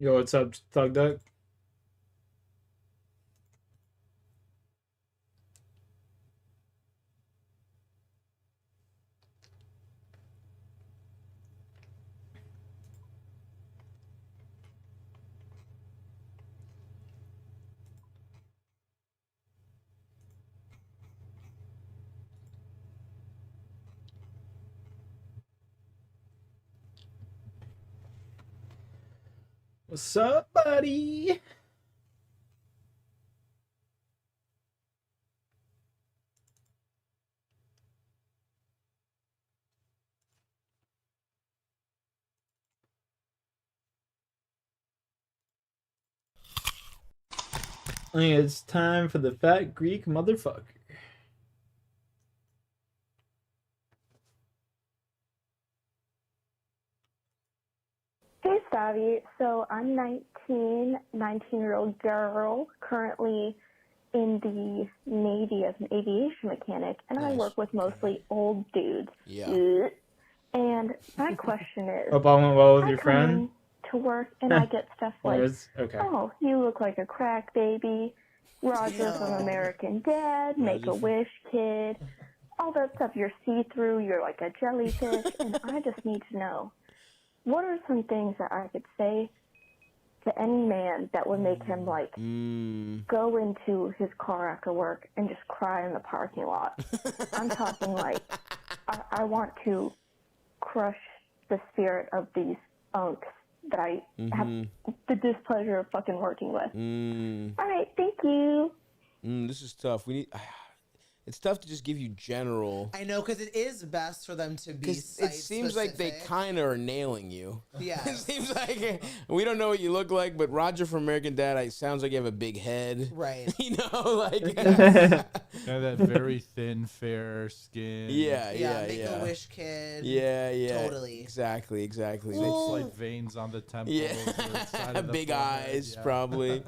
Yo, what's up, Thug Duck? What's up, buddy? I think it's time for the fat Greek motherfucker. Hey, Savvy. So I'm 19-year-old girl, currently in the Navy as an aviation mechanic, and I work with mostly old dudes. Yeah. Ugh. And my question is, Hope all went well with I your come friend. in to work and I get stuff like, Okay. oh, you look like a crack baby, Roger from American Dad, Make-A-Wish kid, all that stuff. You're see-through, you're like a jellyfish, and I just need to know, what are some things that I could say to any man that would make him, like, go into his car after work and just cry in the parking lot? I'm talking, like, I want to crush the spirit of these unks that I have the displeasure of fucking working with. All right, thank you. This is tough. It's tough to just give you general. I know, because it is best for them to be Because it seems like they kind of are nailing you. Yeah. It seems like we don't know what you look like, but Roger from American Dad, it sounds like you have a big head. Right. You know, like. Kind of that very thin, fair skin. Yeah. Make-A-Wish kid. Yeah. Totally. Exactly. Slight veins on the temples. Yeah. Side of the Big forehead, eyes, yeah. probably.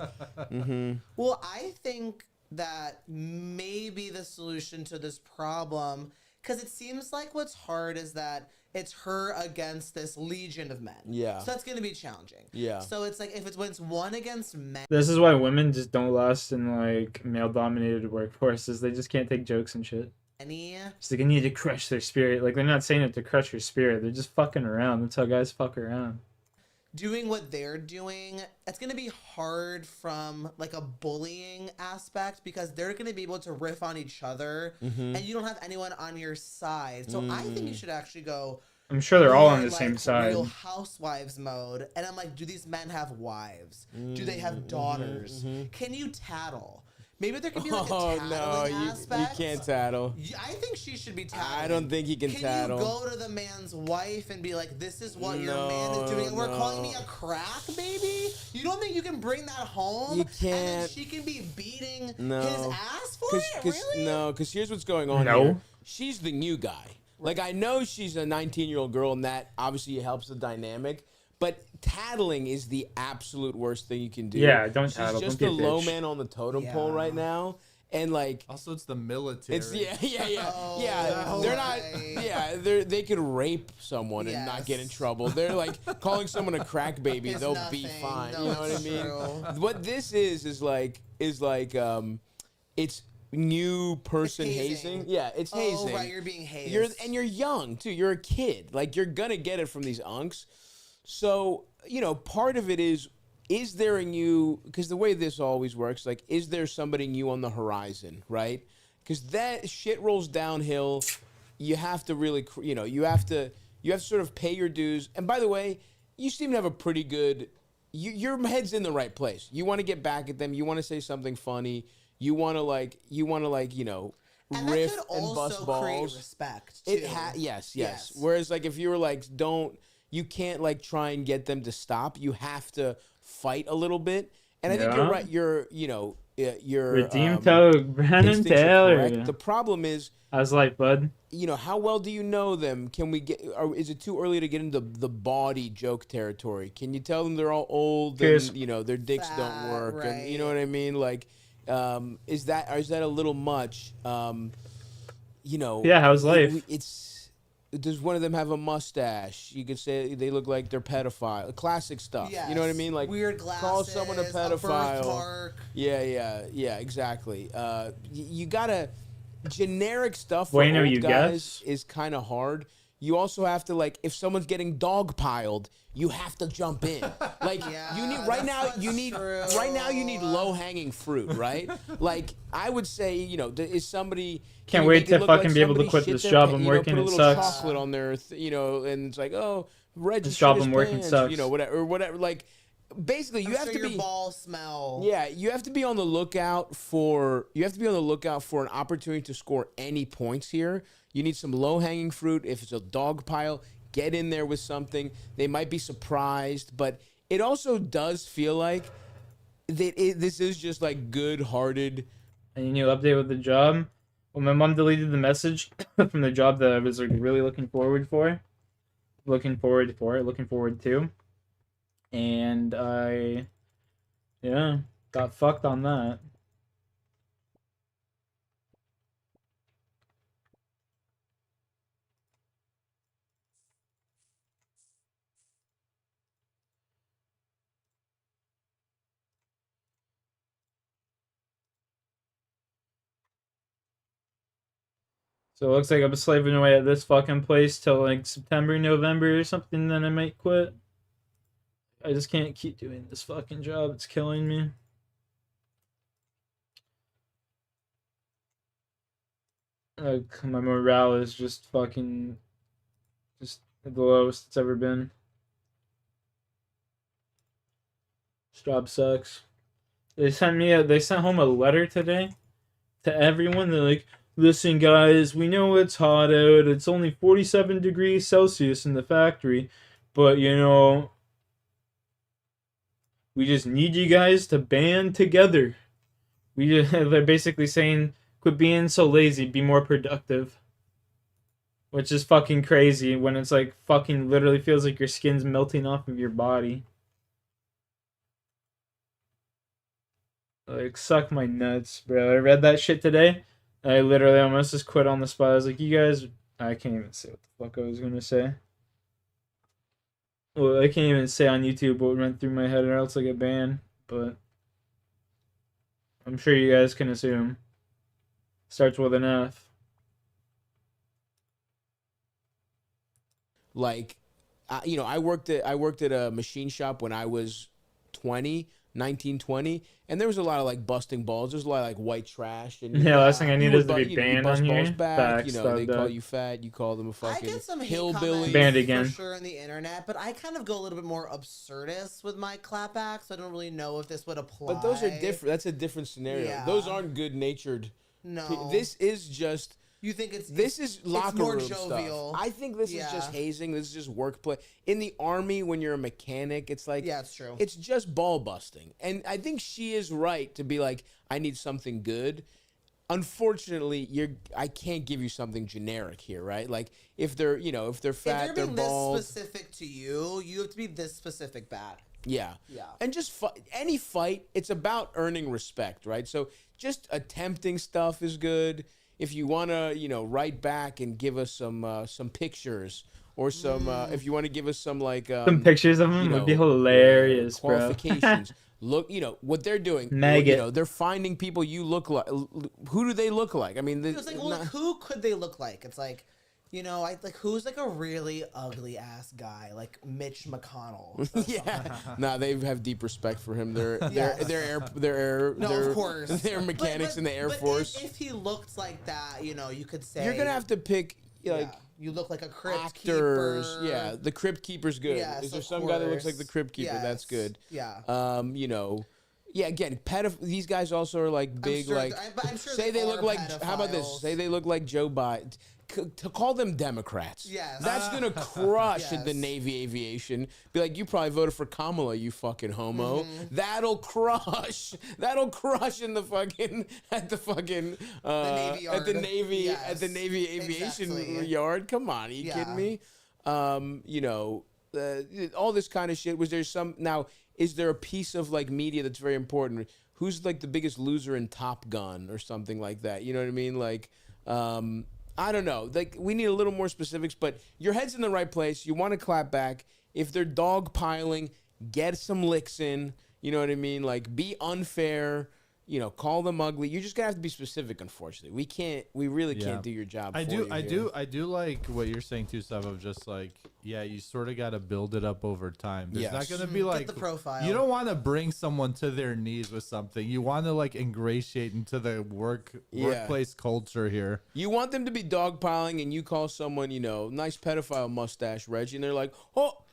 Well, I think that maybe the solution to this problem, because it seems like what's hard is that it's her against this legion of men. Yeah. So that's going to be challenging. Yeah. So it's like if it's one against men. This is why women just don't last in like male-dominated workforces. They just can't take jokes and shit. It's like I need to crush their spirit. Like they're not saying it to crush your spirit. They're just fucking around. That's how guys fuck around. Doing what they're doing, it's going to be hard from like a bullying aspect because they're going to be able to riff on each other and you don't have anyone on your side. So I think you should actually go. I'm sure they're all on more the same like side. Real Housewives mode. And I'm like, do these men have wives? Do they have daughters? Can you tattle? Maybe there could be like a tattling aspect. You can't tattle. I think she should be tattling. I don't think he can tattle. Can you go to the man's wife and be like, this is what your man is doing? And we're calling me a crack baby? You don't think you can bring that home? You can't. And then she can be beating his ass for it? Really? No, because here's what's going on No. here. She's the new guy. Like, I know she's a 19-year-old girl, and that obviously helps the dynamic. But tattling is the absolute worst thing you can do. Yeah, don't tattle. She's just Don't be a a low bitch. man on the totem pole right now. And, like... Also, it's the military. It's yeah. Oh, They're not. Yeah, they could rape someone and not get in trouble. They're like calling someone a crack baby. It's They'll nothing. be fine. No, you know what I it's mean? true. What this is like it's new person hazing. Yeah, it's hazing. Oh, right, you're being hazed. You're young too. You're a kid. Like you're gonna get it from these unks. So part of it is there a new? Because the way this always works, like, is there somebody new on the horizon, right? Because that shit rolls downhill. You have to really, you have to sort of pay your dues. And by the way, you seem to have a pretty good. Your head's in the right place. You want to get back at them. You want to say something funny. You want to and riff that could and also bust balls. create respect, too. Yes. Whereas, like, if you were like, you can't like try and get them to stop. You have to fight a little bit. And I think you're right. You're Redeem Toad, Brandon instincts are Taylor. correct. The problem is, how's life, bud? how well do you know them? Can we get? Or is it too early to get into the baudy joke territory? Can you tell them they're all old and their dicks don't work? right. And you know what I mean? Like, is that a little much? Yeah, how's life? does one of them have a mustache? You could say they look like they're pedophile. Classic stuff. Yes. You know what I mean? Like weird glasses, call someone a pedophile. birthmark. Yeah, exactly. You gotta generic stuff for Bueno, old you guys guess? is kind of hard. You also have to, like, if someone's getting dogpiled, you have to jump in. Like, you need right now. You need low hanging fruit, right? Like, I would say, you know, is somebody Can't you wait make to it look fucking like be able to somebody quit shit this their job pa- I'm you know, working, put a it little sucks. chocolate on their, you know, and it's like, oh, Reggie This job shit his I'm working pants, sucks. you know, whatever. Like, basically, you I'm have sure to your be. balls smell. Yeah, you have to be on the lookout for an opportunity to score any points here. You need some low-hanging fruit. If it's a dog pile, get in there with something. They might be surprised, but it also does feel like this is just like good-hearted. Any new update with the job? Well, my mom deleted the message from the job that I was like really looking forward to, and I, got fucked on that. So it looks like I'm slaving away at this fucking place till like September, November or something, then I might quit. I just can't keep doing this fucking job. It's killing me. Like, my morale is just fucking just the lowest it's ever been. This job sucks. They sent home a letter today to everyone. They're like, listen, guys, we know it's hot out. It's only 47 degrees Celsius in the factory. But, we just need you guys to band together. They're basically saying, quit being so lazy, be more productive. Which is fucking crazy when it's like fucking literally feels like your skin's melting off of your body. Like, suck my nuts, bro. I read that shit today. I literally almost just quit on the spot. I was like, you guys... I can't even say what the fuck I was gonna say. Well, I can't even say on YouTube what went through my head or else I get banned. But... I'm sure you guys can assume. Starts with an F. Like, I worked at a machine shop when I was 19, 20, and there was a lot of like busting balls. There's a lot of like white trash. And Yeah, last thing I need is to be you banned bust on balls here. back. Facts, They that. call you fat. You call them a I fucking get some hate hillbilly. comments Banned again. for sure on the internet, but I kind of go a little bit more absurdist with my clapbacks. So I don't really know if this would apply. But those are different. That's a different scenario. Yeah. Those aren't good natured. No. This is just. You think it's locker more room jovial. stuff. I think this is just hazing. This is just workplace. In the Army, when you're a mechanic, it's like Yeah, it's true. It's just ball busting, and I think she is right to be like, I need something good. Unfortunately, I can't give you something generic here, right? Like if they're fat, if they're being bald. this specific to you, you have to be this specific bad. Yeah. Yeah. And just any fight, it's about earning respect, right? So just attempting stuff is good. If you want to, write back and give us some pictures or some, if you want to give us some like some pictures of them would be hilarious, qualifications. Bro. Look, what they're doing. Maggot. They're finding people you look like. Who do they look like? I mean, It's like, well, who could they look like? It's like, who's like a really ugly ass guy, like Mitch McConnell. Yeah. They have deep respect for him. They're of course. They're mechanics in the Air but Force. If he looked like that, you could say You're gonna have to pick you look like a crypt actors. keeper. Yeah, the crypt keeper's good. Yes, Is there of some guy that looks course. like the crypt keeper? Yes. That's good. Yeah. Yeah, again, these guys also are like big, sure like. but I'm sure say they look are like. How about this? pedophiles. Say they look like Joe Biden. To call them Democrats. Yes. That's gonna crush Yes. the Navy aviation. Be like, you probably voted for Kamala, you fucking homo. Mm-hmm. That'll crush. That'll crush in the fucking at the fucking Navy yard. at the Navy Yes. at the Navy aviation Exactly. yard. Come on, are you kidding me? All this kind of shit. Was there some now? Is there a piece of like media that's very important? Who's like the biggest loser in Top Gun or something like that? You know what I mean? Like, I don't know. Like, we need a little more specifics, but your head's in the right place. You want to clap back. If they're dog piling, get some licks in. You know what I mean? Like, be unfair. You know, call them ugly. You're just gonna have to be specific. Unfortunately, we really can't do your job. I do like what you're saying too, stuff of just like, yeah, you sort of got to build it up over time. There's not gonna be like get the profile. You don't want to bring someone to their knees with something. You want to like ingratiate into the workplace culture here. You want them to be dogpiling, and you call someone, you know, nice pedophile mustache, Reggie, and they're like, oh,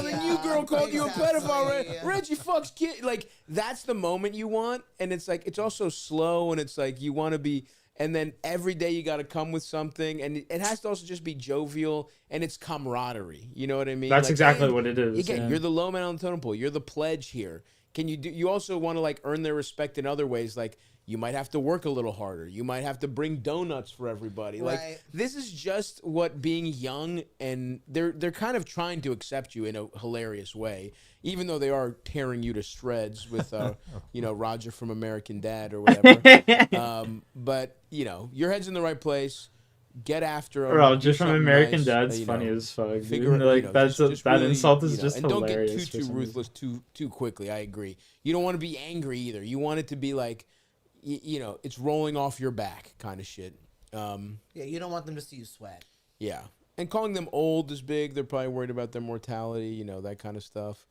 the new girl called you a pedophile, Reggie fucks kid. Like, that's the moment you want, and it's like, it's also slow, and it's like, you want to be, and then every day you got to come with something, and it has to also just be jovial, and it's camaraderie. You know what I mean? That's like, exactly what it is. Again, you're the low man on the totem pole. You're the pledge here. You also want to like earn their respect in other ways, like, you might have to work a little harder. You might have to bring donuts for everybody. Right. Like, this is just what being young, and they're kind of trying to accept you in a hilarious way, even though they are tearing you to shreds with, you know, Roger from American Dad or whatever. But, you know, your head's in the right place. Get after them. Roger from American Dad's funny as fuck. Like, that insult is just hilarious. And don't get too ruthless too quickly. I agree. You don't want to be angry either. You want it to be like, you know, it's rolling off your back kind of shit. Yeah, you don't want them to see you sweat. Yeah. And calling them old is big. They're probably worried about their mortality, you know, that kind of stuff.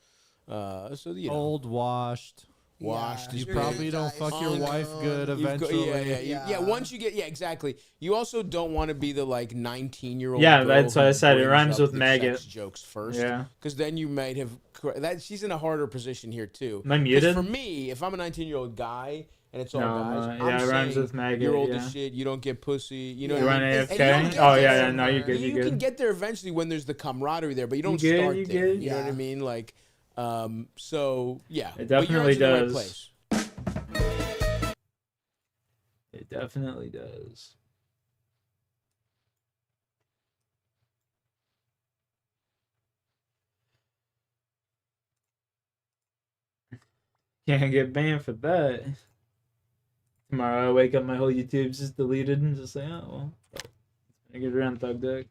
So, you know. Old, washed. You probably don't fuck your wife good eventually. Yeah, once you get, exactly. You also don't want to be the, like, 19-year-old Yeah, girl that's what I said. It brings rhymes up with the maggot. sex jokes first. Yeah. Because then you might have, she's in a harder position here, too. Am I muted? For me, if I'm a 19-year-old guy, and it's all guys. Yeah, it rhymes with maggot. You're old as shit. You don't get pussy. You know. You what run I mean? AFK? Oh yeah, no, you're good. You can get there eventually when there's the camaraderie there, but you don't start there. You know what I mean? Like, so yeah. It definitely does. Right place. It definitely does. Can't get banned for that. Tomorrow I wake up, my whole YouTube's just deleted and just say, oh, well, I get around Thug Duck.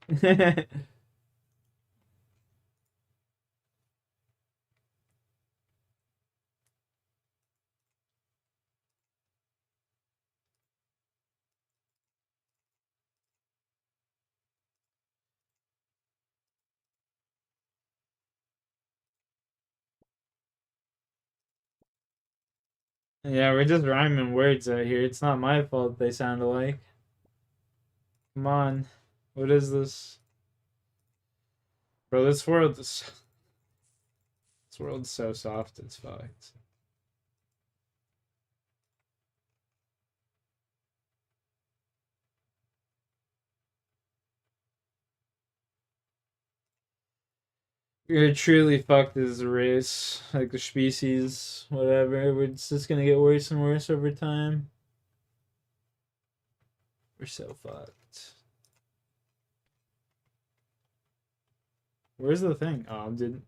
Yeah, we're just rhyming words out here. It's not my fault they sound alike. Come on. What is this? Bro, this world's so soft, it's fucked. We're truly fucked as a race, like the species, whatever. It's just gonna get worse and worse over time. We're so fucked. Where's the thing? Oh, I didn't.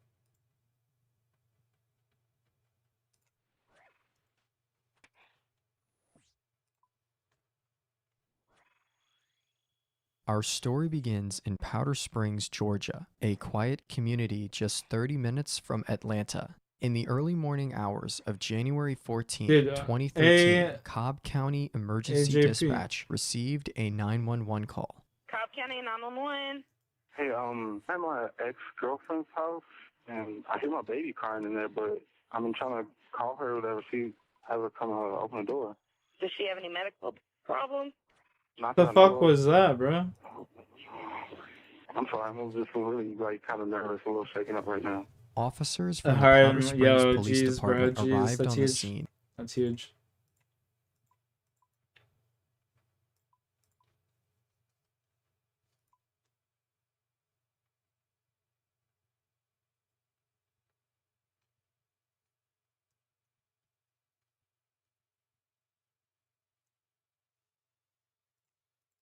Our story begins in Powder Springs, Georgia, a quiet community just 30 minutes from Atlanta. In the early morning hours of January 14, 2013, Cobb County Emergency Dispatch received a 911 call. Cobb County 911. Hey, I'm at my ex-girlfriend's house, and I hear my baby crying in there, but I've been trying to call her or whatever, have her come open the door. Does she have any medical problems? The fuck was that, bro? I'm sorry, I'm just really kind of nervous, a little shaken up right now. Officers from the Powder Springs Police Department arrived on the scene. That's huge.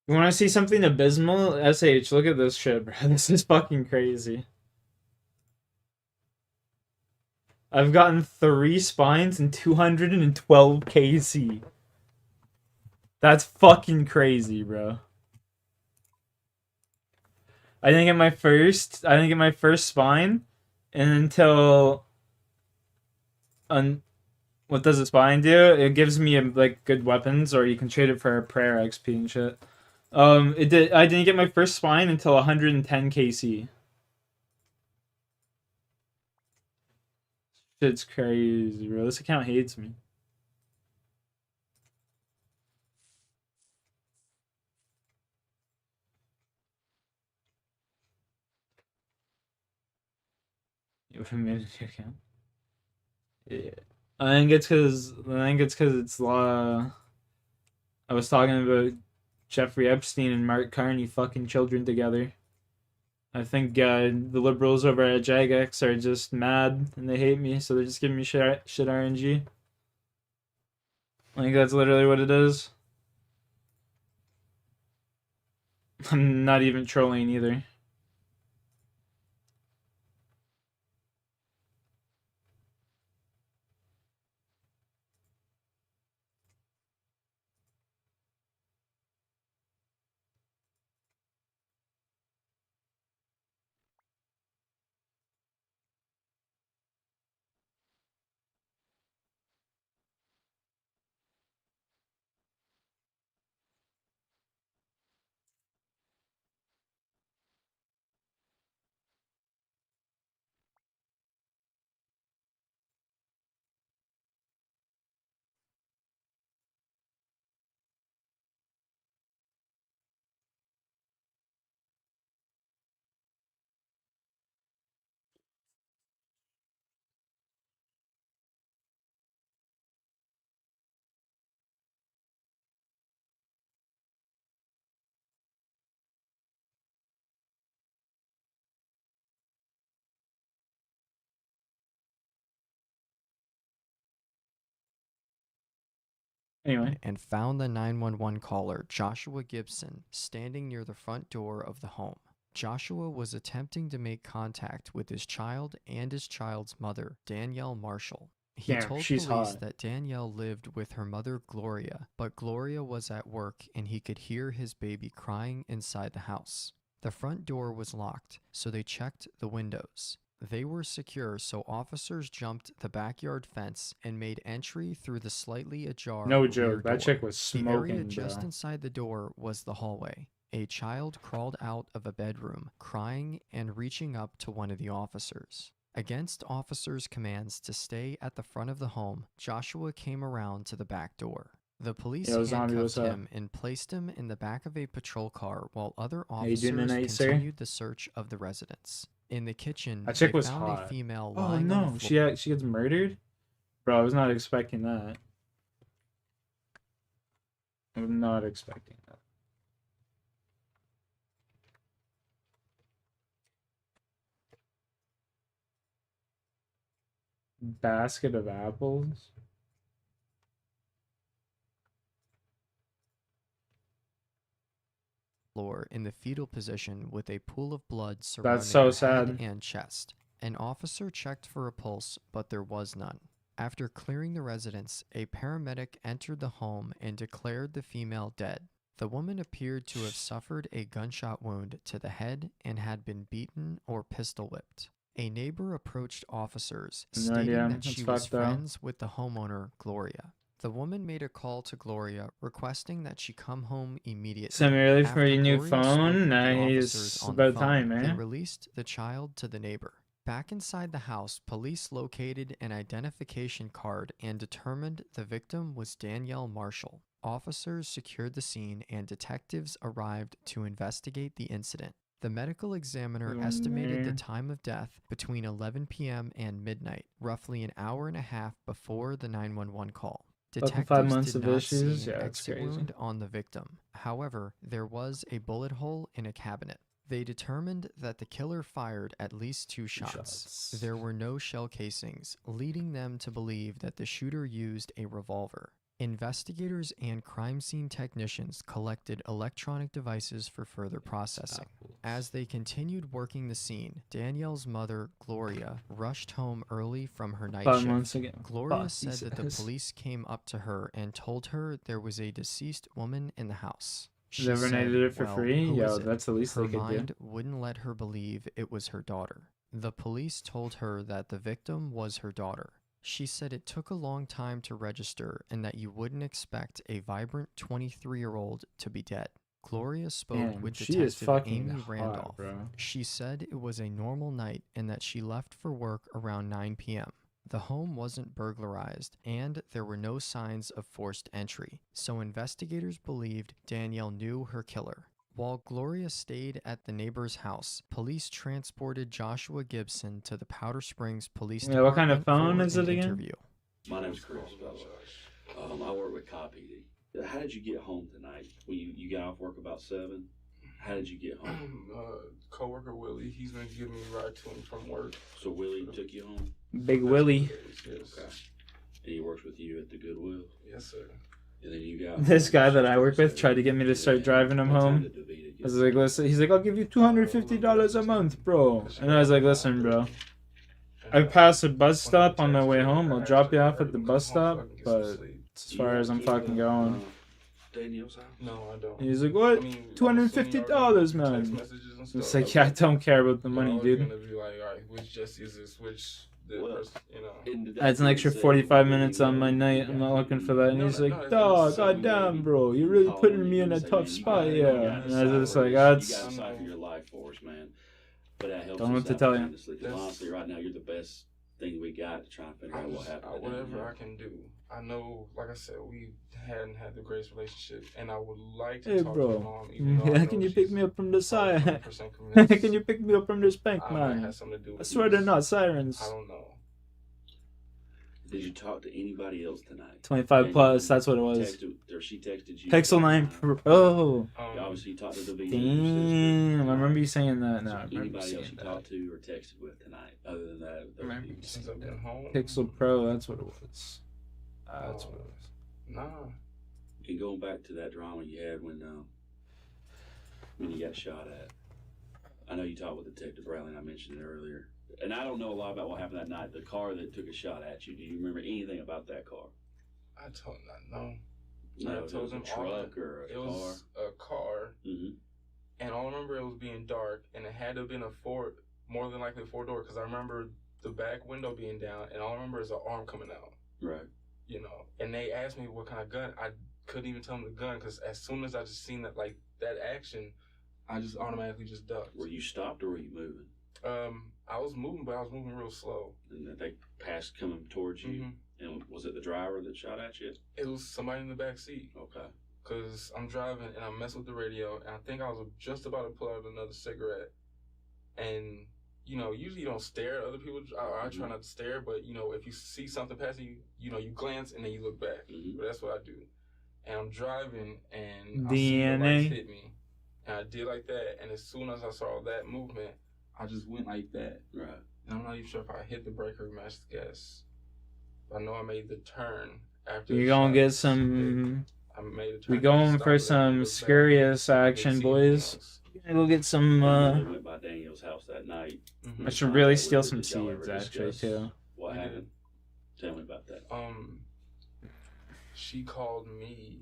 You want to see something abysmal? SH, look at this shit, bro. This is fucking crazy. I've gotten 3 spines and 212 KC. That's fucking crazy, bro. I didn't get my first spine until what does a spine do? It gives me like good weapons, or you can trade it for a prayer XP and shit. I didn't get my first spine until 110 KC. Shit's crazy, bro. This account hates me. You have a manager account. Yeah. I think it's because it's I was talking about Jeffrey Epstein and Mark Carney fucking children together. I think the liberals over at Jagex are just mad and they hate me, so they're just giving me shit RNG. I think that's literally what it is. I'm not even trolling either. Anyway. And found the 911 caller, Joshua Gibson, standing near the front door of the home. Joshua was attempting to make contact with his child and his child's mother, Danielle Marshall. He told police that Danielle lived with her mother, Gloria, but Gloria was at work and he could hear his baby crying inside the house. The front door was locked, so they checked the windows. They were secure, so officers jumped the backyard fence and made entry through the slightly ajar No rear joke, that door. chick was smoking, The area bro. just inside the door was the hallway. A child crawled out of a bedroom, crying and reaching up to one of the officers. Against officers' commands to stay at the front of the home, Joshua came around to the back door. The police handcuffed him and placed him in the back of a patrol car while other officers continued the search of the residence. In the kitchen, that chick they was found hot. a female lying on the floor. She gets murdered? Bro, I was not expecting that. I was not expecting that. Basket of apples? Floor in the fetal position with a pool of blood surrounding her head and chest. An officer checked for a pulse, but there was none. After clearing the residence, a paramedic entered the home and declared the female dead. The woman appeared to have suffered a gunshot wound to the head and had been beaten or pistol whipped. A neighbor approached officers, stating that she was friends with the homeowner, Gloria. The woman made a call to Gloria, requesting that she come home immediately. Send me early for your new phone? Nice. About time, man. Then released the child to the neighbor. Back inside the house, police located an identification card and determined the victim was Danielle Marshall. Officers secured the scene and detectives arrived to investigate the incident. The medical examiner estimated the time of death between 11 p.m. and midnight, roughly an hour and a half before the 911 call. Detectives did not see an exit wound on the victim. However, there was a bullet hole in a cabinet. They determined that the killer fired at least 2 shots. There were no shell casings, leading them to believe that the shooter used a revolver. Investigators and crime scene technicians collected electronic devices for further processing. As they continued working the scene, Danielle's mother, Gloria, rushed home early from her night shift. Gloria said that the police came up to her and told her there was a deceased woman in the house. She They overnighted said, it for well, free? who Yo, is it? that's the least Her they could do. mind wouldn't let her believe it was her daughter. The police told her that the victim was her daughter. She said it took a long time to register and that you wouldn't expect a vibrant 23-year-old to be dead. Gloria spoke Damn, with she is Detective fucking Amy hot, Randolph. bro. She said it was a normal night and that she left for work around 9 p.m. The home wasn't burglarized, and there were no signs of forced entry, so investigators believed Danielle knew her killer. While Gloria stayed at the neighbor's house, police transported Joshua Gibson to the Powder Springs Police Department What kind of phone for is an it again? interview. My name's Chris, by the way. I work with Cop PD. How did you get home tonight? When you got off work about 7? How did you get home? Coworker Willie, he's been giving me a ride to and from work. So Willie took you home? Big Willie. Yes. Okay. And he works with you at the Goodwill? Yes, sir. And then you got This guy that I work with tried to get me to start driving him home. I was like, listen, he's like, I'll give you $250 a month, bro. And I was like, listen, bro. I pass a bus stop on my way home. I'll drop you off at the bus stop, but as far as I'm fucking going. Danielle's house? No, I don't. He's like, what? $250, man. It's like, yeah, I don't care about the money, dude. Gonna be like, all right, which Jesse is this? Which, you know? That's an extra 45 minutes on my night. I'm not looking for that. And he's like, dog, goddamn, bro. You're really putting me in a tough spot, yeah. And I was just like, that's... You gotta decipher your life for us, man. But that helps Don't know us what to out tell you. tremendously, 'cause honestly, right now, you're the best thing we got to try and figure out what happened. Whatever I can do. I know, like I said, we hadn't had the greatest relationship, and I would like to talk to your mom. Even though Yeah, can you pick me up from the side? Can you pick me up from this bank, man? I swear they're not sirens. I don't know. Did you talk to anybody else tonight? 25 plus, that's what it was. She texted you. Pixel 9 Pro. Obviously, you talked to the video. Damn, I remember you saying that. No, I remember Anybody else saying you that. talked to or texted with tonight, other than that? Since I've been home. Pixel Pro, that's what it was. That's what it was. Nah. And going back to that drama you had when you got shot at. I know you talked with Detective Bradley, and I mentioned it earlier. And I don't know a lot about what happened that night. The car that took a shot at you, do you remember anything about that car? I told him no. No, I told him a truck or a car? It was a car. Mm-hmm. And all I remember it was being dark, and it had to have been more than likely a 4-door, because I remember the back window being down, and all I remember is an arm coming out. Right. You know, and they asked me what kind of gun. I couldn't even tell them the gun, because as soon as I just seen that action, I just automatically just ducked. Were you stopped or were you moving? I was moving, but I was moving real slow. And they passed coming towards you. Mm-hmm. And was it the driver that shot at you? It was somebody in the back seat. Okay. Because I'm driving and I mess with the radio, and I think I was just about to pull out another cigarette. And, you know, usually you don't stare at other people. I try not to stare, but, you know, if you see something passing you, you know, you glance and then you look back. Mm-hmm. But that's what I do. And I'm driving, and I see the lights hit me. And I did like that, and as soon as I saw that movement, I just went like that. Right. And I'm not even sure if I hit the brake or matched the gas. But I know I made the turn after. You gonna get some... I made a turn. We going for some scariest action, boys. We'll get some, They went by Daniel's house that night. I should really steal some seeds, actually, too. What happened? Tell me about that. She called me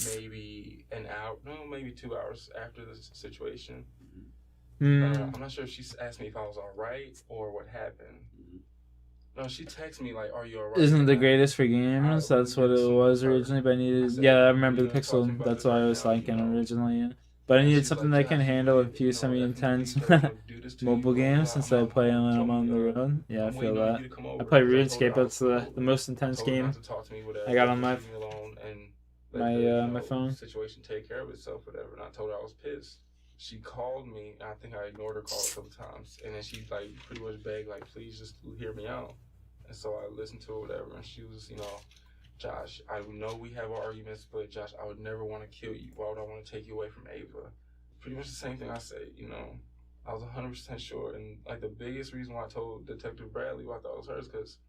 maybe an hour, maybe 2 hours after the situation. I'm not sure if she asked me if I was all right or what happened. No, she texted me like, "Are you all right?" Isn't it the greatest for games? That's what it was originally, but I needed... Yeah, I remember the Pixel. That's what I was liking originally, yeah. But I needed something that can handle a few semi-intense mobile games since I play when I'm on the road. Yeah, I feel that. I play RuneScape. That's the most intense game I got on my phone. Situation take care of itself, whatever. And I told her I was pissed. She called me, and I think I ignored her call a couple times, and then she like pretty much begged, like, please just hear me out. And so I listened to her, whatever, and she was, you know, Josh, I know we have our arguments, but Josh, I would never want to kill you. Why would I want to take you away from Ava? Pretty much the same thing I said, you know. I was 100% sure, and like the biggest reason why I told Detective Bradley why I thought it was her is because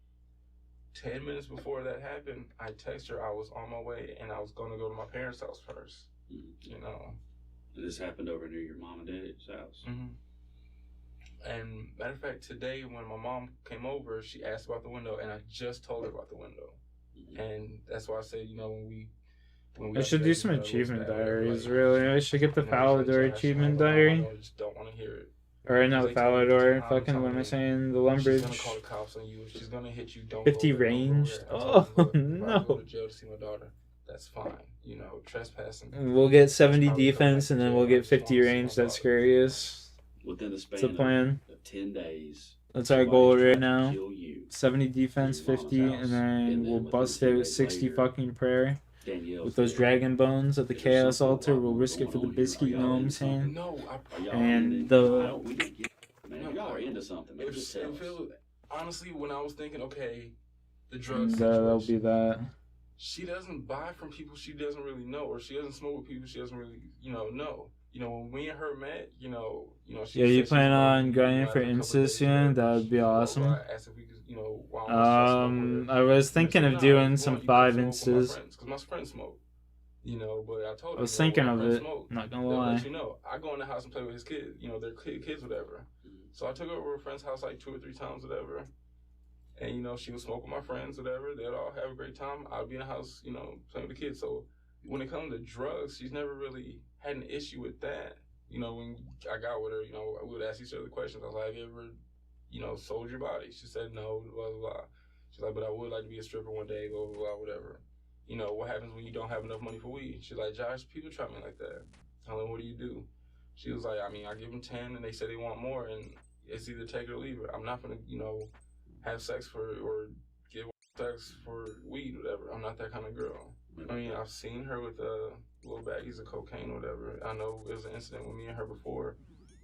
10 minutes before that happened, I texted her I was on my way, and I was going to go to my parents' house first, you know. This happened over near your mom and dad's house. And matter of fact, today when my mom came over, she asked about the window, and I just told her about the window. And that's why I said, you know, when we I should do some achievement diaries, really. I should get the Falador achievement diary. I just don't want to hear it. Or not Falador, fucking, what am I saying? The Lumbridge. She's gonna call the cops on you. She's gonna hit you. Don't 50 go there, ranged. Don't go there. No. If I go to jail to see my daughter, that's fine. You know, trespassing. We'll get 70 defense and then we'll get 50 range. That's scariest. Within the span It's a plan. of 10 days. That's our goal right now. 70 defense, 50, and then we'll bust out 60 fucking prayer. With those dragon bones at the chaos altar, we'll risk it for the biscuit, you know what I'm saying? No, and the... Y'all are into something. Honestly, when I was thinking, okay, the drugs, that'll be that. She doesn't buy from people she doesn't really know, or she doesn't smoke with people she doesn't really, know. You know, when we and her met, you know. She you plan on grinding for Insta soon? That would be awesome. I was thinking of doing some 5 Instas. Because my friends smoke. You know, but I told her. I was thinking of it. Smoke, not gonna lie. You know, I go in the house and play with his kids. You know, they're kids, whatever. So I took her over to a friend's house like 2 or 3 times, whatever. And you know, she would smoke with my friends, whatever. They'd all have a great time. I'd be in the house, you know, playing with the kids. So when it comes to drugs, she's never really had an issue with that. You know, when I got with her, you know, we would ask each other questions. I was like, have you ever, you know, sold your body? She said no, blah, blah, blah. She's like, but I would like to be a stripper one day, blah, blah, blah, whatever. You know, what happens when you don't have enough money for weed? She's like, Josh, people try me like that. I'm like, what do you do? She was like, I mean, I give them 10 and they say they want more, and it's either take it or leave it. I'm not going to, you know, have sex for, or give sex for weed, whatever. I'm not that kind of girl. I mean, I've seen her with little baggies of cocaine or whatever. I know there was an incident with me and her before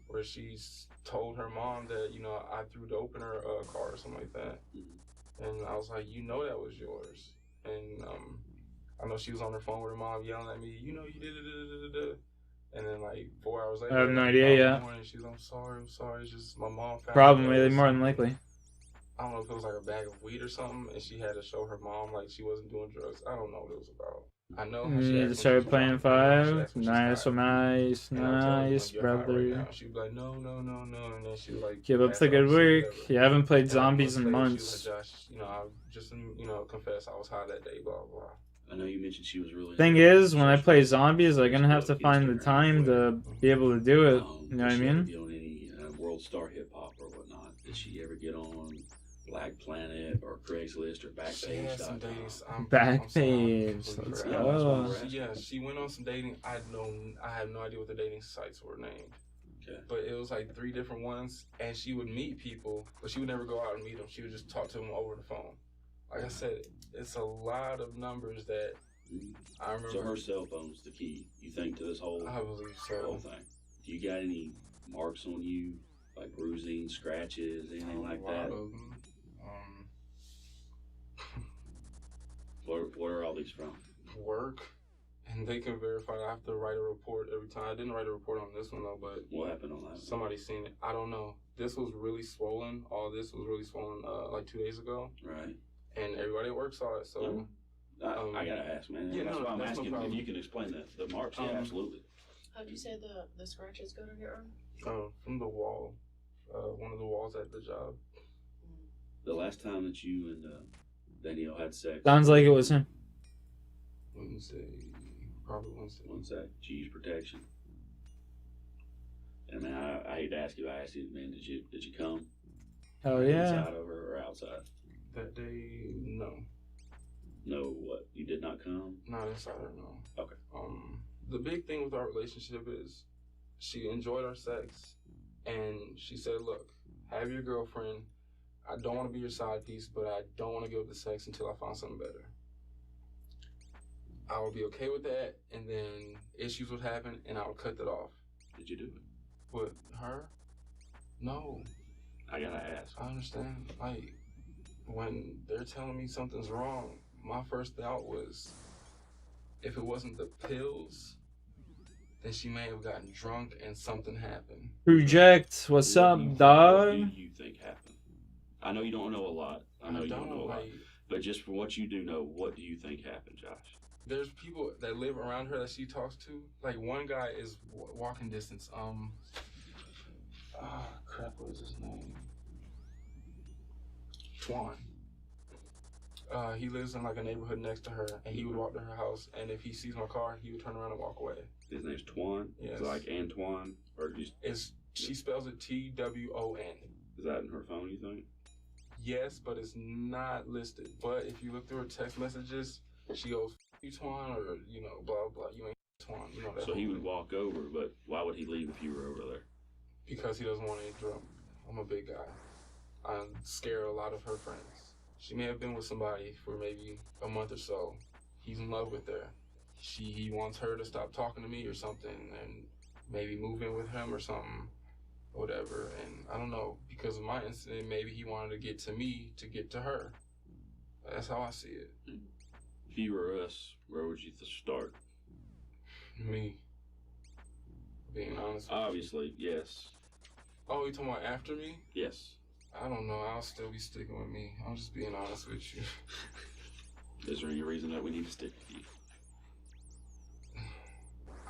where she's told her mom that, you know, I threw dope in her car or something like that. And I was like, you know that was yours. And I know she was on her phone with her mom yelling at me, you know, you did it. And then like 4 hours later, I have no idea yet. She's like, I'm sorry. It's just my mom found Probably, more than likely. I don't know if it was like a bag of weed or something, and she had to show her mom like she wasn't doing drugs. I don't know what it was about. I know. You just started playing 5. Nice, nice, brother. Right, she was like, no, and then she was like, keep up the good work. You haven't played zombies in months. She was like, Josh, you know, I just, you know, confess I was high that day, blah blah. I know you mentioned she was really. Thing is, when I play zombies, I'm gonna have to find the time to be able to do it. You know what I mean? Get on any World Star Hip Hop or whatnot? Did she ever get on Black Planet or Craigslist or Backpage.com? Backpage. Let's go. Yeah, she went on some dating. I have no idea what the dating sites were named. Okay. But it was like 3 different ones, and she would meet people, but she would never go out and meet them. She would just talk to them over the phone. Like I said, it's a lot of numbers that I remember. So her cell phone's the key, you think, to this whole, I believe so. Whole thing. Do you got any marks on you, like bruising, scratches, anything like that? A lot of them. What are all these from? Work, and they can verify. I have to write a report every time. I didn't write a report on this one though, but what happened on that? Somebody seen it. I don't know. This was really swollen. All this was really swollen like 2 days ago. Right. And everybody at work saw it. So I gotta ask, man. Yeah, that's why I'm asking if you can explain the marks. Yeah, absolutely. How'd you say the scratches go to your arm? From the wall, one of the walls at the job. The last time that you and Danielle had sex. Sounds like it was him. Wednesday, probably Wednesday. One sec. Cheese protection. And man, I hate to ask you. I asked you, man. Did you come? Hell yeah. Inside of her or outside? That day, no. No, what? You did not come? Not inside her, no. Okay. The big thing with our relationship is she enjoyed our sex, and she said, "Look, have your girlfriend. I don't want to be your side piece, but I don't want to give up the sex until I find something better." I would be okay with that, and then issues would happen, and I would cut that off. Did you do it? With her? No. I gotta ask. I understand. Like, when they're telling me something's wrong, my first thought was, if it wasn't the pills, then she may have gotten drunk and something happened. Project, what's up, dog? What do you think happened? I know you don't know a lot. I know you don't know a lot. But just from what you do know, what do you think happened, Josh? There's people that live around her that she talks to. Like, one guy is walking distance. Crap, what is his name? Twan. He lives in like a neighborhood next to her, and he would walk to her house, and if he sees my car, he would turn around and walk away. His name's Twan? Yes. Is it like Antoine? Or just... She spells it Twon. Is that in her phone, you think? Yes, but it's not listed. But if you look through her text messages, she goes, "You Twan," or, you know, blah, blah, you ain't Twan. You know that. So he would walk over, but why would he leave if you were over there? Because he doesn't want any trouble. I'm a big guy. I'm scared of a lot of her friends. She may have been with somebody for maybe a month or so. He's in love with her. He wants her to stop talking to me or something and maybe move in with him or something, whatever. And I don't know, because of my incident, maybe he wanted to get to me to get to her. That's how I see it. If you were us, where would you start? Me. Being honest with Obviously, yes. Oh, you talking about after me? Yes. I don't know. I'll still be sticking with me. I'm just being honest with you. Is there any reason that we need to stick with you?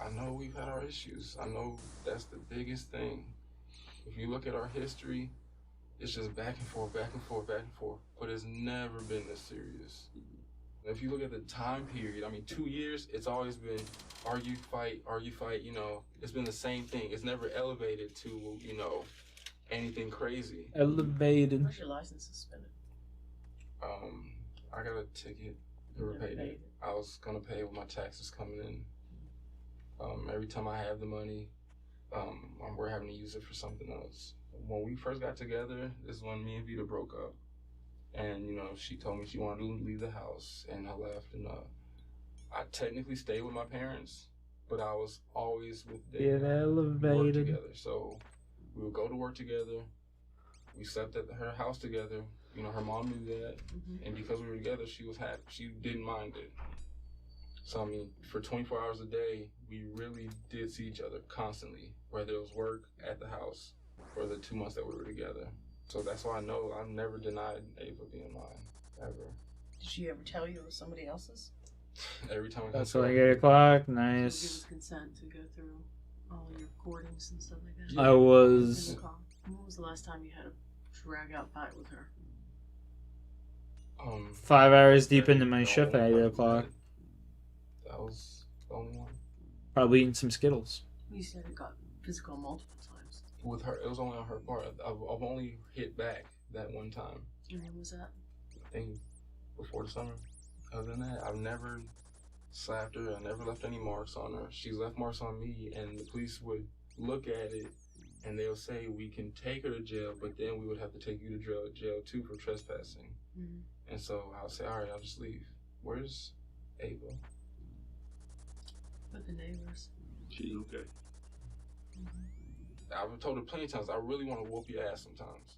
I know we've had our issues. I know that's the biggest thing. If you look at our history, it's just back and forth, back and forth, back and forth. But it's never been this serious. If you look at the time period, I mean, 2 years, it's always been argue, fight, you know. It's been the same thing. It's never elevated to, you know, anything crazy. Elevated. Where's your license suspended? I got a ticket. Never paid it. I was gonna pay it with my taxes coming in. Every time I have the money, we're having to use it for something else. When we first got together, this is when me and Vita broke up. And, you know, she told me she wanted to leave the house, and I left. And I technically stayed with my parents, but I was always with them. Get elevated. We worked together. So we would go to work together. We slept at her house together. You know, her mom knew that. And because we were together, she was happy. She didn't mind it. So, I mean, for 24 hours a day, we really did see each other constantly, whether it was work, at the house, for the 2 months that we were together. So that's why I know I've never denied Ava being mine, ever. Did she ever tell you it was somebody else's? Every time we got That's like 8 o'clock. Did Nice. you give us consent to go through all your recordings and stuff like that? I was. When was the last time you had a drag-out fight with her? 5 hours deep into my shift at 8 o'clock. That was the only one. Probably eating some Skittles. You said it got physical multiple times. With her, it was only on her part. I've only hit back that one time. And when was that? I think before the summer. Other than that, I've never slapped her. I never left any marks on her. She's left marks on me, and the police would look at it, and they'll say, we can take her to jail, but then we would have to take you to jail too for trespassing. And so I'll say, all right, I'll just leave. Where's Ava? With the neighbors. She's okay. I've told her plenty of times, I really want to whoop your ass sometimes.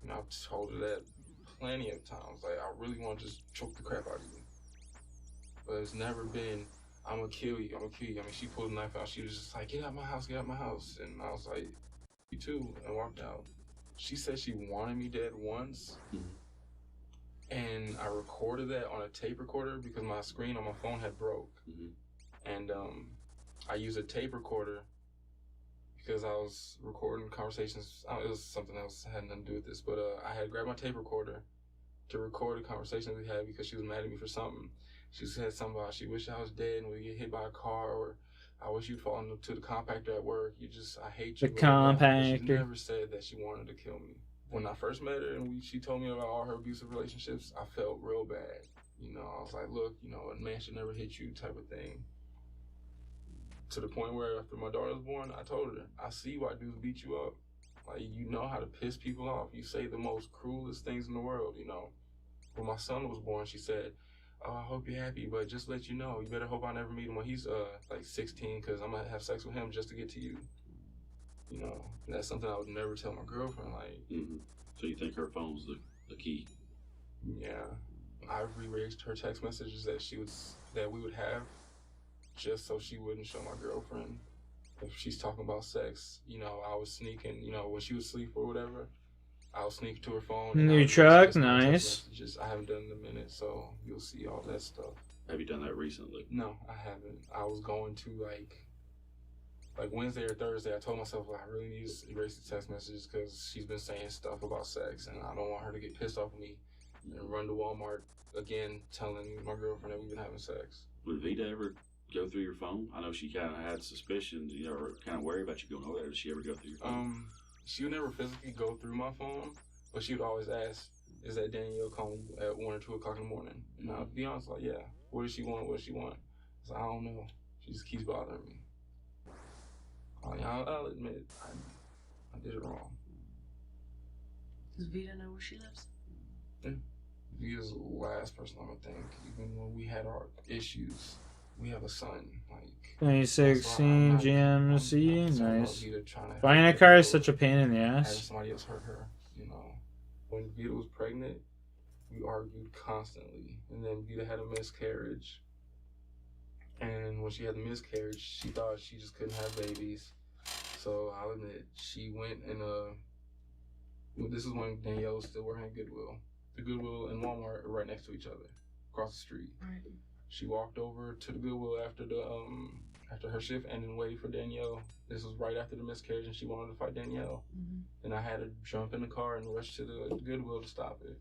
You know, I've told her that plenty of times. Like, I really want to just choke the crap out of you. But it's never been, I'm going to kill you, I'm going to kill you. I mean, she pulled a knife out. She was just like, get out my house, get out my house. And I was like, you too, and walked out. She said she wanted me dead once. And I recorded that on a tape recorder because my screen on my phone had broke. And I used a tape recorder because I was recording conversations. It was something else that had nothing to do with this, but I had grabbed my tape recorder to record a conversation we had because she was mad at me for something. She said something about she wished I was dead and we get hit by a car, or I wish you'd fall into the compactor at work. I hate you. The compactor. She never said that she wanted to kill me. When I first met her and she told me about all her abusive relationships, I felt real bad. You know, I was like, look, you know, a man should never hit you type of thing. To the point where after my daughter was born, I told her, I see why dudes beat you up. Like, you know how to piss people off. You say the most cruelest things in the world, you know. When my son was born, she said, oh, I hope you're happy, but just let you know, you better hope I never meet him when he's like 16, because I'm going to have sex with him just to get to you. You know, and that's something I would never tell my girlfriend. Like, So you think her phone's the key? Yeah. I've erased her text messages that we would have, just so she wouldn't show my girlfriend. If she's talking about sex, you know, I was sneaking, you know, when she would sleep or whatever, I would sneak to her phone. New truck, nice. I haven't done it in a minute, so you'll see all that stuff. Have you done that recently? No, I haven't. I was going to like Wednesday or Thursday, I told myself I really need to erase the text messages because she's been saying stuff about sex, and I don't want her to get pissed off at me and run to Walmart again, telling my girlfriend that we've been having sex. Would Vita ever go through your phone? I know she kind of had suspicions, you know, or kind of worried about you going over there. Did she ever go through your phone? She would never physically go through my phone, but she would always ask, "Is that Danielle calling you at 1 or 2 o'clock in the morning?" And I'll be honest, like, yeah. What does she want? What does she want? I was like, I don't know. She just keeps bothering me. I'll admit, I did it wrong. Does Vita know where she lives? Yeah. Vita's the last person I would think. Even when we had our issues, we have a son. Like 2016 GMC, nice. Buying a car is such a pain in the having ass. somebody else hurt her, you know. When Vita was pregnant, we argued constantly. And then Vita had a miscarriage. And when she had the miscarriage, she thought she just couldn't have babies. So I'll admit, she went and this is when Danielle was still working at Goodwill. The Goodwill and Walmart are right next to each other, across the street. Right. She walked over to the Goodwill after her shift and then waited for Danielle. This was right after the miscarriage, and she wanted to fight Danielle. Mm-hmm. And I had to jump in the car and rush to the Goodwill to stop it.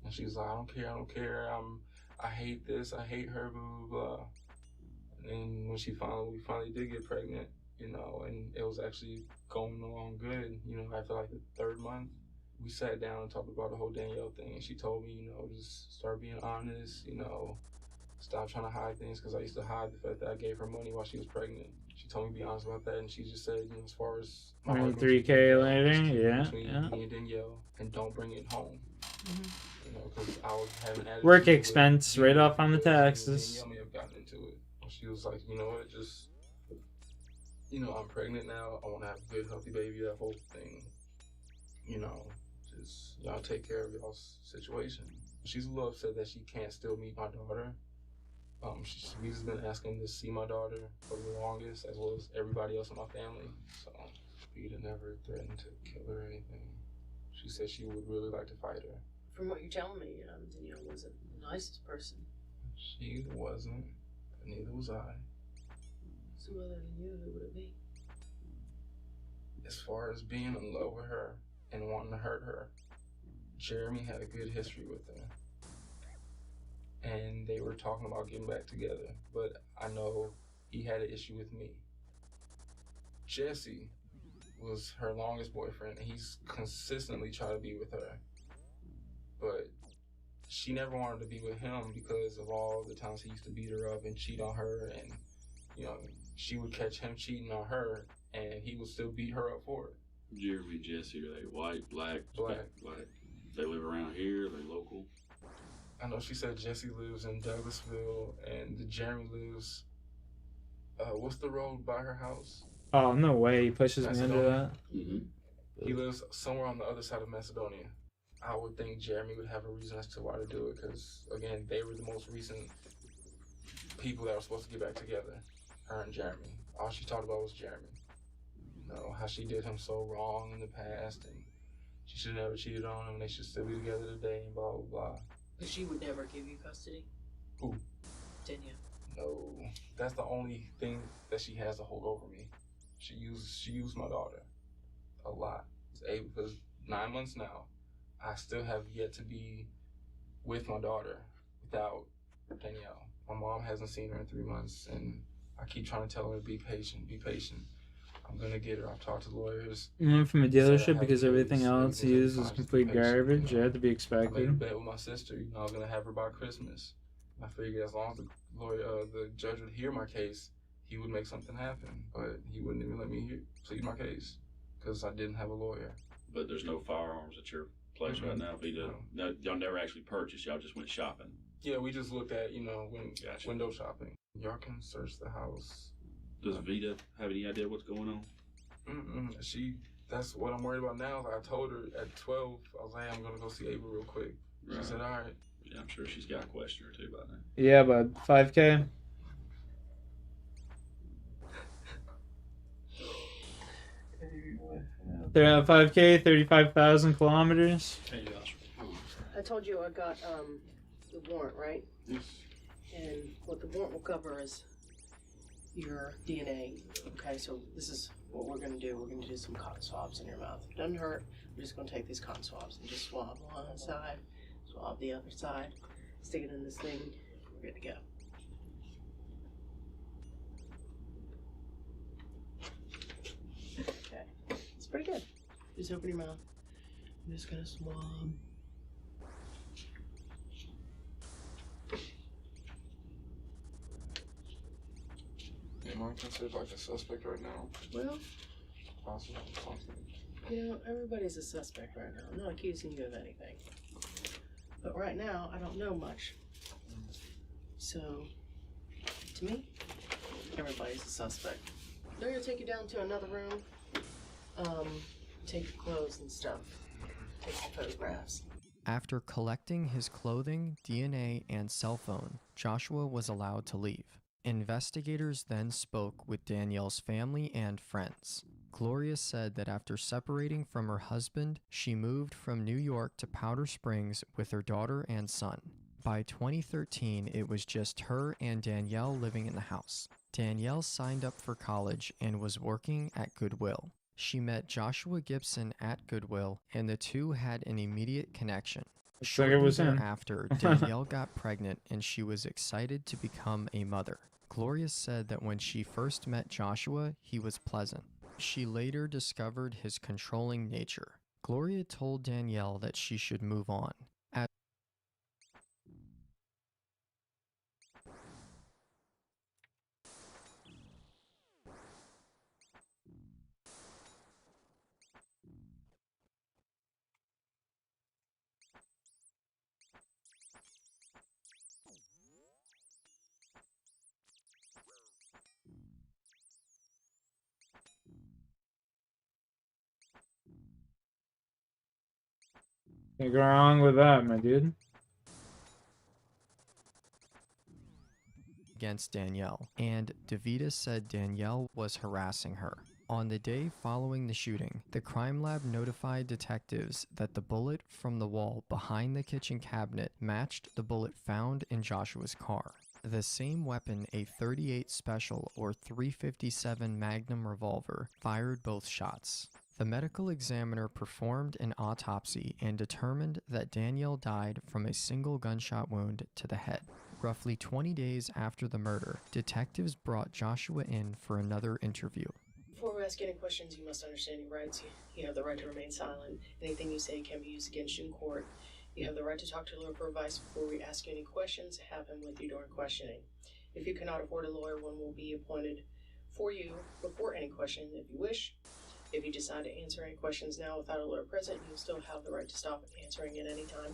And she was like, I don't care. I hate this. I hate her. Blah blah blah. And when we finally did get pregnant, you know, and it was actually going along good. You know, after like the 3rd month, we sat down and talked about the whole Danielle thing. And she told me, you know, just start being honest. You know, stop trying to hide things, because I used to hide the fact that I gave her money while she was pregnant. She told me to be honest about that, and she just said, you know, as far as my 23K later, yeah. between me and Danielle, and don't bring it home. Mm-hmm. You know, because I was having attitude Work expense, right off on the taxes. Danielle may have gotten into it. She was like, you know what, just, you know, I'm pregnant now. I want to have a good, healthy baby, that whole thing. You know, just, y'all take care of y'all's situation. She's a little upset that she can't still meet my daughter. We've just been asking to see my daughter for the longest, as well as everybody else in my family. So, Vita never threatened to kill her or anything. She said she would really like to fight her. From what you're telling me, Danielle wasn't the nicest person. She wasn't, but neither was I. So other than you, who would it be? As far as being in love with her and wanting to hurt her, Jeremy had a good history with her. And they were talking about getting back together, but I know he had an issue with me. Jesse was her longest boyfriend, and he's consistently tried to be with her. But she never wanted to be with him because of all the times he used to beat her up and cheat on her, and, you know, she would catch him cheating on her, and he would still beat her up for it. Jeremy, Jesse, are they white, black? Black. They live around here? Are they local? I know she said Jesse lives in Douglasville, and Jeremy lives, what's the road by her house? Oh, no way. He pushes me under that. Mm-hmm. He lives somewhere on the other side of Macedonia. I would think Jeremy would have a reason as to why to do it, because, again, they were the most recent people that were supposed to get back together, her and Jeremy. All she talked about was Jeremy. You know, how she did him so wrong in the past, and she should have never cheated on him, and they should still be together today, and blah, blah, blah. But she would never give you custody? Who? Danielle. No. That's the only thing that she has to hold over me. She used my daughter a lot. Because 9 months now, I still have yet to be with my daughter without Danielle. My mom hasn't seen her in 3 months, and I keep trying to tell her to be patient, be patient. I'm gonna get her. I've talked to lawyers. You went from a dealership because everything else he used was complete garbage. You had to be I made a expected. bet with my sister. You know, I was gonna have her by Christmas. I figured as long as the judge would hear my case, he would make something happen. But he wouldn't even let me plead my case because I didn't have a lawyer. But there's no firearms at your place right now. Y'all never actually purchased. Y'all just went shopping. Yeah, we just looked at, window shopping. Y'all can search the house. Does Vita have any idea what's going on? That's what I'm worried about now. Like I told her at 12, I was like, hey, I'm gonna go see Ava real quick. She said, all right. Yeah, I'm sure she's got a question or two by now. Yeah, but 5K. They're at 5K, 35,000 kilometers. I told you I got the warrant, right? Yes. And what the warrant will cover is your DNA. Okay, so this is what we're going to do. We're going to do some cotton swabs in your mouth. It doesn't hurt. We're just going to take these cotton swabs and just swab one side, swab the other side, stick it in this thing, we're good to go. Okay, it's pretty good. Just open your mouth. I'm just gonna swab. Am I considered like a suspect right now? Well, Possible. you know, everybody's a suspect right now. I'm not accusing you of anything. But right now, I don't know much. So, to me, everybody's a suspect. They're gonna take you down to another room, take your clothes and stuff, take some photographs. After collecting his clothing, DNA, and cell phone, Joshua was allowed to leave. Investigators then spoke with Danielle's family and friends. Gloria said that after separating from her husband, she moved from New York to Powder Springs with her daughter and son. By 2013, it was just her and Danielle living in the house. Danielle signed up for college and was working at Goodwill. She met Joshua Gibson at Goodwill, and the two had an immediate connection. Shortly thereafter, Danielle got pregnant, and she was excited to become a mother. Gloria said that when she first met Joshua, he was pleasant. She later discovered his controlling nature. Gloria told Danielle that she should move on. Can't go wrong with that, my dude. Against Danielle, and DeVita said Danielle was harassing her. On the day following the shooting, the crime lab notified detectives that the bullet from the wall behind the kitchen cabinet matched the bullet found in Joshua's car. The same weapon, a .38 Special or .357 Magnum revolver, fired both shots. The medical examiner performed an autopsy and determined that Danielle died from a single gunshot wound to the head. Roughly 20 days after the murder, detectives brought Joshua in for another interview. Before we ask any questions, you must understand your rights. You have the right to remain silent. Anything you say can be used against you in court. You have the right to talk to a lawyer for advice before we ask you any questions. Have him with you during questioning. If you cannot afford a lawyer, one will be appointed for you before any question if you wish. If you decide to answer any questions now without a lawyer present, you'll still have the right to stop answering at any time.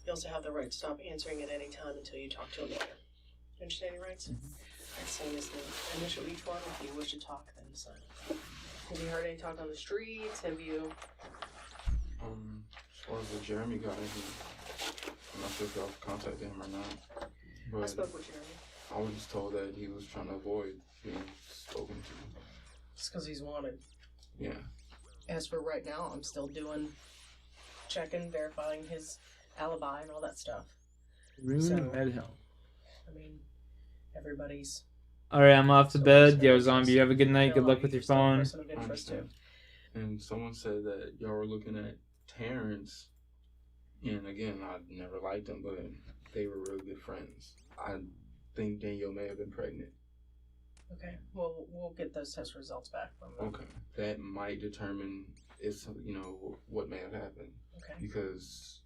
You also have the right to stop answering at any time until you talk to a lawyer. You understand your rights? Alright, same as the initial each one. If you wish to talk, then sign it. Have you heard any talk on the streets? Have you... As far as the Jeremy guy, I'm not sure if y'all contacted him or not. But I spoke with Jeremy. I was just told that he was trying to avoid being spoken to. Just because he's wanted. Yeah. As for right now, I'm still checking, verifying his alibi and all that stuff. Medhelm. I mean, everybody's... Alright, I'm off to bed. Yo, zombie, you have a good night. Good luck with your phone. And someone said that y'all were looking at Terrence. And again, I never liked him, but they were really good friends. I think Danielle may have been pregnant. Okay, well, we'll get those test results back from them. Okay, that might determine if, what may have happened. Okay. Because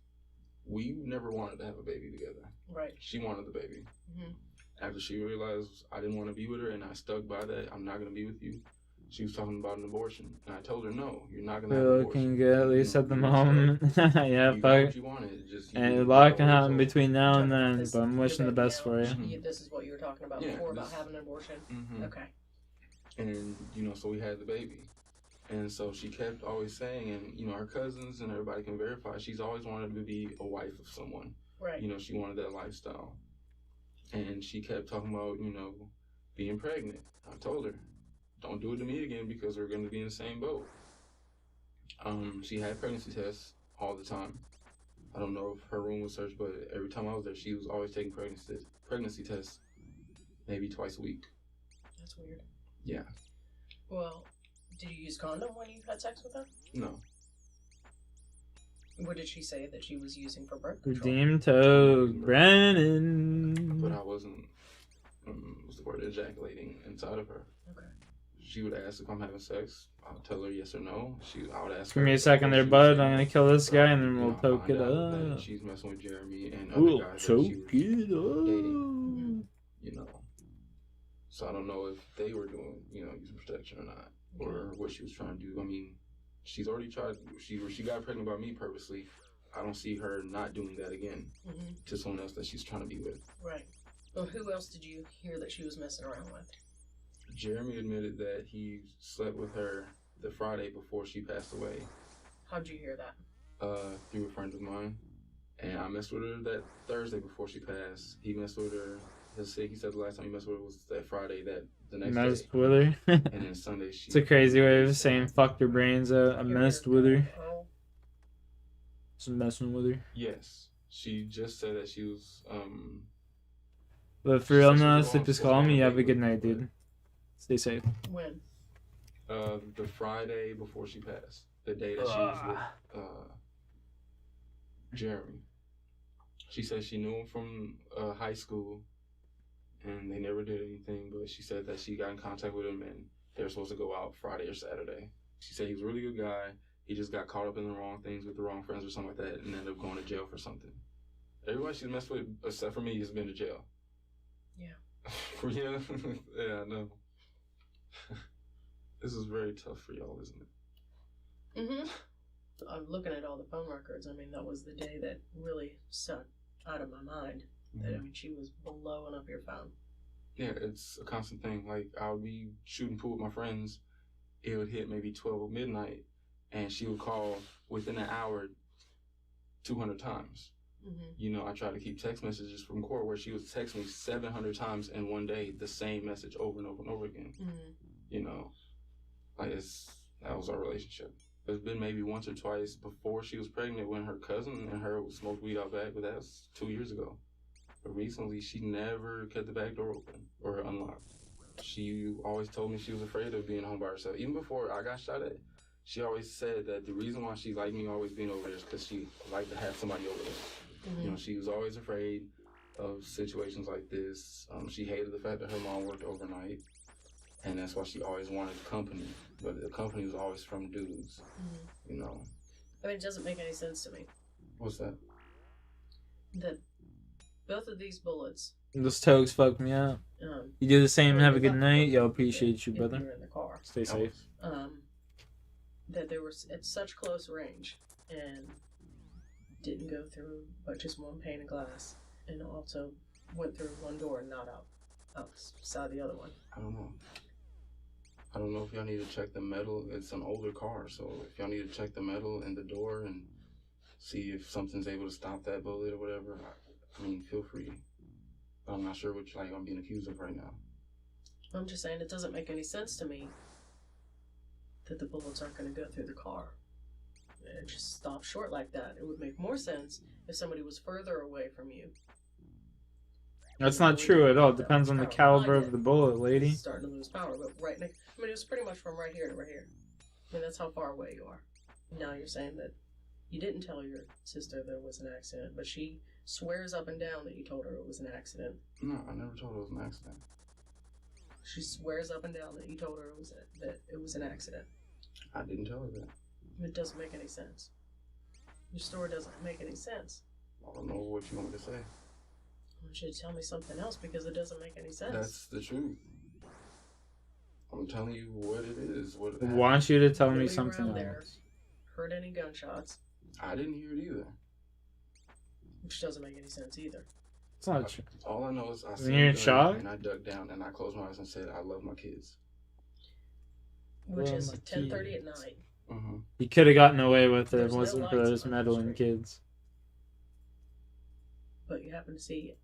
we never wanted to have a baby together. Right. She wanted the baby. Mm-hmm. After she realized I didn't want to be with her and I stuck by that, I'm not going to be with you, she was talking about an abortion. And I told her, no, you're not going to have an abortion. Looking good, at least at the moment. Yeah, you fuck. What you wanted. And a lot can happen between now and then, but I'm wishing the best for you. This is what you were talking about before, about having an abortion? Mm-hmm. Okay. And, so we had the baby. And so she kept always saying, and, her cousins and everybody can verify, she's always wanted to be a wife of someone. Right. She wanted that lifestyle. And she kept talking about, being pregnant. I told her, don't do it to me again because we're going to be in the same boat. She had pregnancy tests all the time. I don't know if her room was searched, but every time I was there, she was always taking pregnancy tests, maybe twice a week. That's weird. Yeah. Well, did you use condom when you had sex with her? No. What did she say that she was using for birth control? Redeem Toad, Brennan. But I wasn't, what's the word, ejaculating inside of her. Okay. She would ask if I'm having sex. I'll tell her yes or no. I would ask Give her. me a second there, bud. I'm gonna kill this guy and then we'll poke it that up. she's messing with Jeremy and We'll other guys that poke she was it up. dating. You know. So I don't know if they were doing, using protection or not, or what she was trying to do. I mean, she's already tried. She got pregnant by me purposely. I don't see her not doing that again to someone else that she's trying to be with. Right. Well, who else did you hear that she was messing around with? Jeremy admitted that he slept with her the Friday before she passed away. How'd you hear that? Through a friend of mine. And I messed with her that Thursday before she passed. He messed with her. He said the last time he messed with her was that Friday, the next Messed day. with her. And then Sunday she... It's a crazy way of saying fucked her brains out. I messed with her. Just messing with her. Yes. She just said that she was, But for real now, sleep is calling me. You have a good night, dude. Stay safe. When? The Friday before she passed. The day that she was with, Jeremy. She said she knew him from high school, and they never did anything, but she said that she got in contact with him, and they were supposed to go out Friday or Saturday. She said he was a really good guy. He just got caught up in the wrong things with the wrong friends or something like that, and ended up going to jail for something. Everybody she's messed with, except for me, has been to jail. Yeah. Yeah, yeah, I know. This is very tough for y'all, isn't it? Mm-hmm. I'm looking at all the phone records. I mean, that was the day that really stuck out of my mind. That, I mean, she was blowing up your phone. Yeah, it's a constant thing. Like, I would be shooting pool with my friends. It would hit maybe 12 midnight, and she would call within an hour 200 times. I tried to keep text messages from court where she would text me 700 times in one day, the same message over and over and over again. That was our relationship. There's been maybe once or twice before she was pregnant when her cousin and her smoked weed out back, but that was 2 years ago. But recently, she never kept the back door open or unlocked. She always told me she was afraid of being home by herself. Even before I got shot at, she always said that the reason why she liked me always being over there is because she liked to have somebody over there. She was always afraid of situations like this. She hated the fact that her mom worked overnight, and that's why she always wanted company. But the company was always from dudes, I mean, it doesn't make any sense to me. What's that? That both of these bullets. Those toes fucked me up. You do the same and have a good night. Yo, appreciate you, brother. You're in the car. Stay safe. That they were at such close range and didn't go through but just one pane of glass, and also went through one door and not outside the other one. I don't know if y'all need to check the metal. It's an older car, so if y'all need to check the metal in the door and see if something's able to stop that bullet or whatever, I mean, feel free. But I'm not sure what I'm being accused of right now. I'm just saying it doesn't make any sense to me that the bullets aren't going to go through the car. It just stopped short like that. It would make more sense if somebody was further away from you. That's not true at all. It depends on the caliber of the bullet, lady. It's starting to lose power, but right next. I mean, it was pretty much from right here to right here. I mean, that's how far away you are. Now you're saying that you didn't tell your sister there was an accident, but she swears up and down that you told her it was an accident. No, I never told her it was an accident. She swears up and down that you told her that it was an accident. I didn't tell her that. It doesn't make any sense. Your story doesn't make any sense. I don't know what you want me to say. I want you to tell me something else because it doesn't make any sense. That's the truth. I'm telling you what it is. I want you to tell me something else. There heard any gunshots? I didn't hear it either. Which doesn't make any sense either. It's not true. All I know is I seen it and I dug down and I closed my eyes and said, I love my kids. Which is 10:30 at night. He could have gotten away with it if it wasn't for those meddling kids. But you happen to see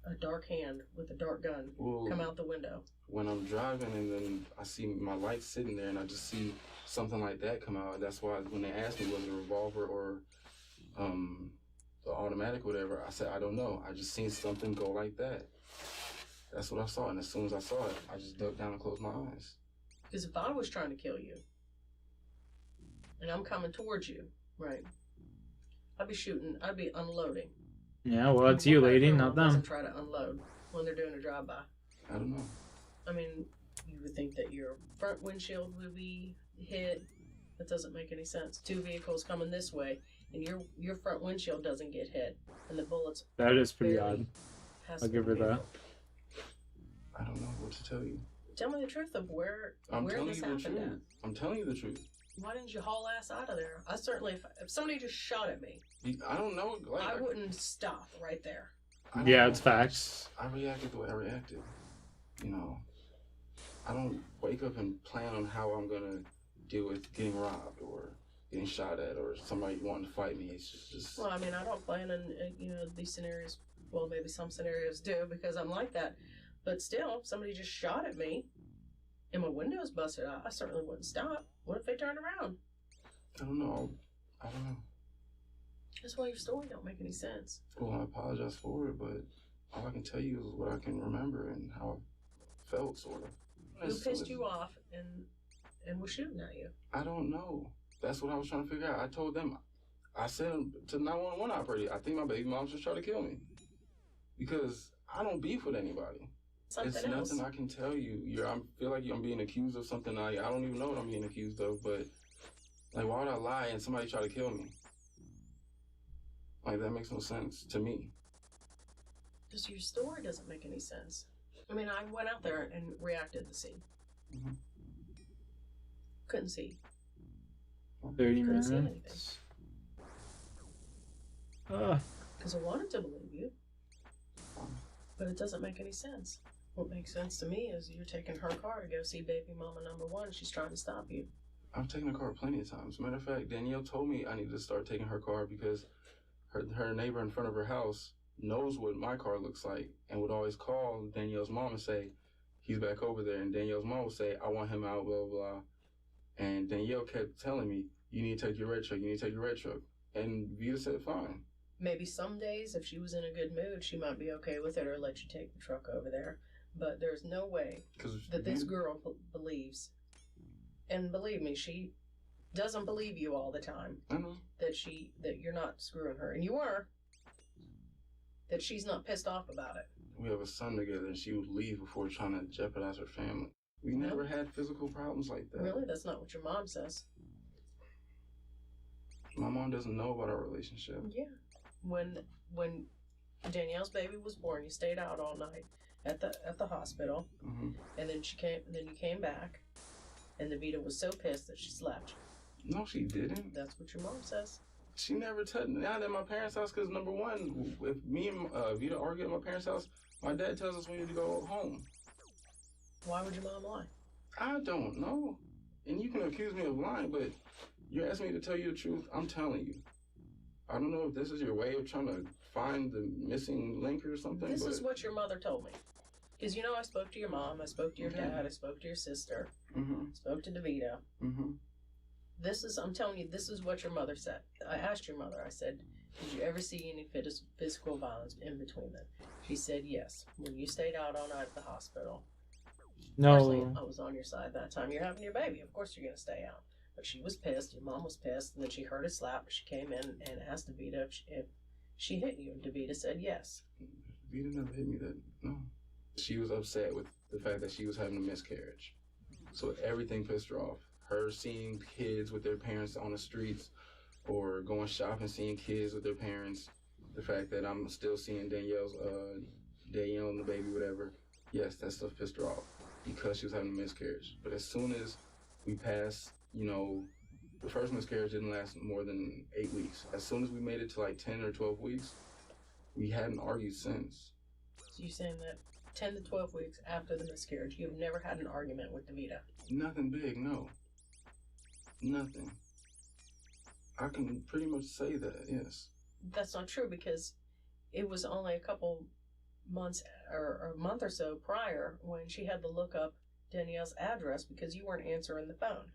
a dark hand with a dark gun come out the window. When I'm driving and then I see my light sitting there and I just see something like that come out. That's why when they asked me was it a revolver or the automatic or whatever, I said, I don't know. I just seen something go like that. That's what I saw. And as soon as I saw it, I just ducked down and closed my eyes. Because if I was trying to kill you and I'm coming towards you, right, I'd be shooting. I'd be unloading. Yeah, well, it's you, lady, not them. Doesn't try to unload when they're doing a drive-by. I don't know. I mean, you would think that your front windshield would be hit. That doesn't make any sense. 2 vehicles coming this way, and your front windshield doesn't get hit, and the bullets. That is pretty odd. I'll give her that. I don't know what to tell you. Tell me the truth of where this happened at. I'm telling you the truth. Why didn't you haul ass out of there? I certainly, if somebody just shot at me, I don't know. Like, I wouldn't stop right there. Yeah, it's facts. I reacted the way I reacted. You know, I don't wake up and plan on how I'm gonna deal with getting robbed or getting shot at or somebody wanting to fight me. It's just. Well, I mean, I don't plan on these scenarios. Well, maybe some scenarios do because I'm like that. But still, if somebody just shot at me and my windows busted out, I certainly wouldn't stop. What if they turned around? I don't know. That's why your story don't make any sense. Well, I apologize for it, but all I can tell you is what I can remember and how I felt, sort of. Who pissed you off and was shooting at you? I don't know. That's what I was trying to figure out. I told them, I said to 911 operator, I think my baby mom's just trying to kill me. Because I don't beef with anybody. It's nothing I can tell you. I feel like I'm being accused of something I don't even know what I'm being accused of, but like, why would I lie and somebody try to kill me? Like, that makes no sense to me. Just your story doesn't make any sense. I mean, I went out there and reacted to the scene. Mm-hmm. Couldn't see. 30 Couldn't see minutes. anything. Because I wanted to believe you. But it doesn't make any sense. What makes sense to me is you're taking her car to go see baby mama number 1. She's trying to stop you. I've taken her car plenty of times. Matter of fact, Danielle told me I needed to start taking her car because her neighbor in front of her house knows what my car looks like and would always call Danielle's mom and say, he's back over there. And Danielle's mom would say, I want him out, blah, blah, blah. And Danielle kept telling me, you need to take your red truck, you need to take your red truck. And Vita said, fine. Maybe some days, if she was in a good mood, she might be okay with it or let you take the truck over there. But there's no way that this girl believes. And believe me, she doesn't believe you all the time. I know. That you're not screwing her. And you are. That she's not pissed off about it. We have a son together and she would leave before trying to jeopardize her family. We never had physical problems like that. Really? That's not what your mom says. My mom doesn't know about our relationship. Yeah. When Danielle's baby was born, you stayed out all night at the hospital, and then you came back, and the Vita was so pissed that she slapped you. No, she didn't. That's what your mom says. She never touched me out at my parents' house because, number one, if me and Vita argue at my parents' house, my dad tells us we need to go home. Why would your mom lie? I don't know. And you can accuse me of lying, but you're asking me to tell you the truth. I'm telling you. I don't know if this is your way of trying to find the missing link or something. This is what your mother told me. Because, I spoke to your mom, I spoke to your dad, I spoke to your sister, spoke to DeVito. I'm telling you, this is what your mother said. I asked your mother, I said, did you ever see any physical violence in between them? She said yes. When you stayed out all night at the hospital. No. Personally, I was on your side that time. You're having your baby. Of course you're going to stay out. But she was pissed. Your mom was pissed. And then she heard a slap. She came in and asked DeVita if she hit you. And DeVita said yes. DeVita never hit me no. She was upset with the fact that she was having a miscarriage. So everything pissed her off. Her seeing kids with their parents on the streets or going shopping, seeing kids with their parents. The fact that I'm still seeing Danielle and the baby, whatever. Yes, that stuff pissed her off because she was having a miscarriage. But as soon as we passed, the first miscarriage didn't last more than 8 weeks. As soon as we made it to like 10 or 12 weeks, we hadn't argued since. So you're saying that 10 to 12 weeks after the miscarriage, you've never had an argument with DeVita? Nothing big, no. Nothing. I can pretty much say that, yes. That's not true because it was only a couple months or a month or so prior when she had to look up Danielle's address because you weren't answering the phone.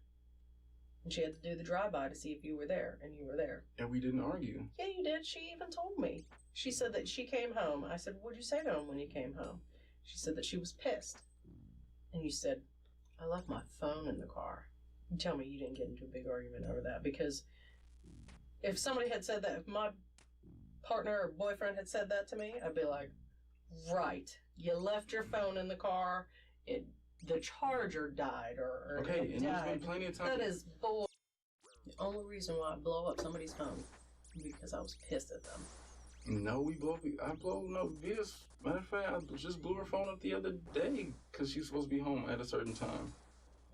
And she had to do the drive-by to see if you were there, and you were there. And we didn't argue. Yeah, you did. She even told me. She said that she came home. I said, what'd you say to him when you came home? She said that she was pissed. And you said, I left my phone in the car. You tell me you didn't get into a big argument over that because If somebody had said that, if my partner or boyfriend had said that to me, I'd be like, right, you left your phone in the car, the charger died, or Okay, and there's been died. plenty of times. That is bull. The only reason why I blow up somebody's phone is because I was pissed at them. No, I blow no Vita's. Matter of fact, I just blew her phone up the other day because she's supposed to be home at a certain time.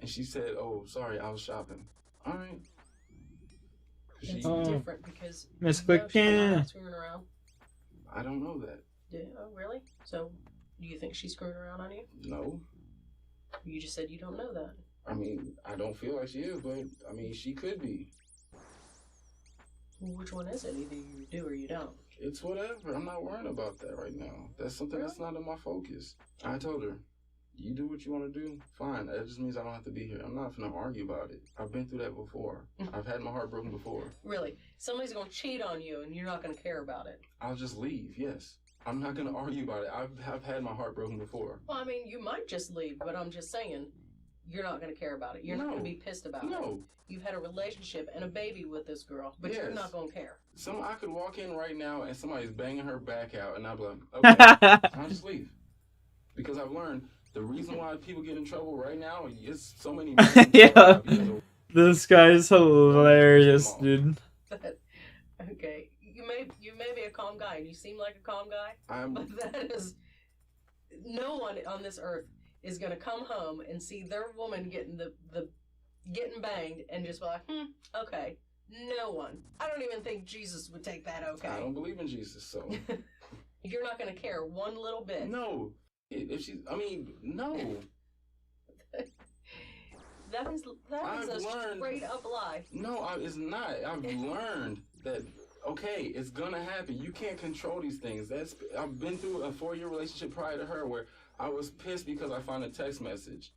And she said, oh, sorry, I was shopping. All right. It's different because Miss she's Quick not Pin. screwing around. I don't know that. Yeah, oh, really? So, do you think she's screwing around on you? No. You just said you don't know that. I mean, I don't feel like she is, but I mean, she could be. Well, which one is it? Either you do or you don't. It's whatever. I'm not worrying about that right now. That's something that's not in my focus. I told her, you do what you want to do, fine. That just means I don't have to be here. I'm not going to argue about it. I've been through that before. I've had my heart broken before. Really? Somebody's going to cheat on you and you're not going to care about it? I'll just leave, yes. I'm not going to argue about it. I've had my heart broken before. Well, I mean, you might just leave, but I'm just saying, you're not going to care about it. You're not going to be pissed about it. No. You've had a relationship and a baby with this girl, but you're not going to care. I could walk in right now and somebody's banging her back out, and I'll be like, okay, I'll just leave. Because I've learned the reason why people get in trouble right now is so many men. Yeah. This guy's hilarious, dude. Okay. You may be a calm guy, and you seem like a calm guy, but that is... No one on this earth is going to come home and see their woman getting getting banged and just be like, okay. No one. I don't even think Jesus would take that okay. I don't believe in Jesus, so. You're not going to care one little bit. No. No. That is a straight up lie. No, it's not. I've learned that, okay, it's going to happen. You can't control these things. I've been through a 4-year relationship prior to her where I was pissed because I found a text message.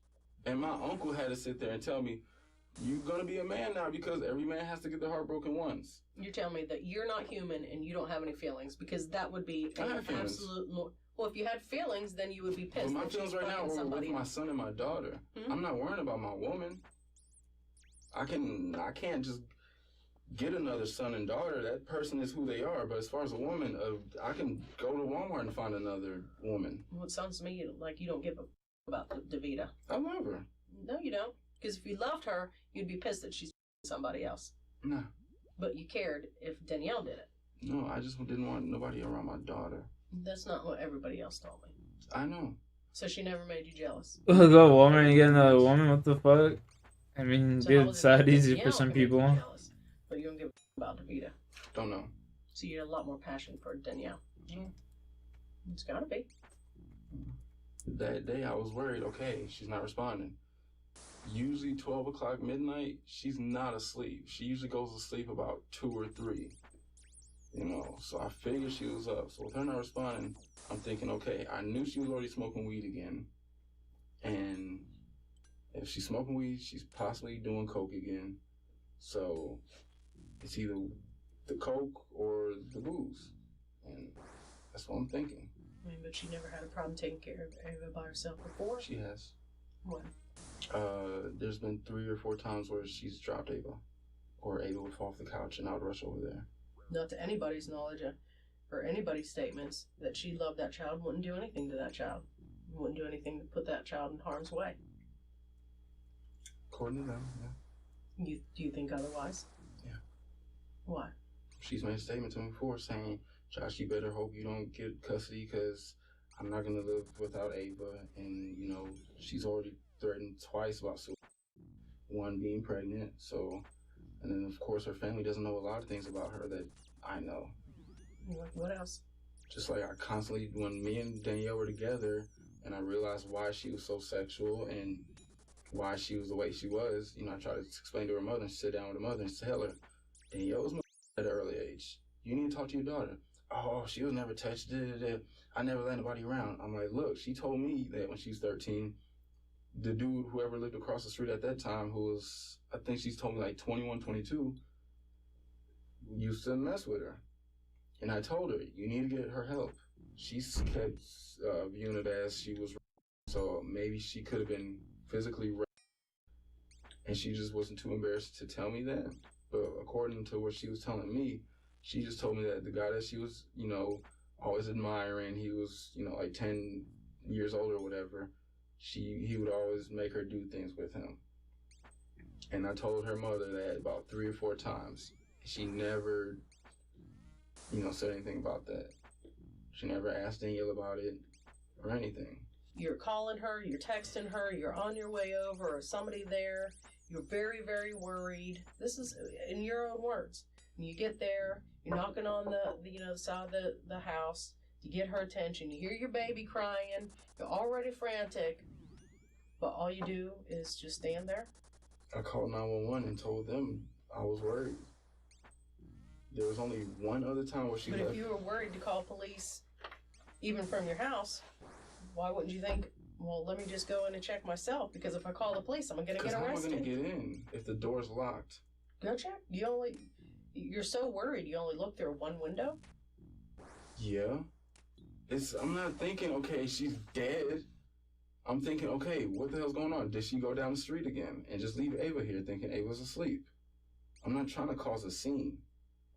And my uncle had to sit there and tell me, you're going to be a man now because every man has to get their heart broken once. You're telling me that you're not human and you don't have any feelings because that would be an absolute... Well, if you had feelings, then you would be pissed. But my feelings right now are with my son and my daughter. I'm not worrying about my woman. I can't just get another son and daughter. That person is who they are. But as far as a woman, I can go to Walmart and find another woman. Well, it sounds to me like you don't give a about Davita. I love her. No, you don't. Because if you loved her, you'd be pissed that she's somebody else. No. But you cared if Danielle did it. No, I just didn't want nobody around my daughter. That's not what everybody else told me. I know. So she never made you jealous. Go Walmart and get another woman? What the fuck? I mean, so it's that easy for some people. Jealous, but you don't give a about Davita. Don't know. So you had a lot more passion for Danielle. Yeah. It's gotta be. That day I was worried, okay, she's not responding. Usually 12 o'clock midnight, she's not asleep. She usually goes to sleep about 2 or 3. So I figured she was up. So with her not responding, I'm thinking, okay, I knew she was already smoking weed again. And if she's smoking weed, she's possibly doing coke again. So it's either the coke or the booze. And that's what I'm thinking. I mean, but she never had a problem taking care of Ava by herself before? She has. When? There's been 3 or 4 times where she's dropped Ava. Or Ava would fall off the couch and I would rush over there. Not to anybody's knowledge or anybody's statements that she loved that child, wouldn't do anything to that child. Wouldn't do anything to put that child in harm's way. According to them, yeah. Do you think otherwise? Yeah. Why? She's made a statement to me before saying, Josh, you better hope you don't get custody because I'm not going to live without Ava. And, she's already threatened twice about suicide. One, being pregnant. So, and then, of course, her family doesn't know a lot of things about her that I know. What else? Just like I constantly, when me and Danielle were together and I realized why she was so sexual and why she was the way she was, I tried to explain to her mother and sit down with her mother and tell her, Danielle was at an early age. You need to talk to your daughter. Oh, she was never touched. I never let anybody around. I'm like, look, she told me that when she was 13, the dude, whoever lived across the street at that time, who was, I think she's told me like 21, 22, used to mess with her. And I told her, you need to get her help. She's kept viewing it as she was, so maybe she could have been physically raped. And she just wasn't too embarrassed to tell me that. But according to what she was telling me, she just told me that the guy that she was, always admiring, he was, like 10 years old or whatever, he would always make her do things with him. And I told her mother that about 3 or 4 times. She never, said anything about that. She never asked Danielle about it or anything. You're calling her, you're texting her, you're on your way over, or somebody there. You're very, very worried. This is in your own words. When you get there, you're knocking on the side of the house to get her attention. You hear your baby crying. You're already frantic, but all you do is just stand there. I called 911 and told them I was worried. There was only one other time where she left. But if you were worried to call police, even from your house, why wouldn't you think, well, let me just go in and check myself, because if I call the police, I'm going to get arrested. How am I going to get in if the door's locked? Go check. You're so worried you only look through one window? Yeah. I'm not thinking, okay, she's dead. I'm thinking, okay, what the hell's going on? Did she go down the street again and just leave Ava here thinking Ava's asleep? I'm not trying to cause a scene.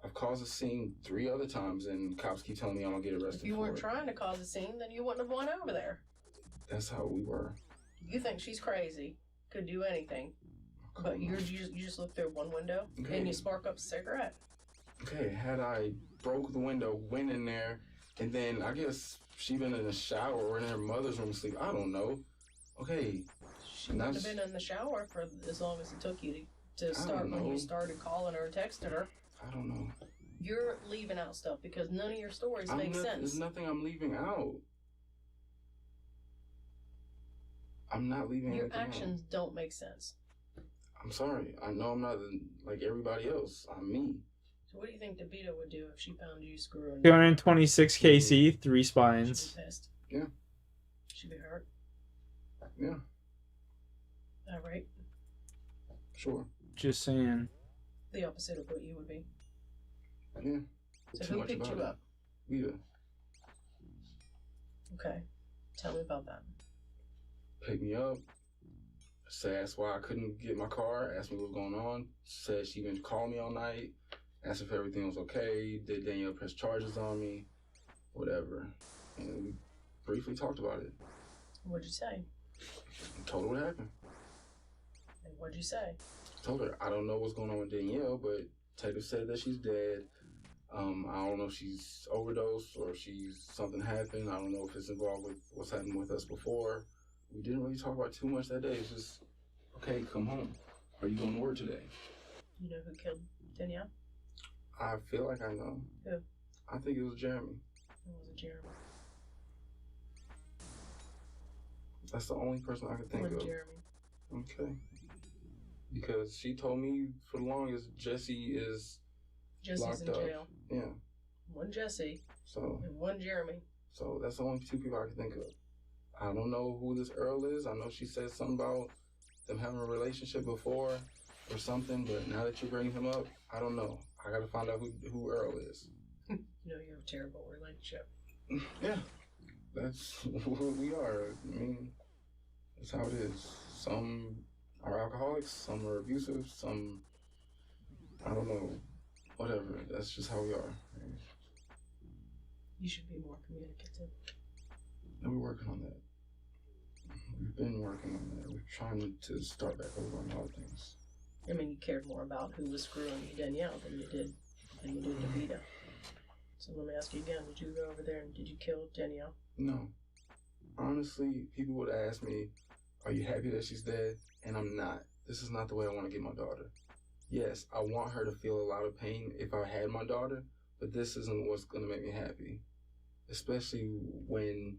I've caused a scene 3 other times, and cops keep telling me I'm going to get arrested. If you weren't trying to cause a scene, then you wouldn't have went over there. That's how we were. You think she's crazy, could do anything, but you just look through one window, and you spark up a cigarette. Okay, had I broke the window, went in there, and then I guess she been in the shower or in her mother's room asleep. I don't know. Okay. She wouldn't have been in the shower for as long as it took you to start when you started calling her and texting her. I don't know. You're leaving out stuff because none of your stories make sense. There's nothing I'm leaving out. I'm not leaving anything out. Your actions don't make sense. I'm sorry. I know I'm not like everybody else. I'm me. So what do you think DeVito would do if she found you screwing? 226 KC, 3 spines. She'd be pissed. Yeah. She'd be hurt. Yeah. All right. Sure. Just saying. The opposite of what you would be. Yeah. So who picked you up? Rita. Okay. Tell me about that. Picked me up. Asked why I couldn't get my car. Asked me what was going on. Said she even called me all night. Asked if everything was okay. Did Danielle press charges on me? Whatever. And we briefly talked about it. What'd you say? Told her what happened. And what'd you say? Told her I don't know what's going on with Danielle, but Taylor said that she's dead. I don't know if she's overdosed or something happened. I don't know if it's involved with what's happened with us before. We didn't really talk about too much that day. It's just, okay, come home. Are you going to work today? You know who killed Danielle? I feel like I know. Who? I think it was Jeremy. It wasn't Jeremy. That's the only person I could think of. Jeremy. Okay. Because she told me for the longest Jesse's in jail. Yeah. One Jesse. So. And one Jeremy. So that's the only 2 people I can think of. I don't know who this Earl is. I know she said something about them having a relationship before or something, but now that you bring him up, I don't know. I gotta find out who Earl is. You know you have a terrible relationship. Yeah. That's who we are. I mean, that's how it is. Some are alcoholics, some are abusive, some, I don't know, whatever. That's just how we are. You should be more communicative. And we're working on that. We've been working on that. We're trying to start back over on a lot of things. I mean, you cared more about who was screwing you, Danielle, than you did DeVito. So let me ask you again, did you go over there and did you kill Danielle? No. Honestly, people would ask me, are you happy that she's dead? And I'm not. This is not the way I want to get my daughter. Yes, I want her to feel a lot of pain if I had my daughter, but this isn't what's going to make me happy. Especially when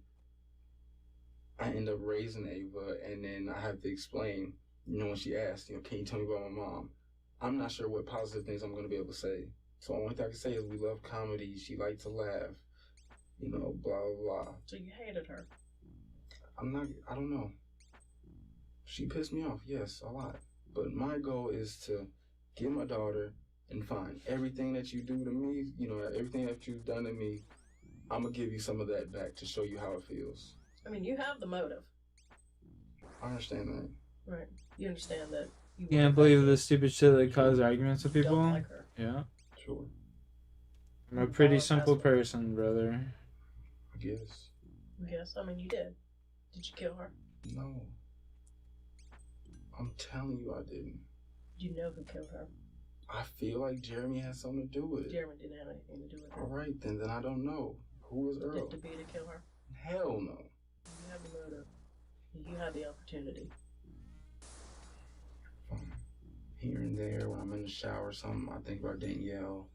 I end up raising Ava and then I have to explain, when she asked, can you tell me about my mom? I'm not sure what positive things I'm going to be able to say. So the only thing I can say is we love comedy. She liked to laugh, blah, blah, blah. So you hated her? I don't know. She pissed me off, yes, a lot. But my goal is to get my daughter and fine. Everything that you do to me, everything that you've done to me, I'm going to give you some of that back to show you how it feels. I mean, you have the motive. I understand that. Right. You understand that You can't believe the stupid shit that causes arguments with people. Don't like her. Yeah. Sure. I'm a pretty simple person, brother. I guess. Yes, I mean, you did. Did you kill her? No. I'm telling you I didn't. Do you know who killed her? I feel like Jeremy had something to do with it. Jeremy didn't have anything to do with it. All right, then I don't know. Who was Earl? Did Davida kill her? Hell no. You have the motive. You have the opportunity. Here and there, when I'm in the shower or something, I think about Danielle.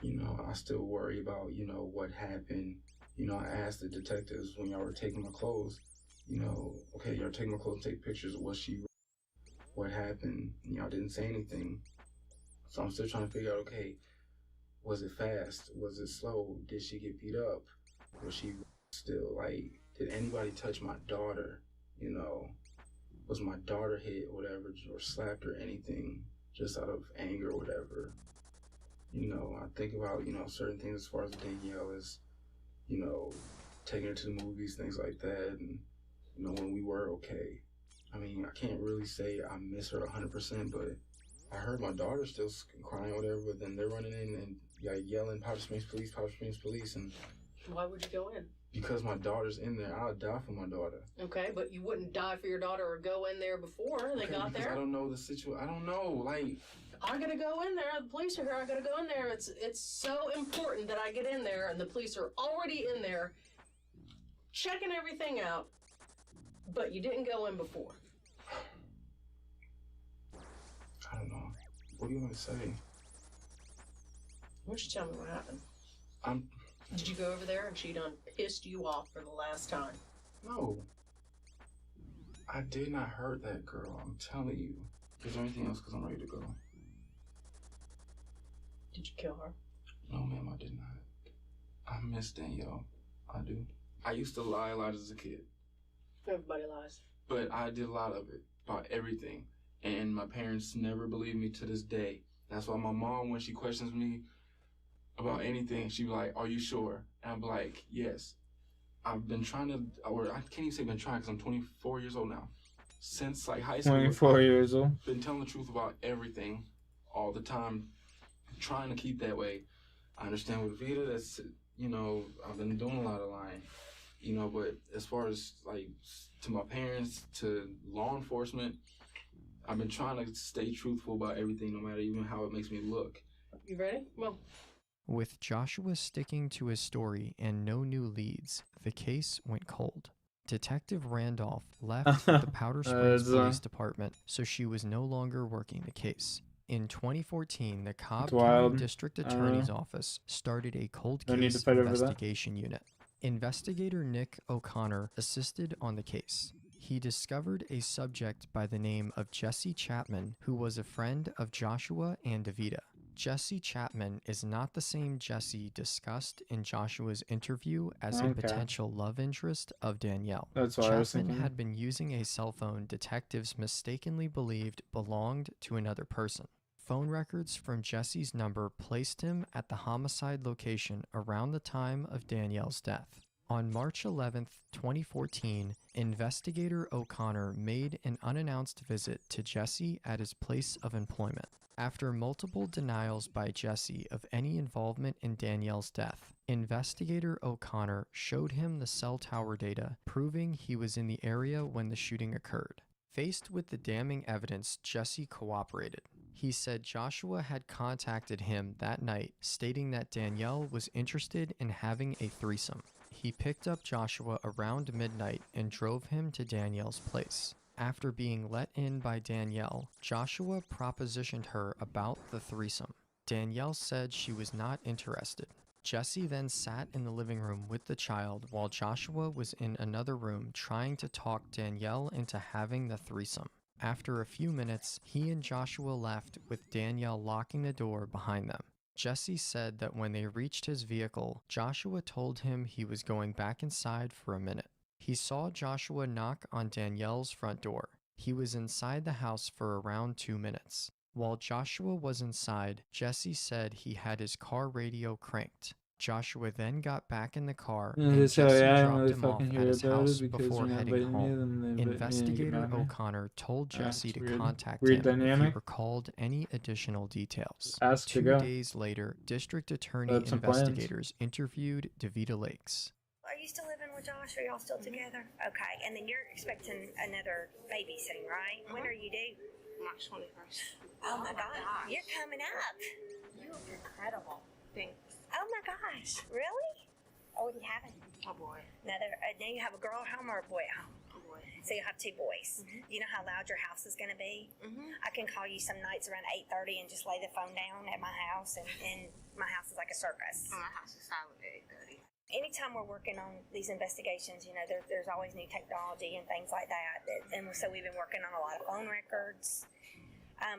You know, I still worry about, you know, what happened. You know, I asked the detectives when y'all were taking my clothes, you know, okay, y'all taking my clothes, take pictures of what happened. And y'all didn't say anything. So I'm still trying to figure out, okay, was it fast? Was it slow? Did she get beat up? Was she still, like, did anybody touch my daughter? You know, was my daughter hit or whatever, or slapped or anything, just out of anger or whatever? You know, I think about, you know, certain things as far as Danielle is, you know, taking her to the movies, things like that, and, you know, when we were okay. I mean, I can't really say I miss her 100%, but I heard my daughter still crying or whatever, but then they're running in and yelling, Powder Springs police, and... Why would you go in? Because my daughter's in there. I'll die for my daughter. Okay, but you wouldn't die for your daughter or go in there before they got there? I don't know the situation. I don't know, like... I gotta go in there. The police are here. I gotta go in there. It's so important that I get in there, and the police are already in there checking everything out, but you didn't go in before. I don't know. What do you want to say? Why don't you tell me what happened? I'm... Did you go over there and she done pissed you off for the last time? No. I did not hurt that girl. I'm telling you. Is there anything else? Because I'm ready to go. Did you kill her? No, ma'am, I did not. I miss Danielle. I do. I used to lie a lot as a kid. Everybody lies. But I did a lot of it. About everything. And my parents never believed me to this day. That's why my mom, when she questions me about anything, she be like, are you sure? And I'm like, yes. I've been trying to, or I can't even say been trying because I'm 24 years old now. Since like high school. 24 years old. Been telling the truth about everything all the time. Trying to keep that way. I understand with Vita, that's, you know, I've been doing a lot of lying. You know, but as far as like to my parents, to law enforcement, I've been trying to stay truthful about everything, no matter even how it makes me look. You ready? Well. With Joshua sticking to his story and no new leads, the case went cold. Detective Randolph left the Powder Springs Police Department, so she was no longer working the case. In 2014, the Cobb County District Attorney's Office started a cold case investigation unit. Investigator Nick O'Connor assisted on the case. He discovered a subject by the name of Jesse Chapman, who was a friend of Joshua and Davida. Jesse Chapman is not the same Jesse discussed in Joshua's interview as a potential love interest of Danielle. That's what I was thinking. Chapman had been using a cell phone detectives mistakenly believed belonged to another person. Phone records from Jesse's number placed him at the homicide location around the time of Danielle's death. On March 11, 2014, investigator O'Connor made an unannounced visit to Jesse at his place of employment. After multiple denials by Jesse of any involvement in Danielle's death, investigator O'Connor showed him the cell tower data proving he was in the area when the shooting occurred. Faced with the damning evidence, Jesse cooperated. He said Joshua had contacted him that night, stating that Danielle was interested in having a threesome. He picked up Joshua around midnight and drove him to Danielle's place. After being let in by Danielle, Joshua propositioned her about the threesome. Danielle said she was not interested. Jesse then sat in the living room with the child while Joshua was in another room trying to talk Danielle into having the threesome. After a few minutes, he and Joshua left with Danielle locking the door behind them. Jesse said that when they reached his vehicle, Joshua told him he was going back inside for a minute. He saw Joshua knock on Danielle's front door. He was inside the house for around 2 minutes. While Joshua was inside, Jesse said he had his car radio cranked. Joshua then got back in the car Yeah, and so Jesse yeah, I don't dropped really him off fucking at hear his about house it because before they're not heading inviting me, home. then they invite me and get Investigator mad at me. O'Connor told Jesse to weird. contact Weird him if he dynamic. recalled any additional details. Ask to 2 go. days later, District Attorney That's some plans. investigators interviewed DeVita Lakes. Are you still living with Josh? Are y'all still together? Okay, and then you're expecting another baby soon, right? When are you due? March 21st. Oh my gosh, you're coming up. You look incredible. Thanks. Oh my gosh, really? Oh, what do you have? Oh boy. Another. Now you have a girl at home or a boy at home? Oh boy. So you have 2 boys. Do you know how loud your house is going to be? I can call you some nights around 8:30 and just lay the phone down at my house, and my house is like a circus. Oh, my house is silent at 8:30. Anytime we're working on these investigations, you know, there's always new technology and things like that. And so we've been working on a lot of phone records.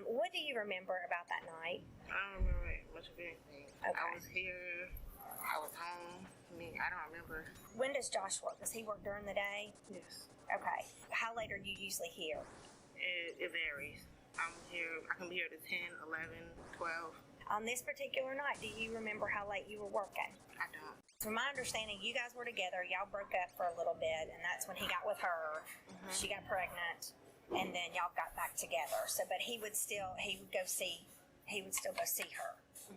What do you remember about that night? I don't remember much of anything. Okay. I was here. I was home. I don't remember. When does Josh work? Does he work during the day? Yes. Okay. How late are you usually here? It varies. I'm here. I can be here to 10, 11, 12. On this particular night, do you remember how late you were working? I don't. From my understanding, you guys were together. Y'all broke up for a little bit, and that's when he got with her. She got pregnant, and then y'all got back together. So, but he would still go see her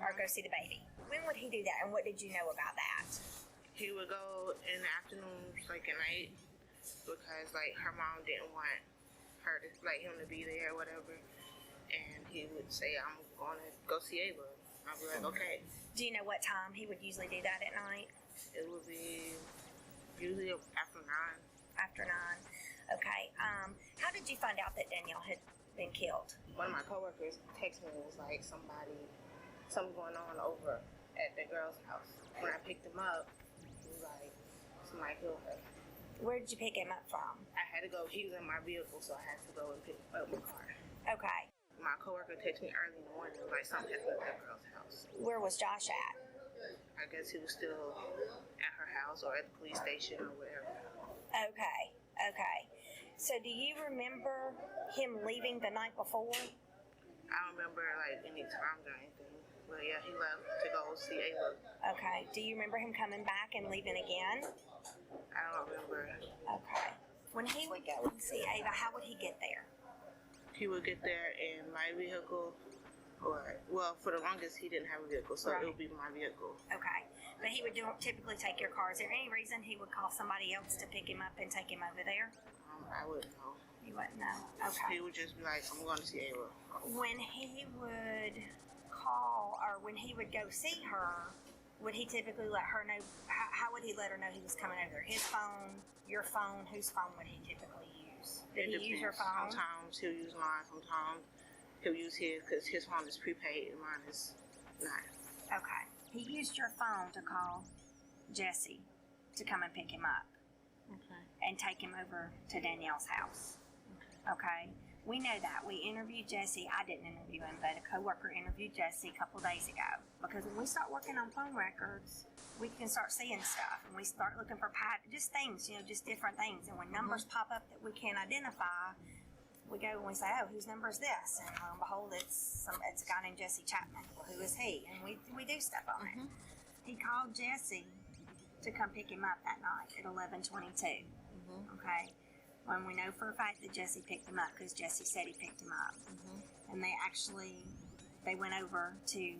or go see the baby. When would he do that, and what did you know about that? He would go in the afternoons, like at night, because like her mom didn't want her to him to be there or whatever, and he would say, "I'm going to go see Ava." I'd be like, "Okay." Do you know what time he would usually do that at night? It would be usually after 9. After 9. Okay. How did you find out that Danielle had been killed? One of my coworkers texted me. It was like something going on over at the girl's house. When I picked him up, it was like somebody killed her. Where did you pick him up from? I had to go. He was in my vehicle, so I had to go and pick up my car. Okay. My coworker texted me early in the morning, like something happened at that girl's house. Where was Josh at? I guess he was still at her house or at the police station or whatever. Okay. So do you remember him leaving the night before? I don't remember like any times or anything. But yeah, he left to go see Ava. Okay. Do you remember him coming back and leaving again? I don't remember. Okay. When he would go and see Ava, how would he get there? He would get there in my vehicle, for the longest he didn't have a vehicle, so it would be my vehicle. Okay. But he would typically take your car. Is there any reason he would call somebody else to pick him up and take him over there? I wouldn't know. You wouldn't know. Okay. He would just be like, "I'm going to see Ava." When he would call or when he would go see her, would he typically let her know? How would he let her know he was coming over there? His phone, your phone, whose phone would he typically use? Did he use your phone? Sometimes he'll use mine. Sometimes he'll use his because his phone is prepaid and mine is not. Okay. He used your phone to call Jesse to come and pick him up. Okay. And take him over to Danielle's house. Okay. We know that. We interviewed Jesse. I didn't interview him, but a coworker interviewed Jesse a couple days ago. Because when we start working on phone records, we can start seeing stuff. And we start looking for just things, just different things. And when numbers pop up that we can't identify, we go and we say, "Oh, whose number is this?" And lo and behold, it's a guy named Jesse Chapman. Well, who is he? And we do stuff on it. He called Jesse to come pick him up that night at 11:22. Okay. When we know for a fact that Jesse picked him up because Jesse said he picked him up. And they went over to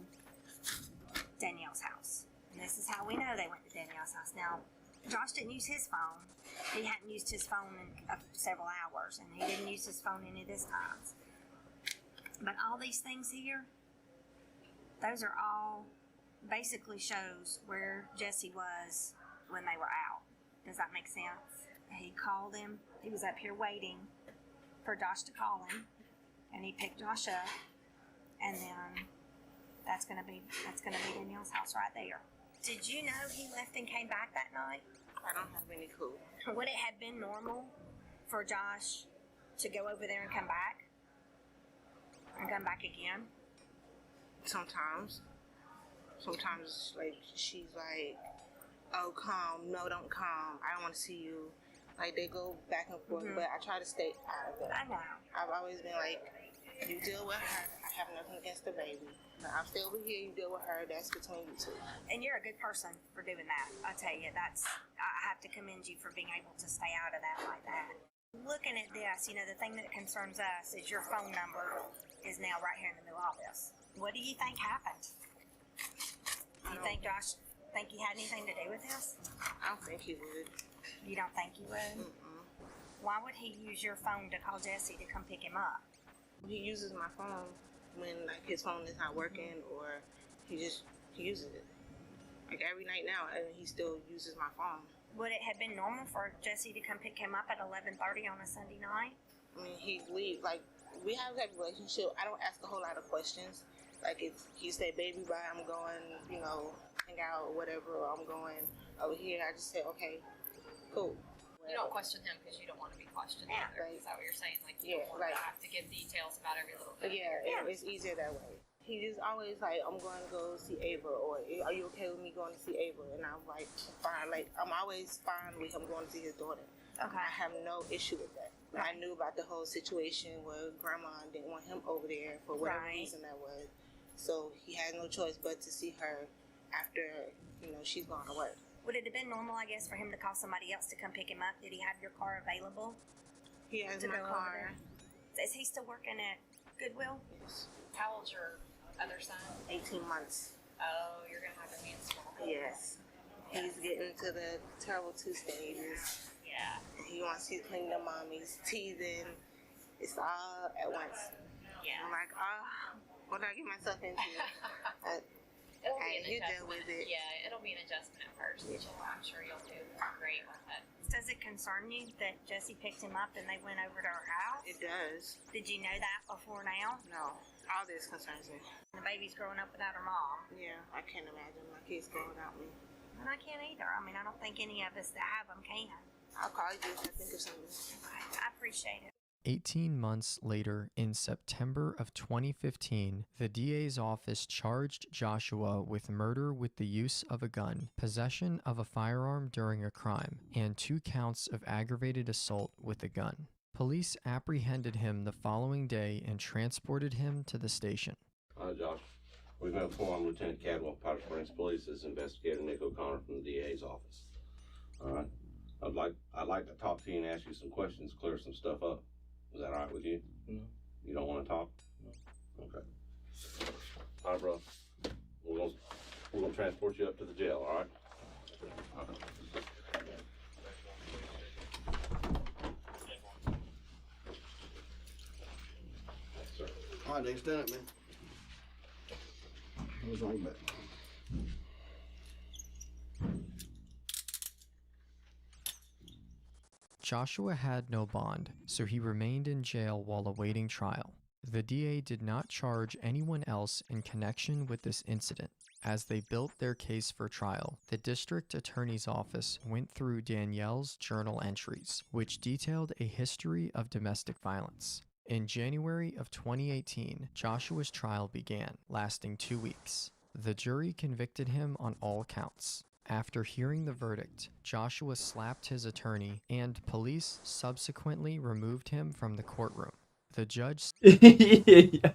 Danielle's house. And this is how we know they went to Danielle's house. Now, Josh didn't use his phone. He hadn't used his phone in several hours, and he didn't use his phone any of this times. But all these things here, those are all basically shows where Jesse was when they were out. Does that make sense? He called him. He was up here waiting for Josh to call him, and he picked Josh up, and then that's gonna be Danielle's house right there. Did you know he left and came back that night? I don't have any clue. Would it have been normal for Josh to go over there and come back? And come back again? Sometimes, like, she's like, "Oh, come. No, don't come. I don't want to see you." Like, they go back and forth, but I try to stay out of it. I know. I've always been like, you deal with her. I have nothing against the baby. Now, I'm still over here. You deal with her. That's between you two. And you're a good person for doing that. I tell you, I have to commend you for being able to stay out of that like that. Looking at this, you know, the thing that concerns us is your phone number is now right here in the middle of this. What do you think happened? Do you think Josh he had anything to do with this? I don't think he would. You don't think he would? Mm-mm. Why would he use your phone to call Jesse to come pick him up? He uses my phone when like his phone is not working, or he uses it. Like every night now, and he still uses my phone. Would it have been normal for Jesse to come pick him up at 11:30 on a Sunday night? I mean, he leaves. Like, we have that relationship. I don't ask a whole lot of questions. Like, if he say, baby, bye, I'm going, you know, hang out or whatever, or I'm going over here, I just say, okay, cool. You don't question him because you don't want to be questioned either. Right. Is that what you're saying? Like, you don't want to have to give details about every little thing. Yeah, it's easier that way. He just always like, I'm going to go see Ava, or are you okay with me going to see Ava? And I'm like, fine. Like, I'm always fine with him going to see his daughter. Okay. I have no issue with that. Right. I knew about the whole situation where grandma didn't want him over there for whatever reason that was. So he had no choice but to see her after, you know, she's gone to work. Would it have been normal, I guess, for him to call somebody else to come pick him up? Did he have your car available? He has my car. Is he still working at Goodwill? Yes. How old's your other son? 18 months. Oh, you're going to have him in school. Yes. He's getting to the terrible 2 stages. Yeah. He wants to clean the mommies, teething. It's all at once. Yeah. I'm like, what did I get myself into? It'll be an you adjustment. deal with it. Yeah, it'll be an adjustment at first. I'm sure you'll do great with it. Does it concern you that Jesse picked him up and they went over to her house? It does. Did you know that before now? No. All this concerns me. The baby's growing up without her mom. Yeah, I can't imagine my kids growing without me. And I can't either. I mean, I don't think any of us that have them can. I'll call you if I think of something. I appreciate it. 18 months later, in September of 2015, the DA's office charged Joshua with murder with the use of a gun, possession of a firearm during a crime, and 2 counts of aggravated assault with a gun. Police apprehended him the following day and transported him to the station. Hi, Josh. We've been informed Lieutenant Cadwell, Powder Springs Police, is Investigator Nick O'Connor from the DA's office. All right. I'd like to talk to you and ask you some questions, clear some stuff up. Is that all right with you? No. You don't want to talk? No. Okay. All right, bro. We're gonna transport you up to the jail. All right. All right, Nick, stand up, man. What's wrong with that? Joshua had no bond, so he remained in jail while awaiting trial. The DA did not charge anyone else in connection with this incident. As they built their case for trial, the district attorney's office went through Danielle's journal entries, which detailed a history of domestic violence. In January of 2018, Joshua's trial began, lasting 2 weeks. The jury convicted him on all counts. After hearing the verdict, Joshua slapped his attorney, and police subsequently removed him from the courtroom. The judge Yeah.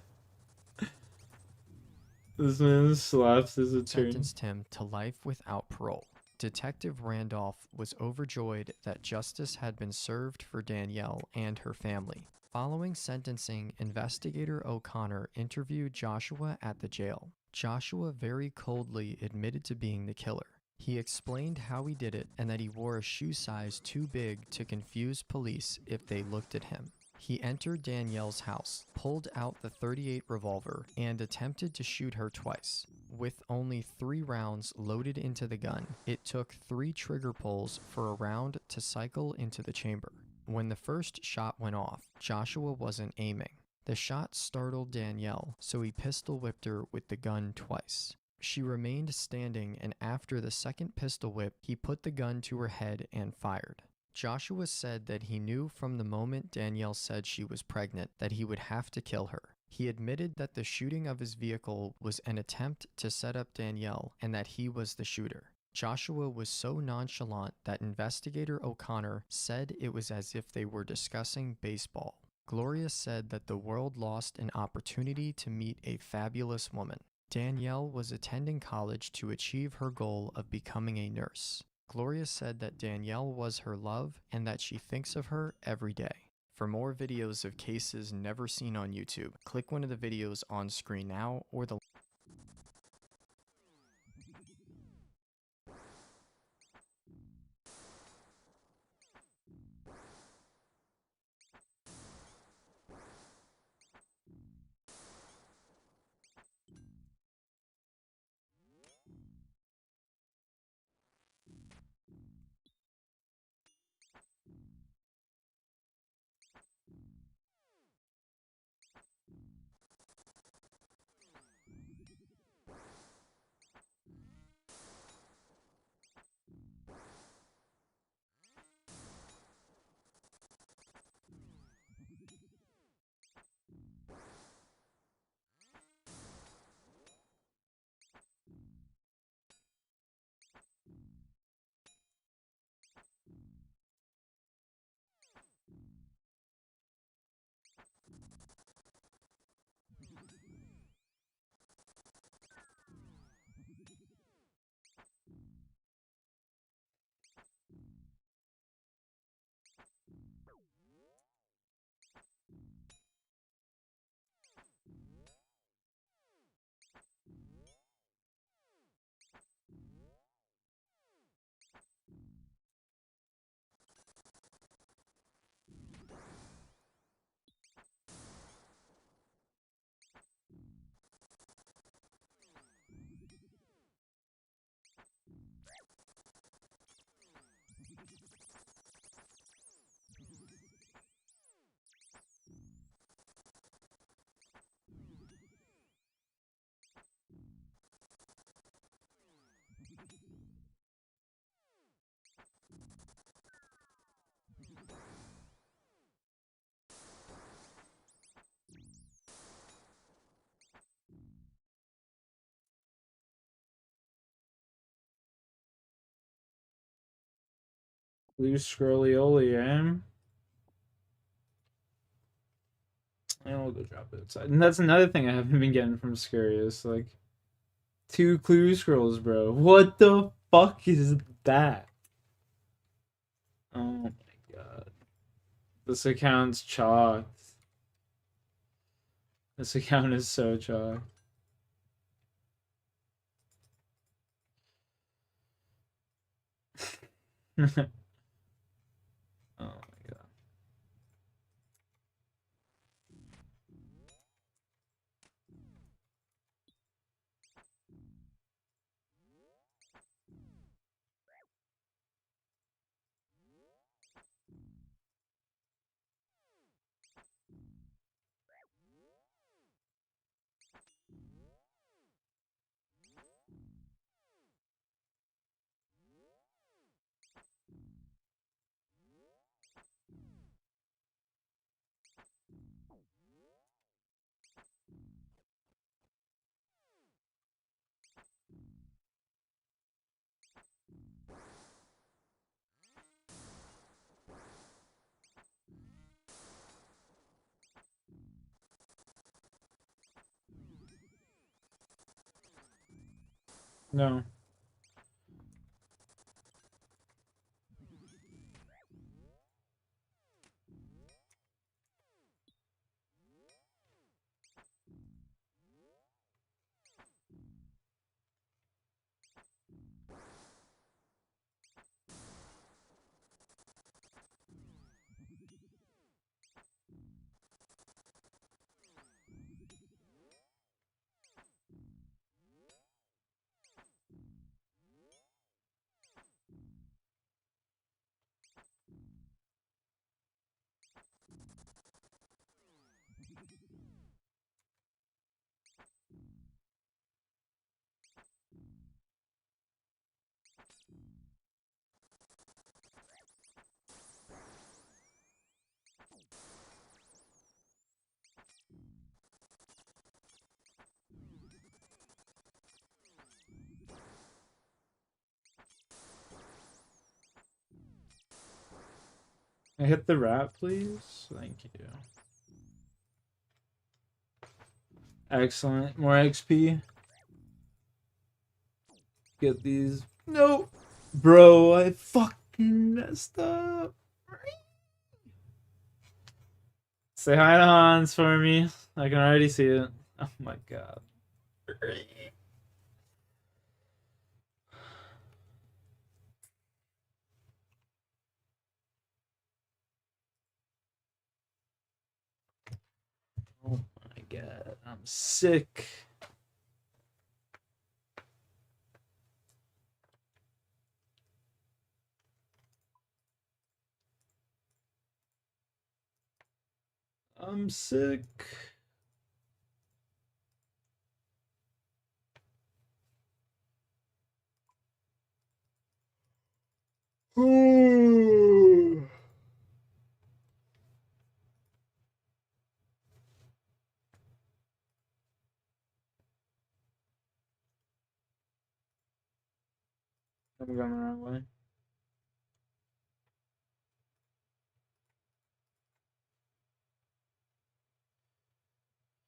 This man slaps his attorney. Sentenced him to life without parole. Detective Randolph was overjoyed that justice had been served for Danielle and her family. Following sentencing, Investigator O'Connor interviewed Joshua at the jail. Joshua very coldly admitted to being the killer. He explained how he did it and that he wore a shoe size too big to confuse police if they looked at him. He entered Danielle's house, pulled out the .38 revolver, and attempted to shoot her twice. With only 3 rounds loaded into the gun, it took 3 trigger pulls for a round to cycle into the chamber. When the first shot went off, Joshua wasn't aiming. The shot startled Danielle, so he pistol whipped her with the gun twice. She remained standing, and after the second pistol whip, he put the gun to her head and fired. Joshua said that he knew from the moment Danielle said she was pregnant that he would have to kill her. He admitted that the shooting of his vehicle was an attempt to set up Danielle and that he was the shooter. Joshua was so nonchalant that Investigator O'Connor said it was as if they were discussing baseball. Gloria said that the world lost an opportunity to meet a fabulous woman. Danielle was attending college to achieve her goal of becoming a nurse. Gloria said that Danielle was her love and that she thinks of her every day. For more videos of cases never seen on YouTube, click one of the videos on screen now or the Loose scrollioli, eh? And we'll go drop it outside. And that's another thing I haven't been getting from Scarius. Like, 2 clue scrolls, bro. What the fuck is that? Oh my god. This account's chalked. This account is so chalked. Oh my god. No. I hit the rat, please? Thank you. Excellent. More XP. Get these. No! Bro, I fucking messed up. Say hi to Hans for me. I can already see it. Oh my god. Oh my god. I'm sick. I'm sick. I'm going the wrong way.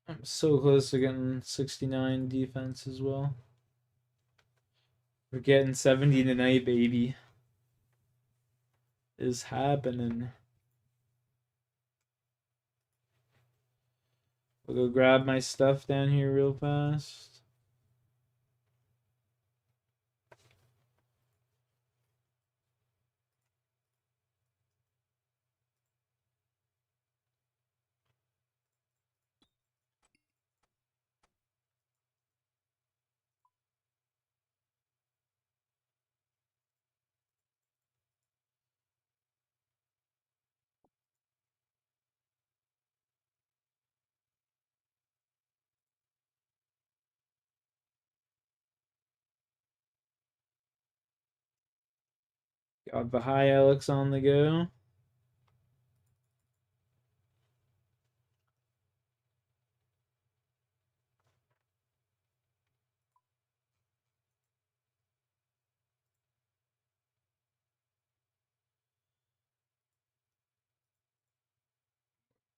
I'm so close to getting 69 defense as well. We're getting 70 tonight, baby. Is happening. We'll go grab my stuff down here real fast. Got the high Alex on the go.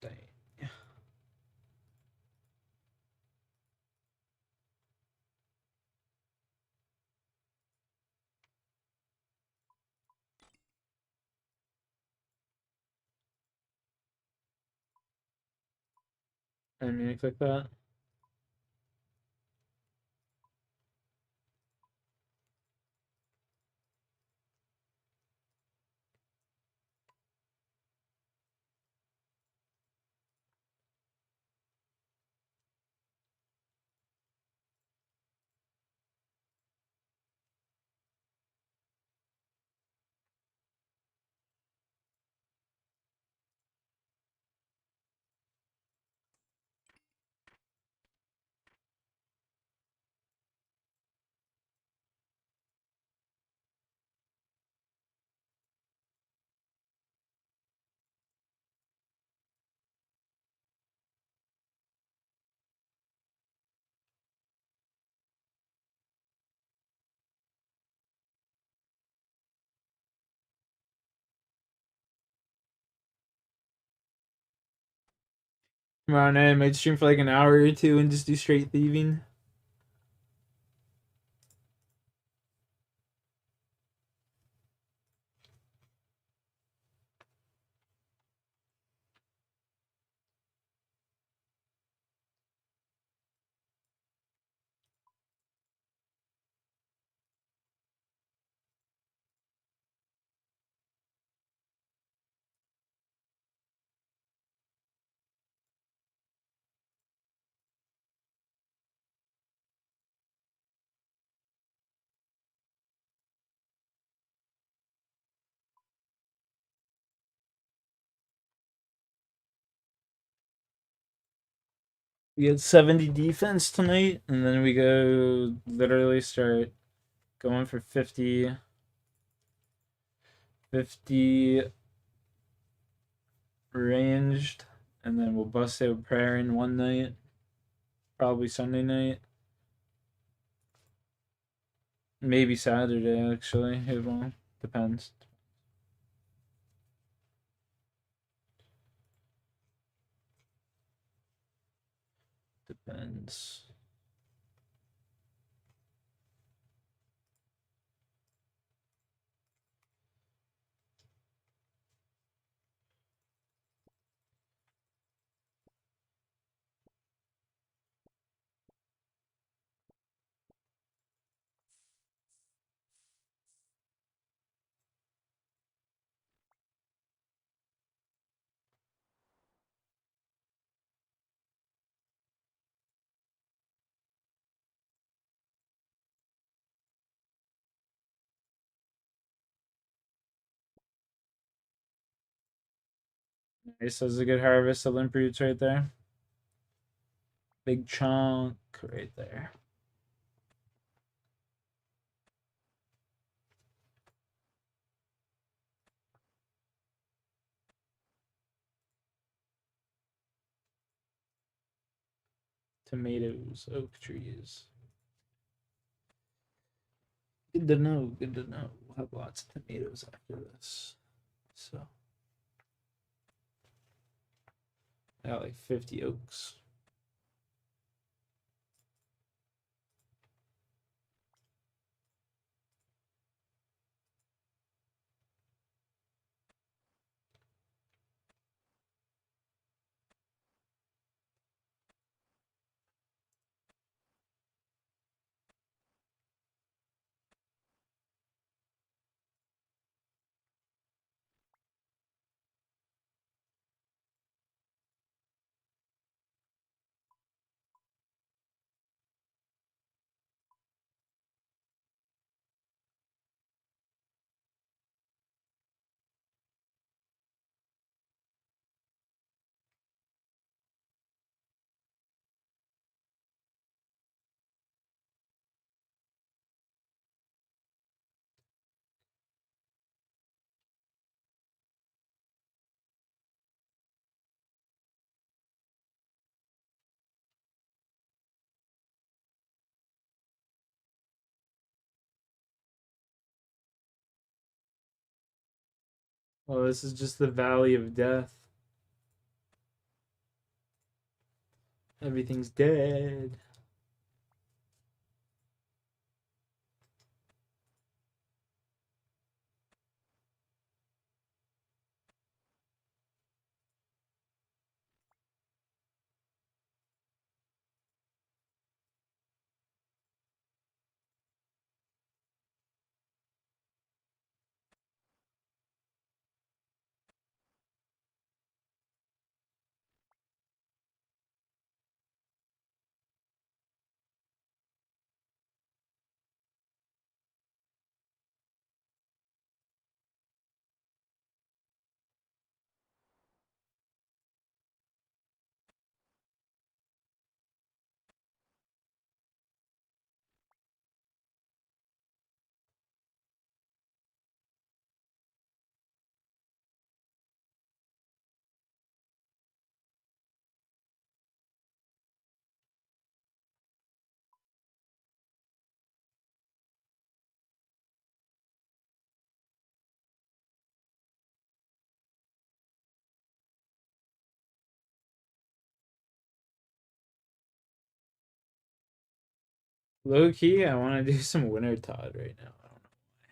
Dang. I didn't mean to click that. Come on, I might stream for like an hour or two and just do straight thieving. We get 70 defense tonight, and then we go literally start going for 50 ranged, and then we'll bust out prayer in one night, probably Sunday night, maybe Saturday actually. It won't, depends. Depends. Nice, that's a good harvest of limp roots right there. Big chunk right there. Tomatoes, oak trees. Good to know, good to know. We'll have lots of tomatoes after this. So I got like 50 oaks. Well, this is just the valley of death. Everything's dead. Low key, I want to do some winter Todd right now. I don't know why.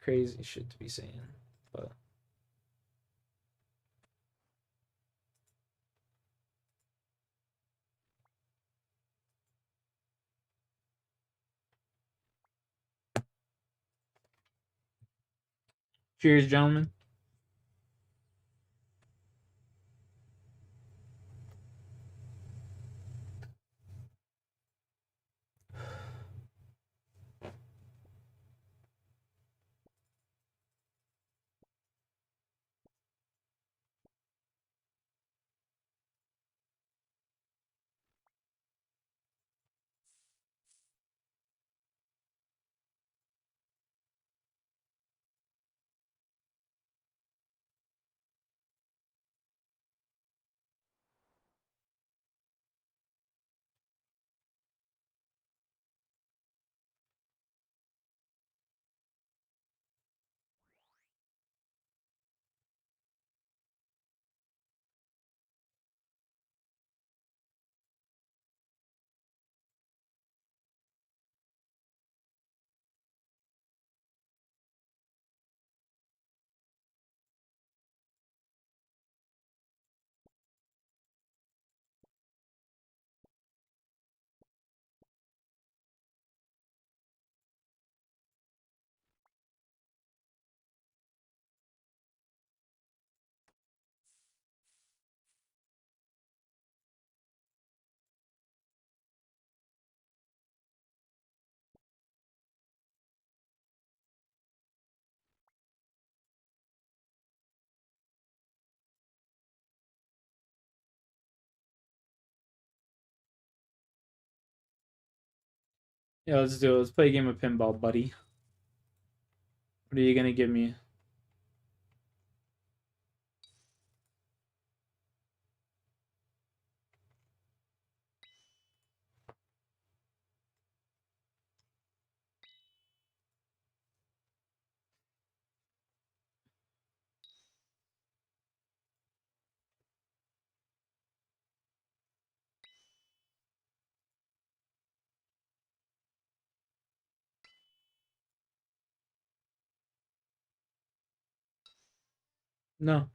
Crazy shit to be saying, but cheers, gentlemen. Yeah, let's do it. Let's play a game of pinball, buddy. What are you gonna give me? No.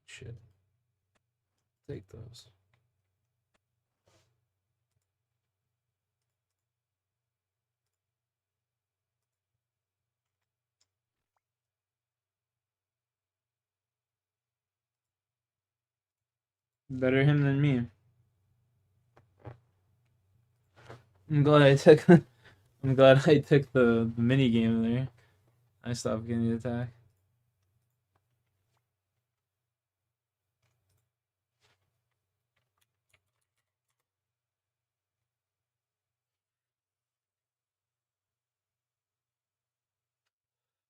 Shit. Take those. Better him than me. I'm glad I took. I'm glad I took the mini game there. I stopped getting the attack.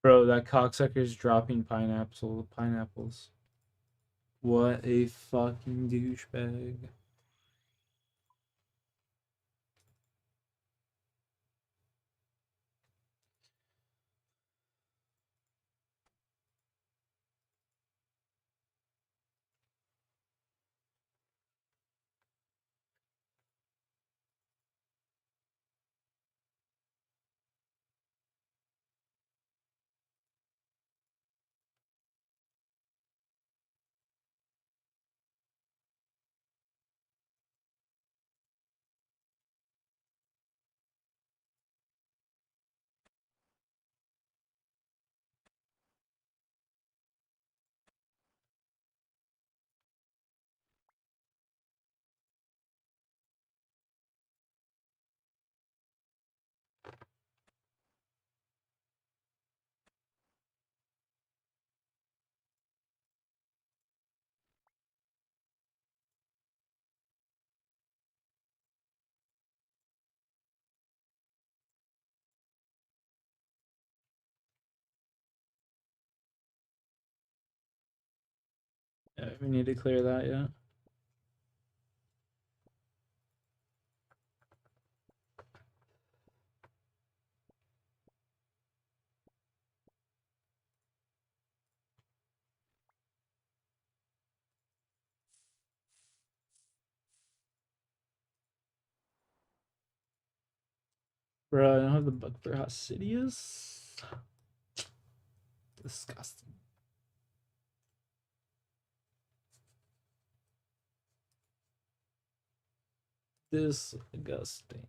Bro, that cocksucker's dropping pineapples. What a fucking douchebag. Yeah, we need to clear that, yeah. Bro, I don't have the bug for Hosidius. Disgusting. Disgusting.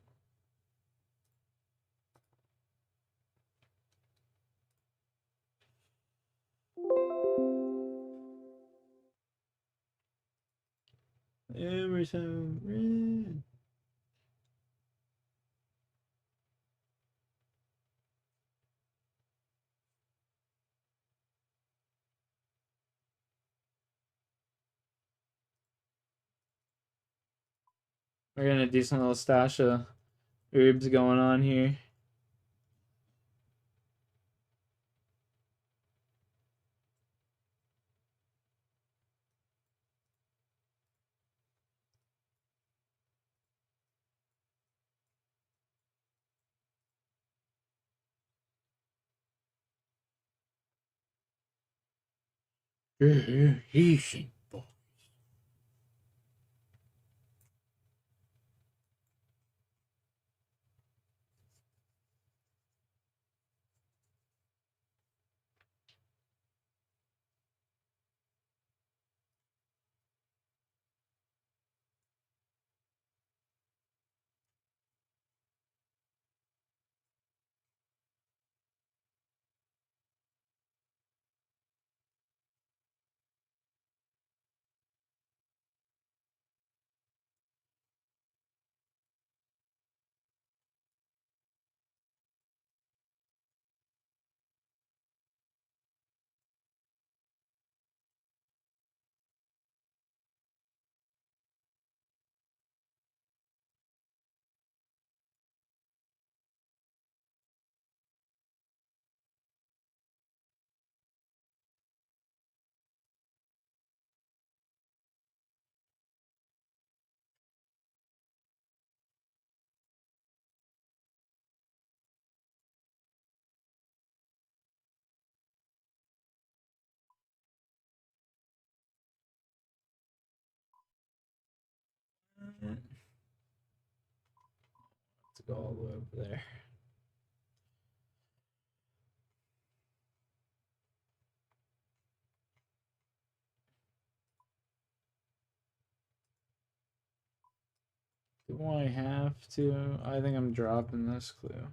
Emerson red. We're getting a decent little stash of herbs going on here. Easy. Let's go all the way over there. Do I have to? I think I'm dropping this clue.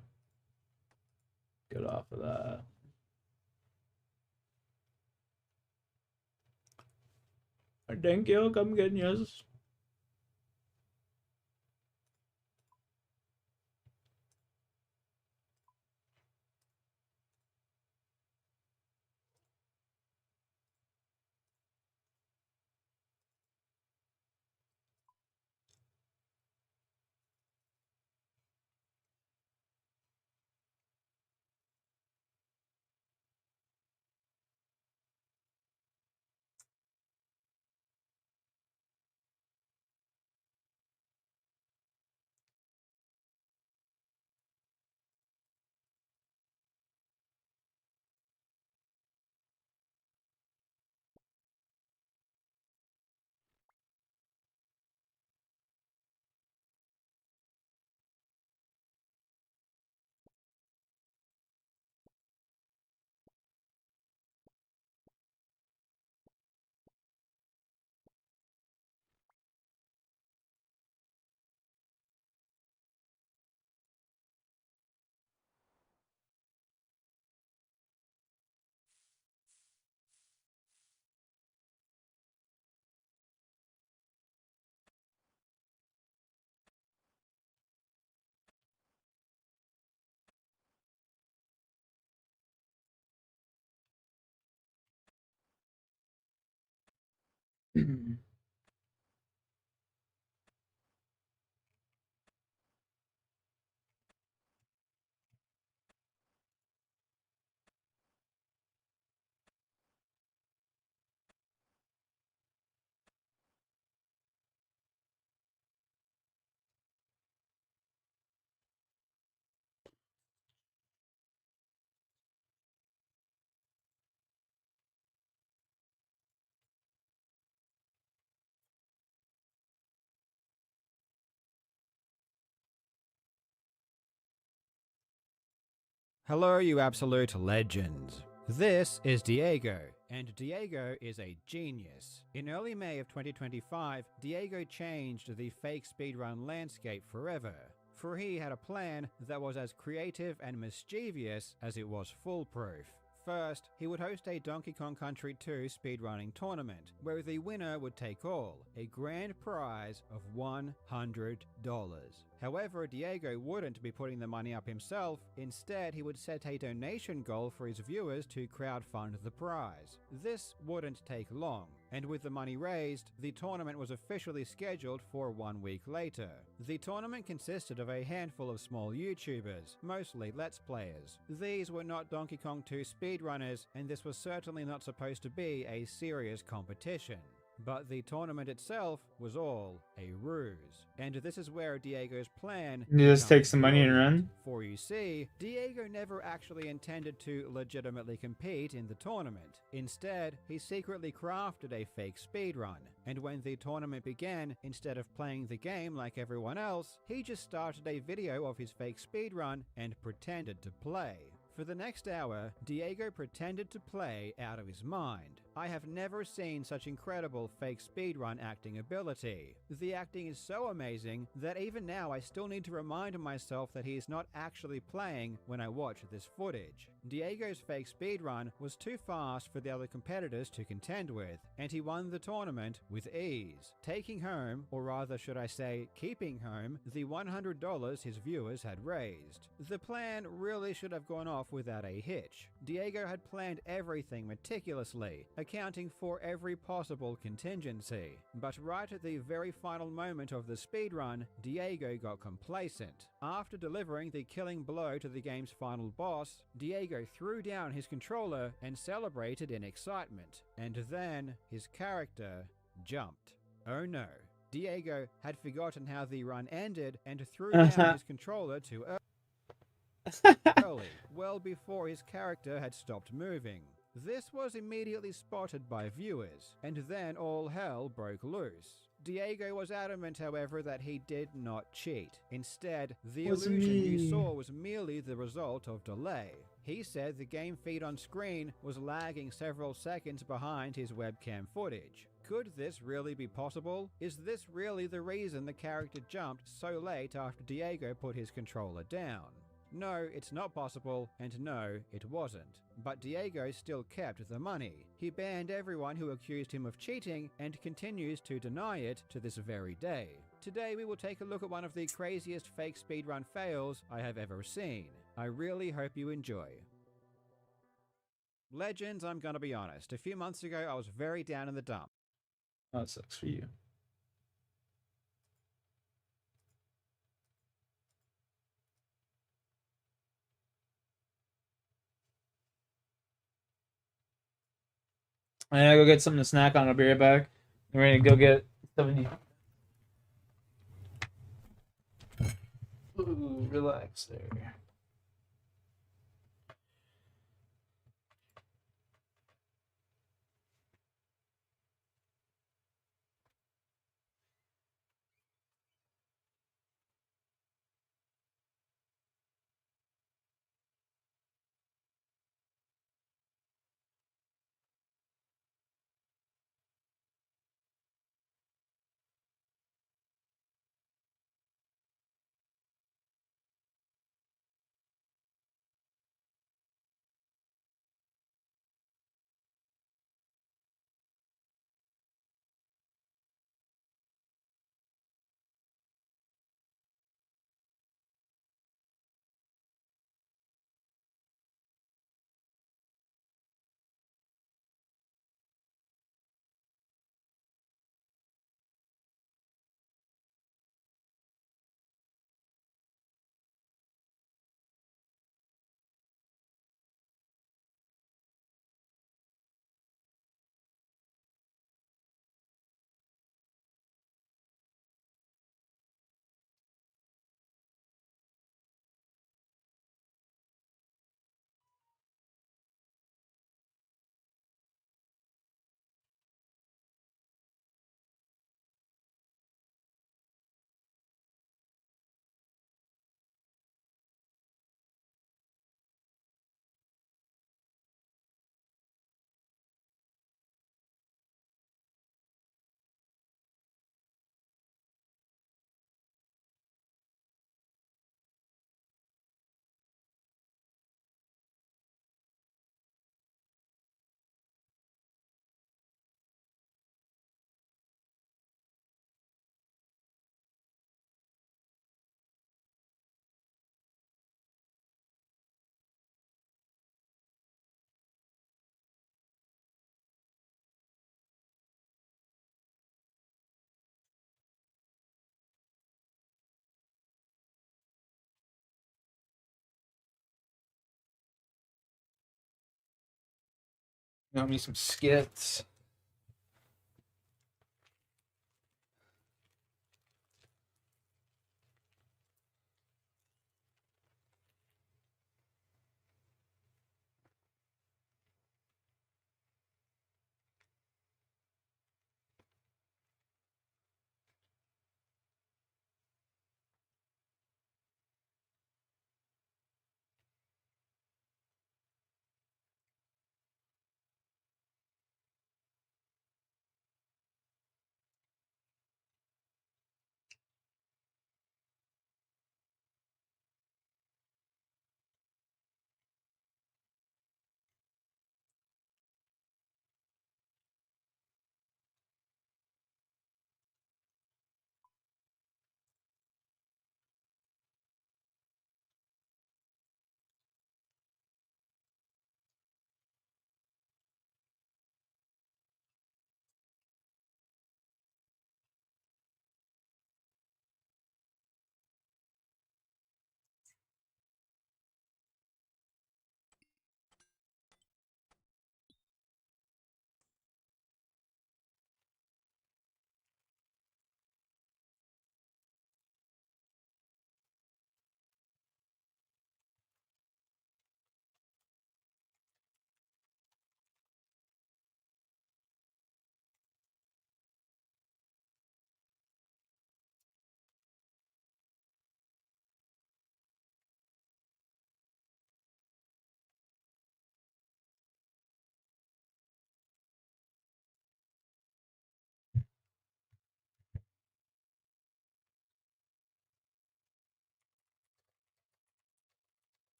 Get off of that. Thank you, come get yours. Hello, you absolute legends. This is Diego, and Diego is a genius. In early May of 2025, Diego changed the fake speedrun landscape forever, for he had a plan that was as creative and mischievous as it was foolproof. First, he would host a Donkey Kong Country 2 speedrunning tournament, where the winner would take all, a grand prize of $100. However, Diego wouldn't be putting the money up himself. Instead, he would set a donation goal for his viewers to crowdfund the prize. This wouldn't take long, and with the money raised, the tournament was officially scheduled for 1 week later. The tournament consisted of a handful of small YouTubers, mostly Let's Players. These were not Donkey Kong 2 speedrunners, and this was certainly not supposed to be a serious competition. But the tournament itself was all a ruse. And this is where Diego's plan You just take some money and run? For you see, Diego never actually intended to legitimately compete in the tournament. Instead, he secretly crafted a fake speedrun. And when the tournament began, instead of playing the game like everyone else, he just started a video of his fake speedrun and pretended to play. For the next hour, Diego pretended to play out of his mind. I have never seen such incredible fake speedrun acting ability. The acting is so amazing that even now I still need to remind myself that he is not actually playing when I watch this footage. Diego's fake speedrun was too fast for the other competitors to contend with, and he won the tournament with ease, taking home, or rather should I say keeping home, the $100 his viewers had raised. The plan really should have gone off without a hitch. Diego had planned everything meticulously, accounting for every possible contingency. But right at the very final moment of the speedrun, Diego got complacent. After delivering the killing blow to the game's final boss, Diego threw down his controller and celebrated in excitement. And then his character jumped. Oh no. Diego had forgotten how the run ended and threw down his controller too early, well before his character had stopped moving. This was immediately spotted by viewers, and then all hell broke loose. Diego was adamant, however, that he did not cheat. Instead, the Wasn't illusion you me. saw was merely the result of delay. He said the game feed on screen was lagging several seconds behind his webcam footage. Could this really be possible? Is this really the reason the character jumped so late after Diego put his controller down? No, it's not possible, and no, it wasn't. But Diego still kept the money. He banned everyone who accused him of cheating and continues to deny it to this very day. Today we will take a look at one of the craziest fake speedrun fails I have ever seen. I really hope you enjoy. Legends, I'm gonna be honest. A few months ago I was very down in the dumps. That sucks for you. I gotta go get something to snack on. I'll be right back. I'm ready to go get 70. Ooh, relax there. Got me some skits.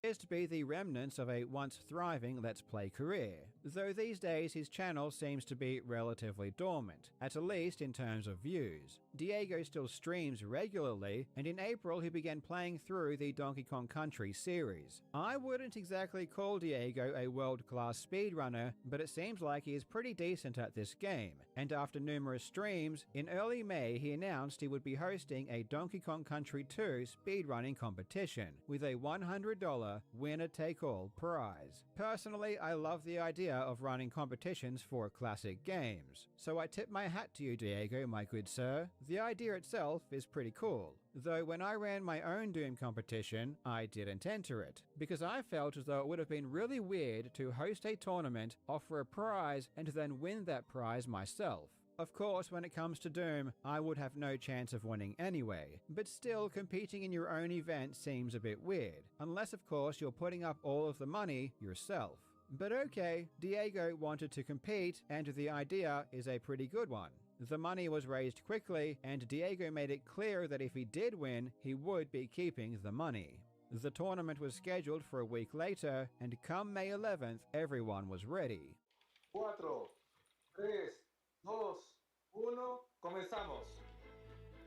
appears to be the remnants of a once thriving Let's Play career, though these days his channel seems to be relatively dormant, at least in terms of views. Diego still streams regularly, and in April he began playing through the Donkey Kong Country series. I wouldn't exactly call Diego a world-class speedrunner, but it seems like he is pretty decent at this game, and after numerous streams, in early May he announced he would be hosting a Donkey Kong Country 2 speedrunning competition, with a $100 winner-take-all prize. Personally, I love the idea of running competitions for classic games, so I tip my hat to you, Diego, my good sir. The idea itself is pretty cool, though when I ran my own Doom competition, I didn't enter it, because I felt as though it would have been really weird to host a tournament, offer a prize, and then win that prize myself. Of course, when it comes to Doom, I would have no chance of winning anyway, but still, competing in your own event seems a bit weird, unless of course you're putting up all of the money yourself. But okay, Diego wanted to compete, and the idea is a pretty good one. The money was raised quickly, and Diego made it clear that if he did win, he would be keeping the money. The tournament was scheduled for a week later, and come May 11th, everyone was ready. 4, 3, 2, 1, comenzamos.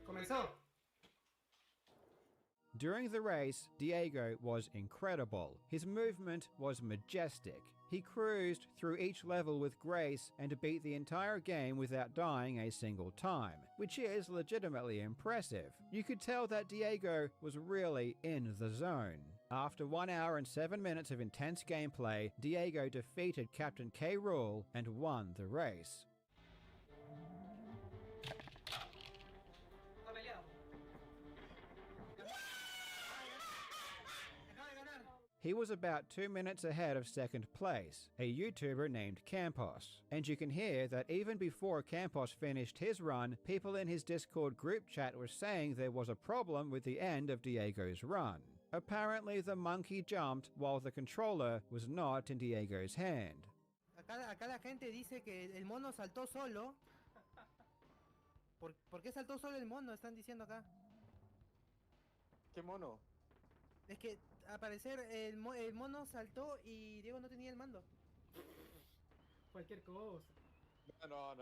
Comenzó. During the race, Diego was incredible. His movement was majestic. He cruised through each level with grace and beat the entire game without dying a single time, which is legitimately impressive. You could tell that Diego was really in the zone. After 1 hour and 7 minutes of intense gameplay, Diego defeated Captain K. Rool and won the race. He was about 2 minutes ahead of second place, a YouTuber named Campos. And you can hear that even before Campos finished his run, people in his Discord group chat were saying there was a problem with the end of Diego's run. Apparently the monkey jumped while the controller was not in Diego's hand. Acá la gente dice que el mono saltó solo. ¿Por qué saltó solo el mono? Están diciendo acá. ¿Qué mono? Es que al parecer el mono saltó y Diego no tenía el mando. Cualquier cosa. No.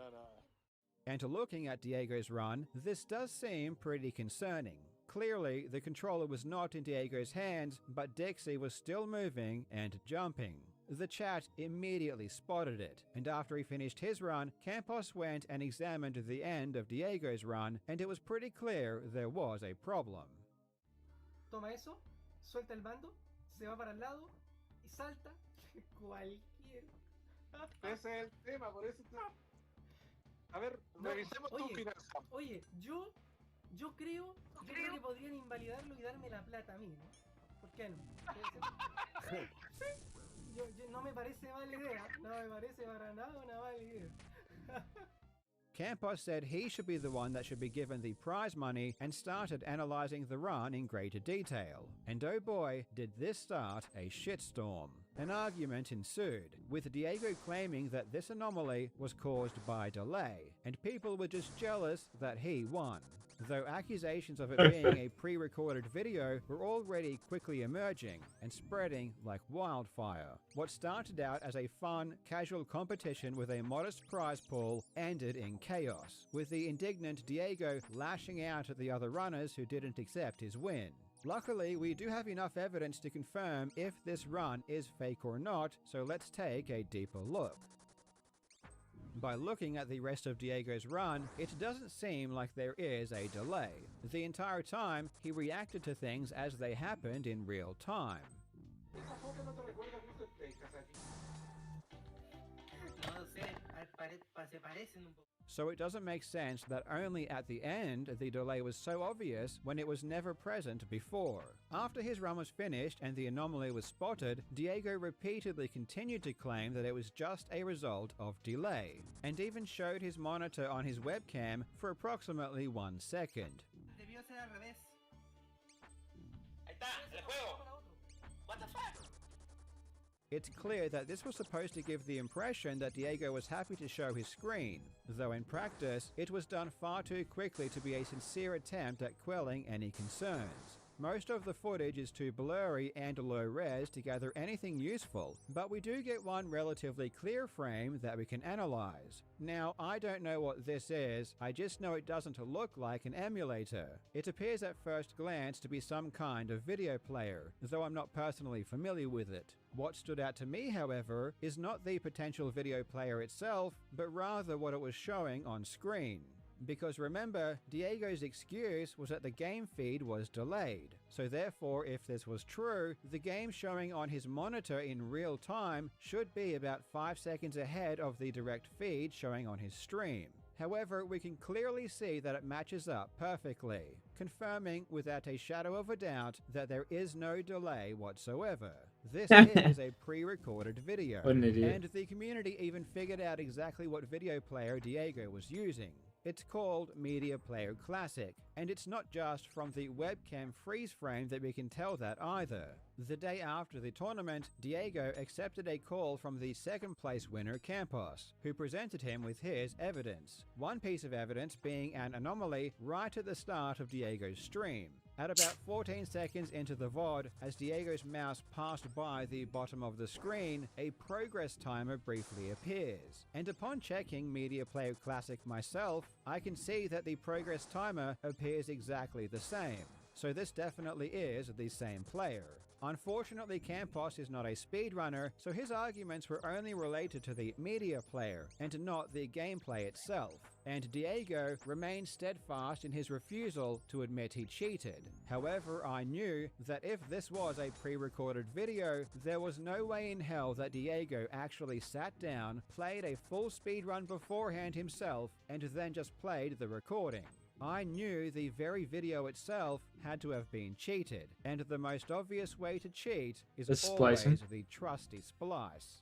And looking at Diego's run, this does seem pretty concerning. Clearly, the controller was not in Diego's hands, but Dixie was still moving and jumping. The chat immediately spotted it, and after he finished his run, Campos went and examined the end of Diego's run, and it was pretty clear there was a problem. Toma eso, suelta el mando, se va para el lado y salta cualquier. Ese es el tema, por eso está. A ver, revisemos tu finanza. Oye, yo creo que podrían invalidarlo y darme la plata a mí, ¿no? ¿Por qué no? No me parece mala idea, no me parece para nada una mala idea. Campos said he should be the one that should be given the prize money and started analyzing the run in greater detail. And oh boy, did this start a shitstorm. An argument ensued, with Diego claiming that this anomaly was caused by delay, and people were just jealous that he won. Though accusations of it being a pre-recorded video were already quickly emerging and spreading like wildfire. What started out as a fun, casual competition with a modest prize pool ended in chaos, with the indignant Diego lashing out at the other runners who didn't accept his win. Luckily, we do have enough evidence to confirm if this run is fake or not, so let's take a deeper look. By looking at the rest of Diego's run, it doesn't seem like there is a delay. The entire time, he reacted to things as they happened in real time. So it doesn't make sense that only at the end the delay was so obvious when it was never present before. After his run was finished and the anomaly was spotted, Diego repeatedly continued to claim that it was just a result of delay, and even showed his monitor on his webcam for approximately 1 second. Debió ser al revés. Ahí está, el juego. What the fuck? It's clear that this was supposed to give the impression that Diego was happy to show his screen, though in practice, it was done far too quickly to be a sincere attempt at quelling any concerns. Most of the footage is too blurry and low res to gather anything useful, but we do get one relatively clear frame that we can analyze. Now, I don't know what this is, I just know it doesn't look like an emulator. It appears at first glance to be some kind of video player, though I'm not personally familiar with it. What stood out to me, however, is not the potential video player itself, but rather what it was showing on screen. Because remember, Diego's excuse was that the game feed was delayed. So therefore, if this was true, the game showing on his monitor in real time should be about 5 seconds ahead of the direct feed showing on his stream. However, we can clearly see that it matches up perfectly, confirming without a shadow of a doubt that there is no delay whatsoever. This is a pre-recorded video, What an idiot. and the community even figured out exactly what video player Diego was using. It's called Media Player Classic, and it's not just from the webcam freeze frame that we can tell that either. The day after the tournament, Diego accepted a call from the second place winner Campos, who presented him with his evidence. One piece of evidence being an anomaly right at the start of Diego's stream. At about 14 seconds into the VOD, as Diego's mouse passed by the bottom of the screen, a progress timer briefly appears. And upon checking Media Player Classic myself, I can see that the progress timer appears exactly the same. So this definitely is the same player. Unfortunately, Campos is not a speedrunner, so his arguments were only related to the media player and not the gameplay itself. And Diego remained steadfast in his refusal to admit he cheated. However, I knew that if this was a pre-recorded video, there was no way in hell that Diego actually sat down, played a full speedrun beforehand himself, and then just played the recording. I knew the very video itself had to have been cheated, and the most obvious way to cheat is always the trusty splice.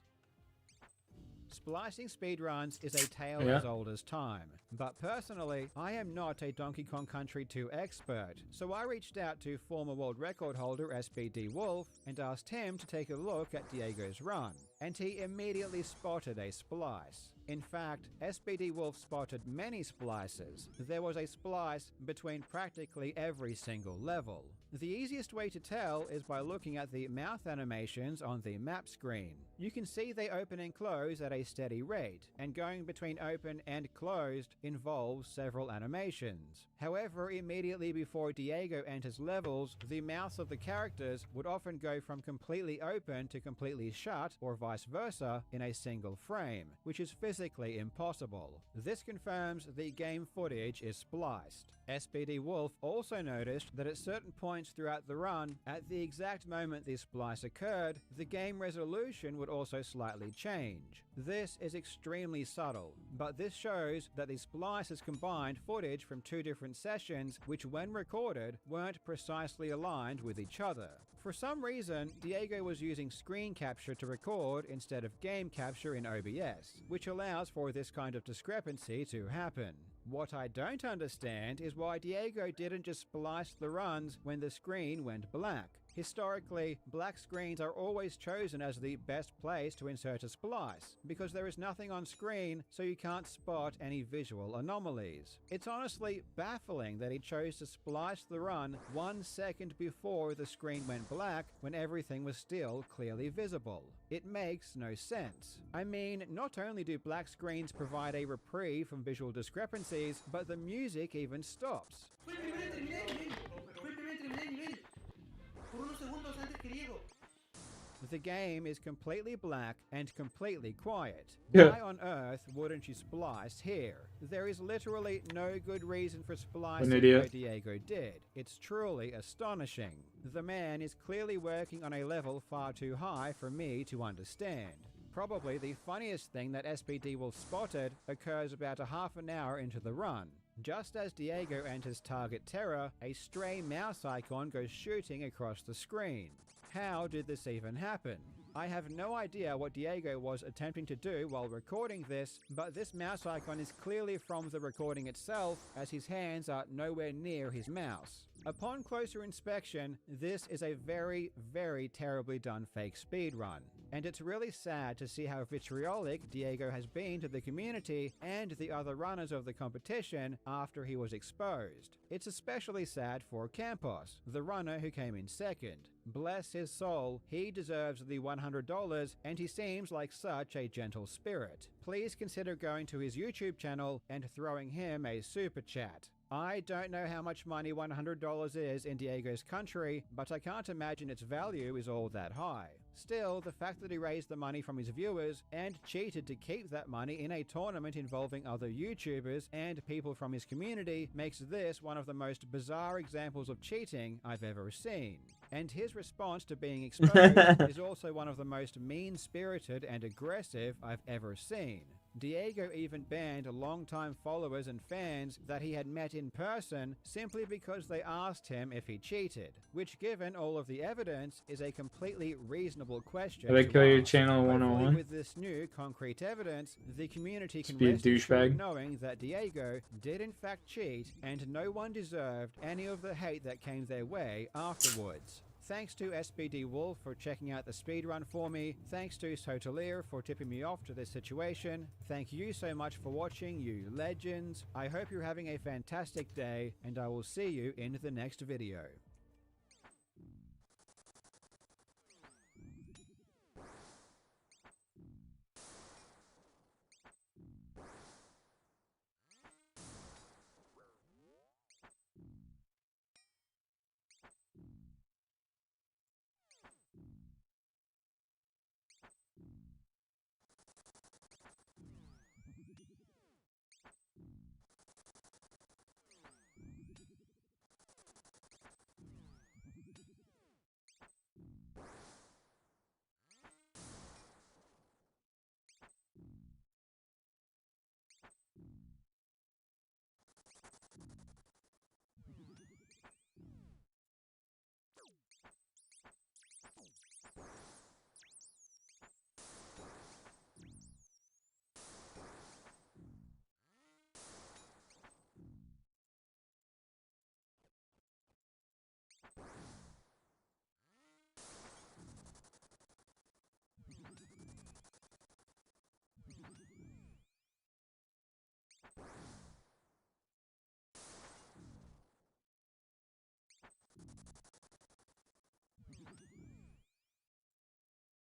Splicing speedruns is a tale as old as time, but personally, I am not a Donkey Kong Country 2 expert, so I reached out to former world record holder SPD Wolf and asked him to take a look at Diego's run, and he immediately spotted a splice. In fact, SPD Wolf spotted many splices. There was a splice between practically every single level. The easiest way to tell is by looking at the mouth animations on the map screen. You can see they open and close at a steady rate, and going between open and closed involves several animations. However, immediately before Diego enters levels, the mouths of the characters would often go from completely open to completely shut, or vice versa, in a single frame, which is physically impossible. This confirms the game footage is spliced. SPD Wolf also noticed that at certain points throughout the run, at the exact moment the splice occurred, the game resolution would also slightly change. This is extremely subtle, but this shows that the splice has combined footage from two different sessions which when recorded weren't precisely aligned with each other. For some reason, Diego was using screen capture to record instead of game capture in OBS, which allows for this kind of discrepancy to happen. What I don't understand is why Diego didn't just splice the runs when the screen went black. Historically, black screens are always chosen as the best place to insert a splice, because there is nothing on screen, so you can't spot any visual anomalies. It's honestly baffling that he chose to splice the run 1 second before the screen went black when everything was still clearly visible. It makes no sense. I mean, not only do black screens provide a reprieve from visual discrepancies, but the music even stops. The game is completely black and completely quiet. Why on earth wouldn't you splice here? There is literally no good reason for splicing what Diego did. It's truly astonishing. The man is clearly working on a level far too high for me to understand. Probably the funniest thing that SPD Wolf spotted occurs about a half an hour into the run. Just as Diego enters Target Terror, a stray mouse icon goes shooting across the screen. How did this even happen? I have no idea what Diego was attempting to do while recording this, but this mouse icon is clearly from the recording itself, as his hands are nowhere near his mouse. Upon closer inspection, this is a very, very terribly done fake speedrun. and it's really sad to see how vitriolic Diego has been to the community and the other runners of the competition after he was exposed. It's especially sad for Campos, the runner who came in second. Bless his soul, he deserves the $100 and he seems like such a gentle spirit. Please consider going to his YouTube channel and throwing him a super chat. I don't know how much money $100 is in Diego's country, but I can't imagine its value is all that high. Still, the fact that he raised the money from his viewers and cheated to keep that money in a tournament involving other YouTubers and people from his community makes this one of the most bizarre examples of cheating I've ever seen. And his response to being exposed is also one of the most mean-spirited and aggressive I've ever seen. Diego even banned longtime followers and fans that he had met in person simply because they asked him if he cheated, which, given all of the evidence, is a completely reasonable question. Did I kill your channel 101? With this new concrete evidence, the community can be a rest assured douchebag. knowing that Diego did in fact cheat, and no one deserved any of the hate that came their way afterwards. Thanks to SPD Wolf for checking out the speedrun for me. Thanks to Sotolier for tipping me off to this situation. Thank you so much for watching, you legends. I hope you're having a fantastic day, and I will see you in the next video.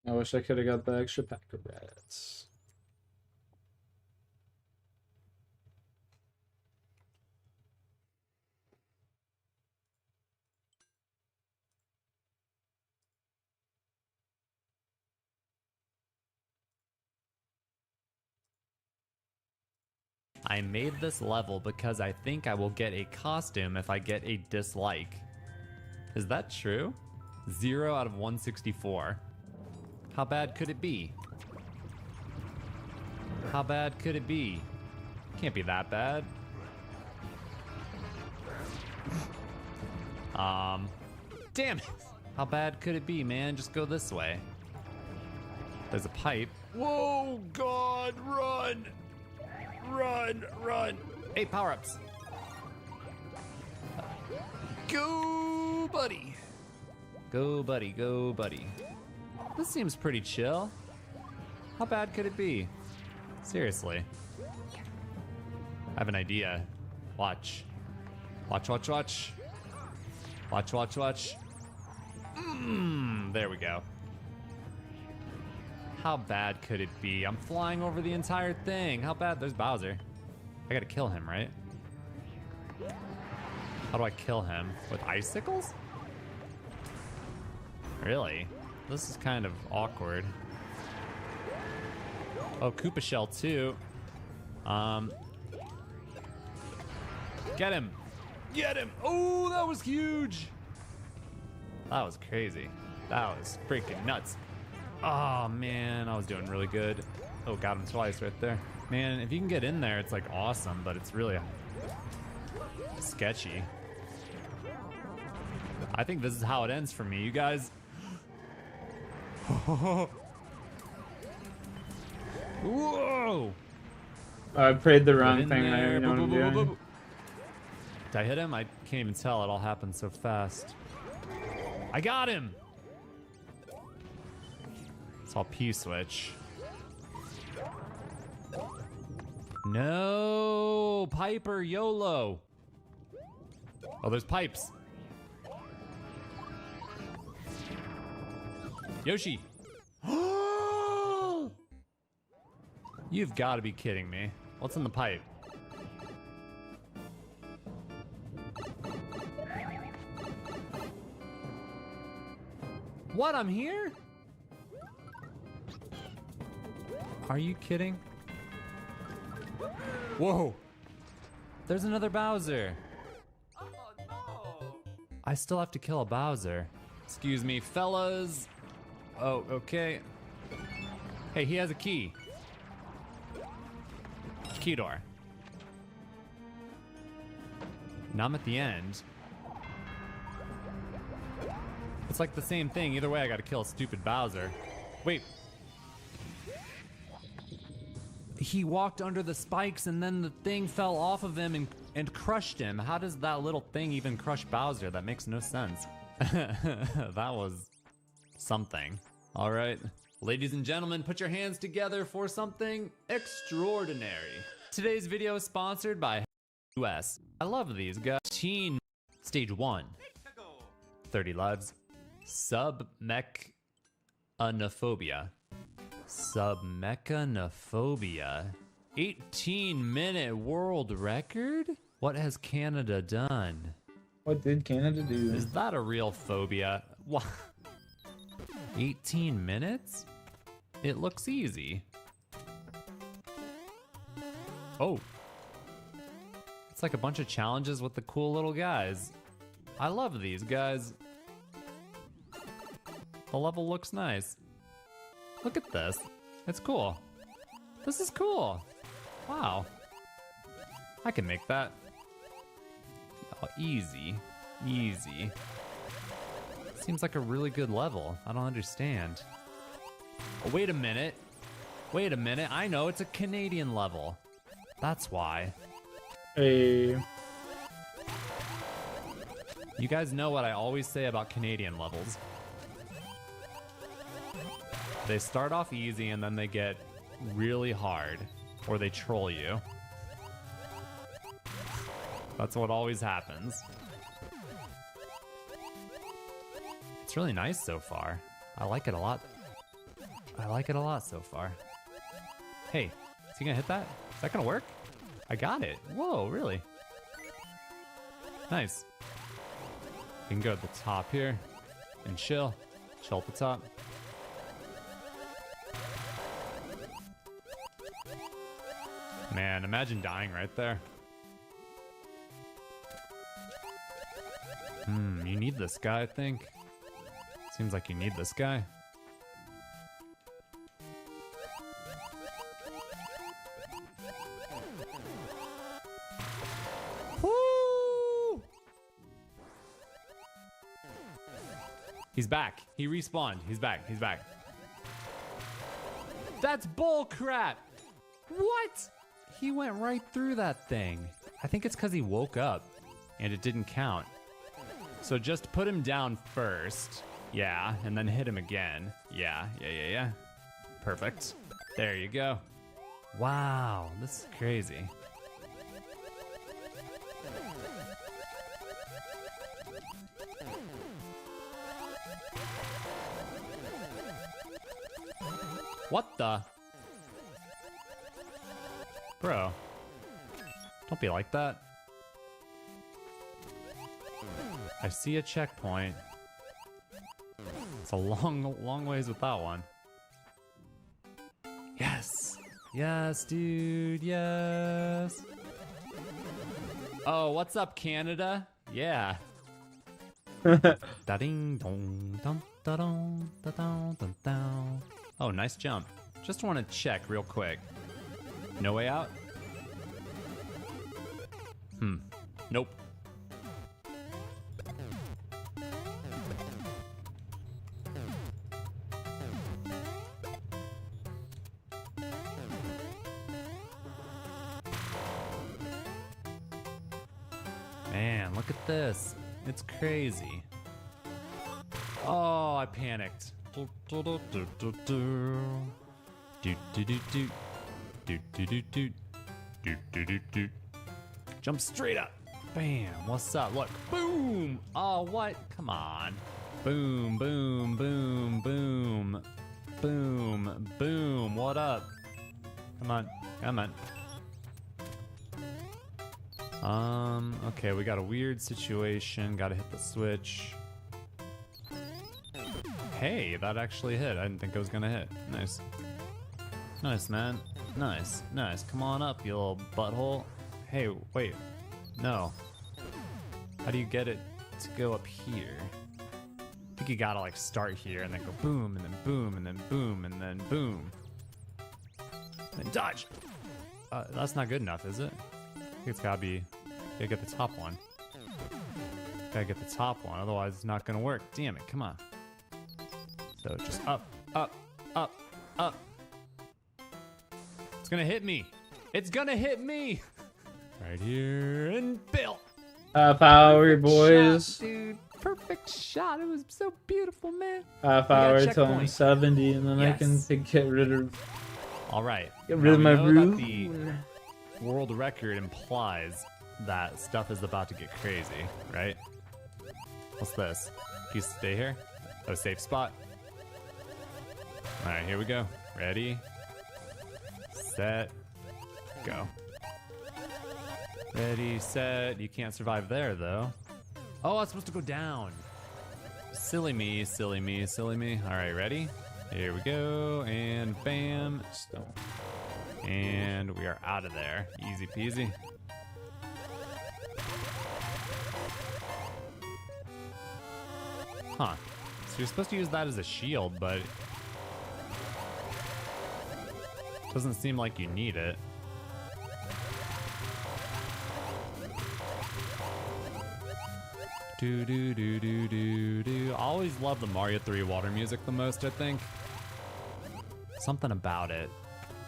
I wish I could have got the extra pack of rats. I made this level because I think I will get a costume if I get a dislike. Is that true? 0 out of 164. How bad could it be? How bad could it be? Can't be that bad. Damn it! How bad could it be, man? Just go this way. There's a pipe. Whoa, God, run! Run, run! 8 power-ups. Go, buddy! Go, buddy, go, buddy. This seems pretty chill. How bad could it be? Seriously. I have an idea. Watch. Watch, watch, watch. Watch, watch, watch. There we go. How bad could it be? I'm flying over the entire thing. How bad? There's Bowser. I gotta kill him, right? How do I kill him? With icicles? Really? This is kind of awkward. Oh, Koopa Shell too. Get him! Get him! Oh, that was huge! That was crazy. That was freaking nuts. Oh man, I was doing really good. Oh, got him twice right there. Man, if you can get in there, it's like awesome, but it's really sketchy. I think this is how it ends for me, you guys. Whoa! I prayed the wrong thing. I don't know what I'm doing. Did I hit him? I can't even tell. It all happened so fast. I got him! So I'll P-switch. No! Piper, YOLO! Oh, there's pipes. Yoshi! You've got to be kidding me. What's in the pipe? What? I'm here? Are you kidding? Whoa! There's another Bowser. Oh, no. I still have to kill a Bowser. Excuse me, fellas. Oh, okay. Hey, he has a key. Key door. Now I'm at the end. It's like the same thing. Either way, I gotta kill a stupid Bowser. Wait. He walked under the spikes and then the thing fell off of him and crushed him. How does that little thing even crush Bowser? That makes no sense. That was something. All right. Ladies and gentlemen, put your hands together for something extraordinary. Today's video is sponsored by US. I love these guys. Teen Stage 1. 30 lives. Submechanophobia. Submechanophobia. 18-minute world record? What has Canada done? What did Canada do? Is that a real phobia? What? 18 minutes? It looks easy. Oh. It's like a bunch of challenges with the cool little guys. I love these guys. The level looks nice. Look at this. It's cool. This is cool. Wow. I can make that. Oh, easy. Easy. Seems like a really good level. I don't understand. Oh, wait a minute. Wait a minute. I know, it's a Canadian level. That's why. Hey. You guys know what I always say about Canadian levels. They start off easy and then they get really hard. Or they troll you. That's what always happens. It's really nice so far. I like it a lot. I like it a lot so far. Hey, is he gonna hit that? Is that gonna work? I got it. Whoa, really? Nice. We can go to the top here and chill. Chill at the top. Man, imagine dying right there. You need this guy, I think. Seems like you need this guy. Woo! He's back. He respawned. He's back. He's back. That's bull crap. What? He went right through that thing. I think it's because he woke up and it didn't count. So just put him down first. Yeah, and then hit him again. Yeah. Perfect. There you go. Wow, this is crazy. What the? Bro, don't be like that. I see a checkpoint. It's a long ways with that one. Yes. Yes, dude, yes. Oh, what's up, Canada? Yeah. Da-ding dong, dun, da-dong, da-dong, dun, dun. Oh, nice jump. Just want to check real quick. No way out? Nope. Man, look at this. It's crazy. Oh, I panicked. Jump straight up. Bam. What's up? Look. Boom. Oh, what? Come on. Boom, boom, boom, boom. Boom, boom. What up? Come on. Come on. Okay, we got a weird situation. Gotta hit the switch. Hey, that actually hit. I didn't think it was gonna hit. Nice. Nice, man. Nice, nice. Come on up, you little butthole. Hey, wait. No. How do you get it to go up here? I think you gotta like start here and then go boom, and then boom, and then boom, and then boom. And dodge! That's not good enough, is it? I think it's gotta be... Gotta get the top one. Gotta get the top one, otherwise it's not gonna work. Damn it, come on. So just up, up, up, up. It's gonna hit me. It's gonna hit me! Right here, and Bill! Half hour, boys. Shot, dude. Perfect shot. It was so beautiful, man. Half hour till I'm 70, and then I can get rid of... All right. Get rid of my rune. The world record implies that stuff is about to get crazy, right? What's this? Can you stay here? Oh, safe spot. All right, here we go. Ready, set, go. Ready, set. You can't survive there, though. Oh, I'm supposed to go down. Silly me, silly me, silly me. All right, ready? Here we go, and bam. And we are out of there. Easy peasy. Huh. So you're supposed to use that as a shield, but... doesn't seem like you need it. Do do do do do do. I always love the Mario 3 water music the most, I think. Something about it.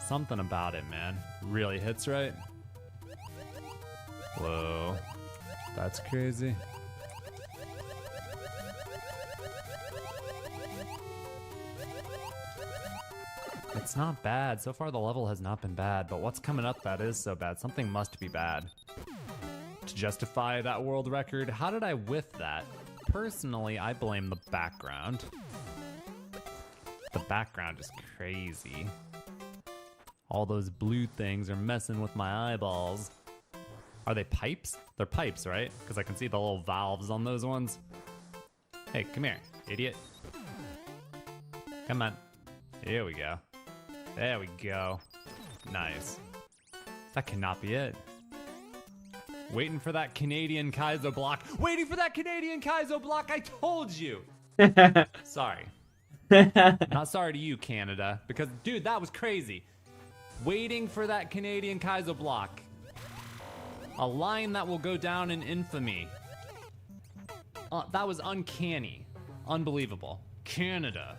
Something about it, man. Really hits right. Whoa. That's crazy. It's not bad. So far the level has not been bad, but what's coming up that is so bad? Something must be bad. To justify that world record, how did I whiff that? Personally, I blame the background. The background is crazy. All those blue things are messing with my eyeballs. Are they pipes? They're pipes, right? Because I can see the little valves on those ones. Hey, come here, idiot. Come on. Here we go. There we go. Nice. That cannot be it. Waiting for that Canadian Kaizo block. Waiting for that Canadian Kaizo block. I told you. Sorry. Not sorry to you, Canada. Because, dude, that was crazy. Waiting for that Canadian Kaizo block. A line that will go down in infamy. That was uncanny. Unbelievable. Canada.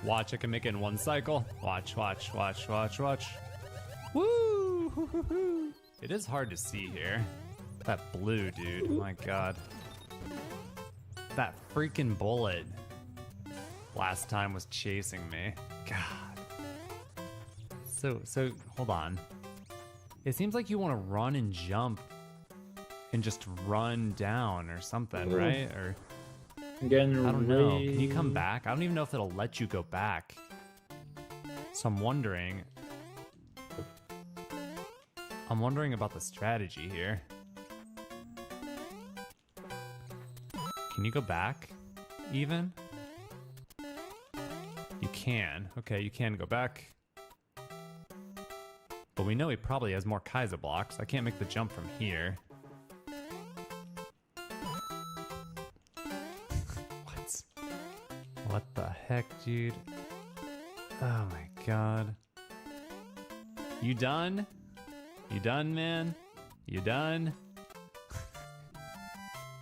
Watch, I can make it in one cycle. Watch, watch, watch, watch, watch. Woo! It is hard to see here. That blue, dude. My God. That freaking bullet last time was chasing me. God. So, hold on. It seems like you want to run and jump and just run down or something, right? Or I'm getting I don't know. Can you come back? I don't even know if it'll let you go back. So I'm wondering about the strategy here. Can you go back even? You can. Okay, you can go back. But we know he probably has more Kaizo blocks. I can't make the jump from here. What the heck, dude? Oh my God. You done? You done, man? You done?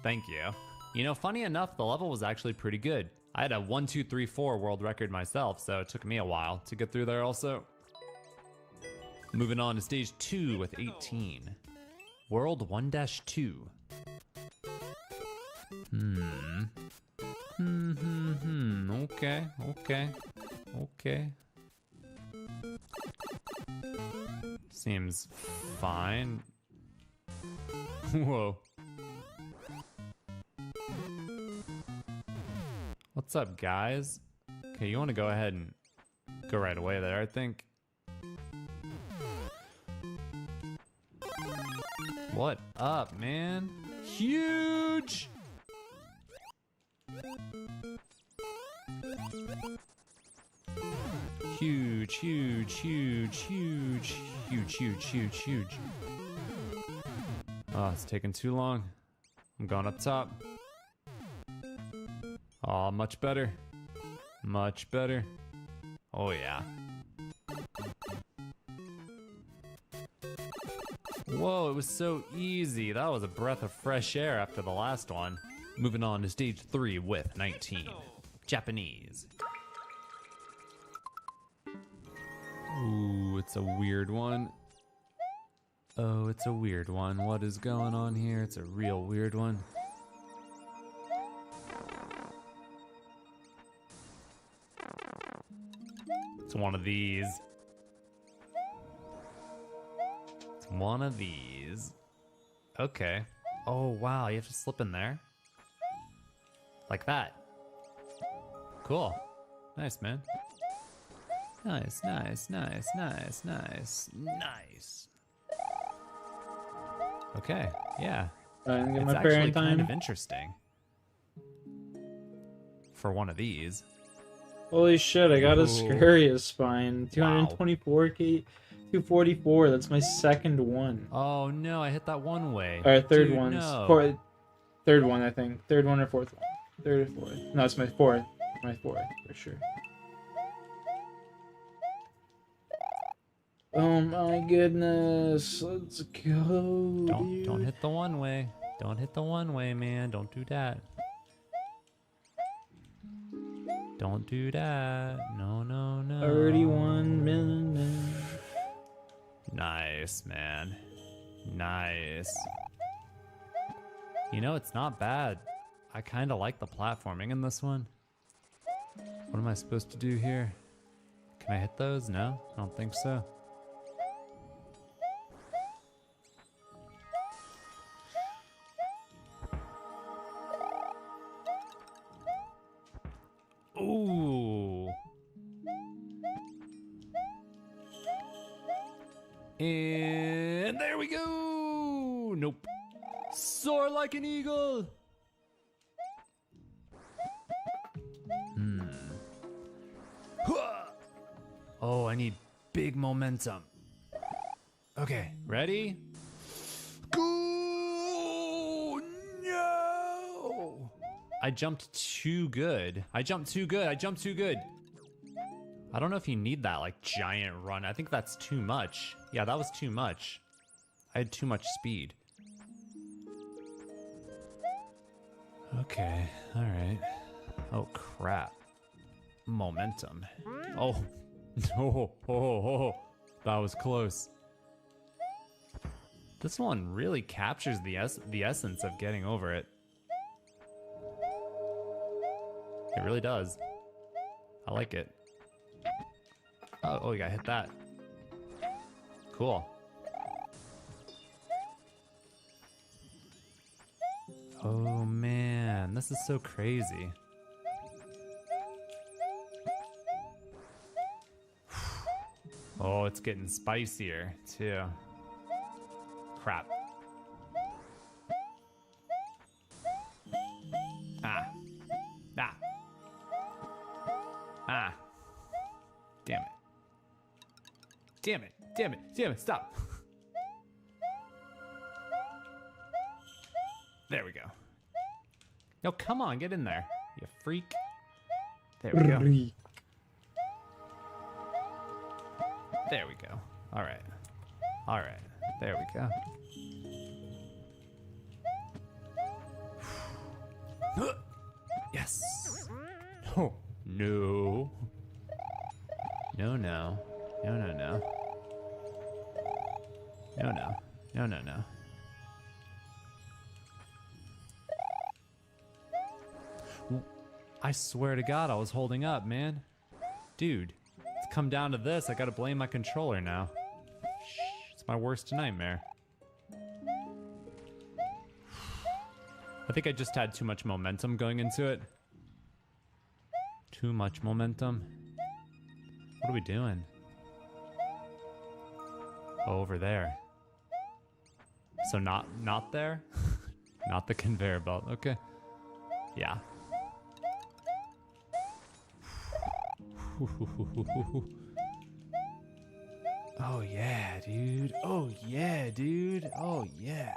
Thank you. You know, funny enough, the level was actually pretty good. I had a 1, 2, 3, 4 world record myself, so it took me a while to get through there also. Moving on to stage 2 with 18. World 1-2. Okay, okay, okay. Seems fine. Whoa. What's up, guys? Okay, you want to go ahead and go right away there, I think. What up, man? Huge! Huge, huge, huge, huge, huge, huge, huge, huge. Oh, it's taking too long. I'm going up top. Oh, much better. Much better. Oh, yeah. Whoa, it was so easy. That was a breath of fresh air after the last one. Moving on to stage 3 with 19. Japanese. Ooh, it's a weird one. Oh, it's a weird one. What is going on here? It's a real weird one. It's one of these. It's one of these. Okay. Oh, wow. You have to slip in there? Like that. Cool. Nice, man. Nice, nice, nice, nice, nice, nice. Okay, yeah. It's actually kind of interesting. For one of these. Holy shit, I got a Scarius spine. 224k, 244. That's my second one. Oh no, I hit that one way. Alright, third Dude, one. no. Third one, I think. Third one or fourth one. Third or fourth. No, it's my fourth. My fourth, for sure. Oh my goodness. Let's go. Don't hit the one way. Don't hit the one way, man. Don't do that. Don't do that. No, no, no. 31 minutes. Nice, man. Nice. You know, it's not bad. I kind of like the platforming in this one. What am I supposed to do here? Can I hit those? No, I don't think so. Ooh. And there we go. Nope. Soar like an eagle. Oh, I need big momentum. Okay, ready? Go! No! I jumped too good. I jumped too good. I jumped too good. I don't know if you need that like giant run. I think that's too much. Yeah, that was too much. I had too much speed. Okay, all right. Oh crap. Momentum. Oh. Oh, that was close. This one really captures the essence of getting over it. It really does. I like it. Oh, you gotta hit that. Cool. Oh man, this is so crazy. Oh, it's getting spicier too. Crap. Ah. Ah. Ah. Damn it. Damn it. Damn it. Damn it. Stop. There we go. No, come on. Get in there. You freak. There we go. There we go. All right. All right. There we go. Yes. Oh, no. No, no. No, no, no. No, no. No, no, no. I swear to God, I was holding up, man. Dude, it's come down to this. I gotta blame my controller now. It's my worst nightmare. I think I just had too much momentum going into it. Too much momentum. What are we doing? Oh, over there. So not there? Not the conveyor belt. Okay. Yeah. Oh yeah, dude. Oh yeah, dude. Oh yeah.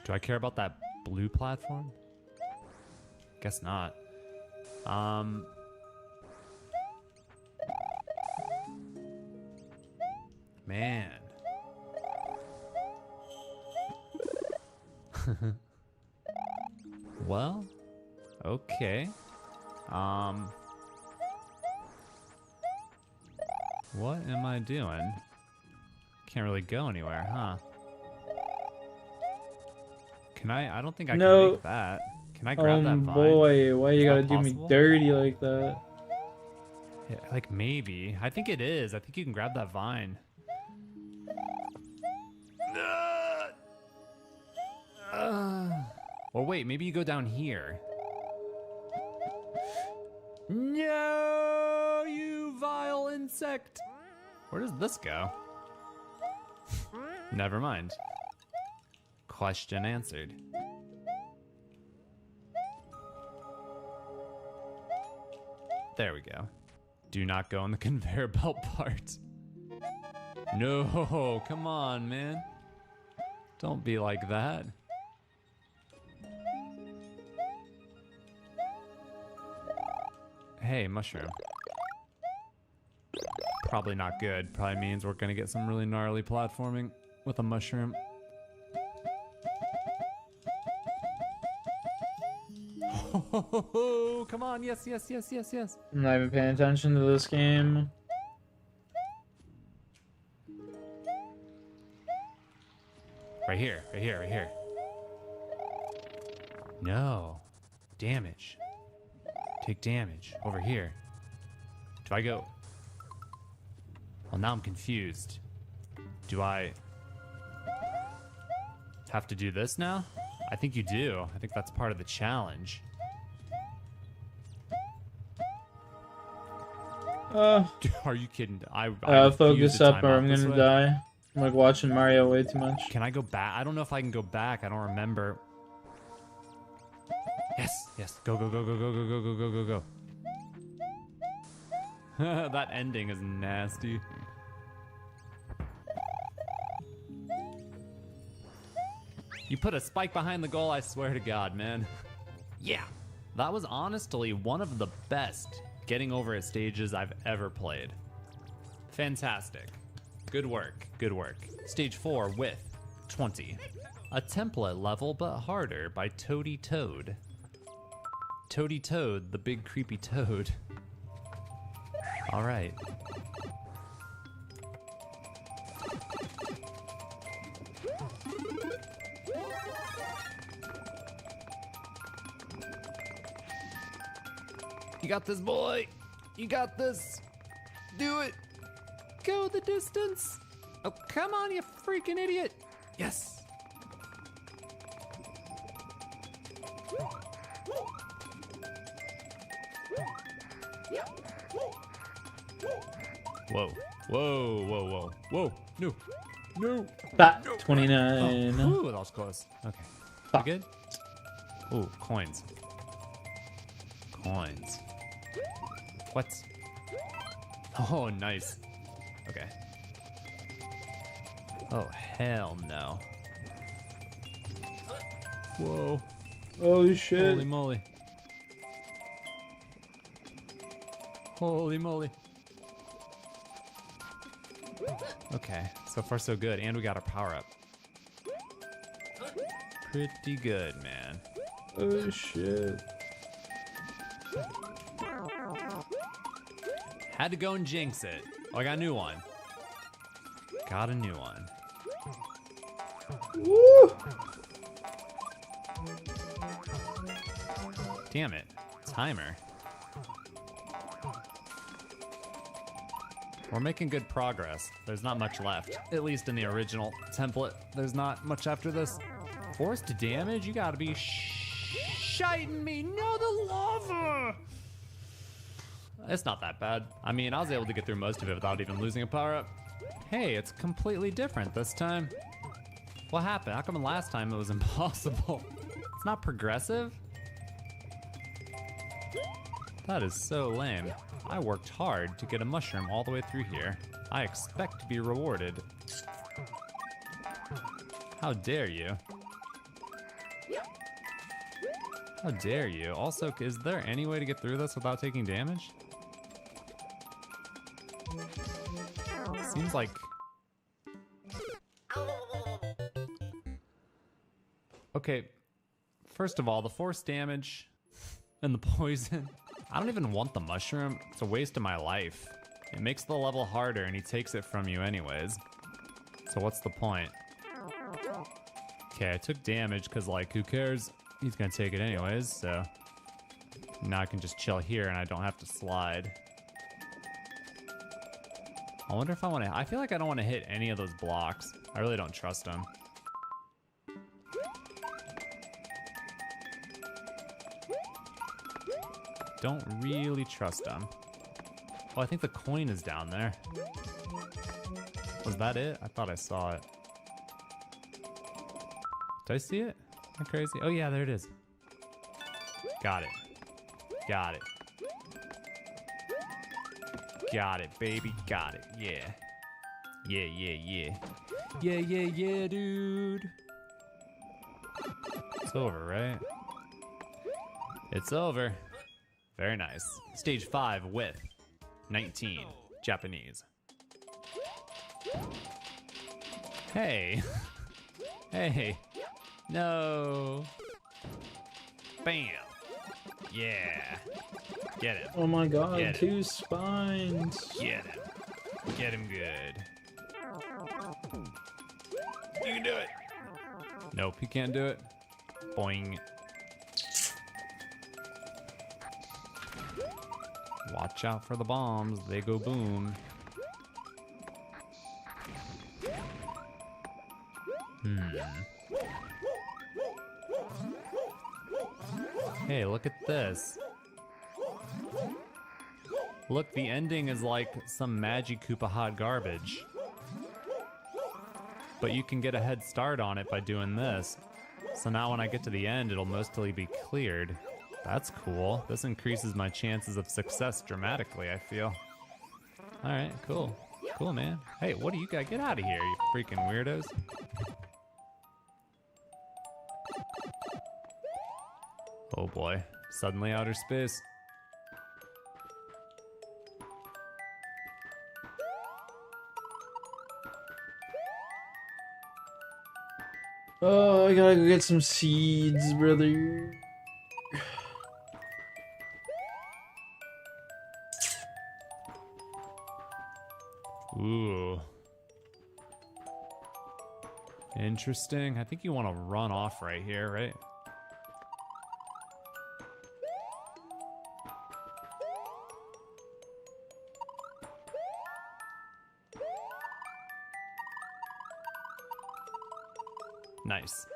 Do I care about that blue platform? Guess not. Man. Well, okay. What am I doing? Can't really go anywhere, huh? Can I don't think I can make that. Can I grab that vine? Oh boy, why you gotta do me possible? dirty like that? Yeah, like maybe. I think it is. I think you can grab that vine. Or wait, maybe you go down here. No, you vile insect. Where does this go? Never mind. Question answered. There we go. Do not go on the conveyor belt part. No, come on, man. Don't be like that. Hey, mushroom. Probably not good. Probably means we're gonna get some really gnarly platforming with a mushroom. Oh, come on, yes, yes, yes, yes, yes. I'm not even paying attention to this game. Right here, right here, right here. No. Damage. Take damage. Over here. Do I go? Well, now I'm confused. Do I have to do this now? I think you do. I think that's part of the challenge. Are you kidding? I focus up or I'm gonna die. I'm like watching Mario way too much. Can I go back? I don't know if I can go back. I don't remember. Yes, yes. Go, go, go, go, go, go, go, go, go, go, go. That ending is nasty. You put a spike behind the goal, I swear to God, man. Yeah, that was honestly one of the best getting over stages I've ever played. Fantastic. Good work, good work. Stage 4 with 20. A template level but harder by Toady Toad. Toady Toad, the big creepy toad. All right. You got this, boy. You got this. Do it. Go the distance. Oh, come on, you freaking idiot. Yes. Whoa. Whoa, whoa, whoa. Whoa. No. No. Bat 29. Oh, ooh, that was close. Okay. You good? Ooh, coins. Coins. What? Oh, nice. Okay. Oh, hell no. Whoa. Oh, shit. Holy moly. Holy moly. Okay, so far so good. And we got our power up. Pretty good, man. Oh, shit. Had to go and jinx it. Oh, I got a new one. Got a new one. Woo! Damn it. Timer. We're making good progress. There's not much left. At least in the original template. There's not much after this. Forced damage? You gotta be shiting me. No, the lava! It's not that bad. I mean, I was able to get through most of it without even losing a power-up. Hey, it's completely different this time. What happened? How come last time it was impossible? It's not progressive? That is so lame. I worked hard to get a mushroom all the way through here. I expect to be rewarded. How dare you? How dare you? Also, is there any way to get through this without taking damage? Seems like... Okay, first of all, the force damage and the poison. I don't even want the mushroom. It's a waste of my life. It makes the level harder and he takes it from you anyways. So what's the point? Okay, I took damage because, like, who cares? He's gonna take it anyways, so... Now I can just chill here and I don't have to slide. I wonder if I want to... I feel like I don't want to hit any of those blocks. I really don't trust them. Don't really trust them. Oh, I think the coin is down there. Was that it? I thought I saw it. Did I see it? Am I crazy? Oh yeah, there it is. Got it. Got it. Got it, baby. Got it. Yeah. Yeah, yeah, yeah. Yeah, yeah, yeah, dude. It's over, right? It's over. Very nice. Stage 5 with 19 Japanese. Hey. Hey. No. Bam. Yeah. Get him. Oh my god, Get 2 spines. Get him. Get him good. You can do it. Nope, he can't do it. Boing. Watch out for the bombs. They go boom. Hey, look at this. Look, the ending is like some Magi Koopa hot garbage. But you can get a head start on it by doing this. So now when I get to the end, it'll mostly be cleared. That's cool. This increases my chances of success dramatically, I feel. Alright, cool. Cool, man. Hey, what do you got? Get out of here, you freaking weirdos. Oh boy. Suddenly outer space. Oh, I gotta go get some seeds, brother. Ooh. Interesting. I think you want to run off right here, right? Nice.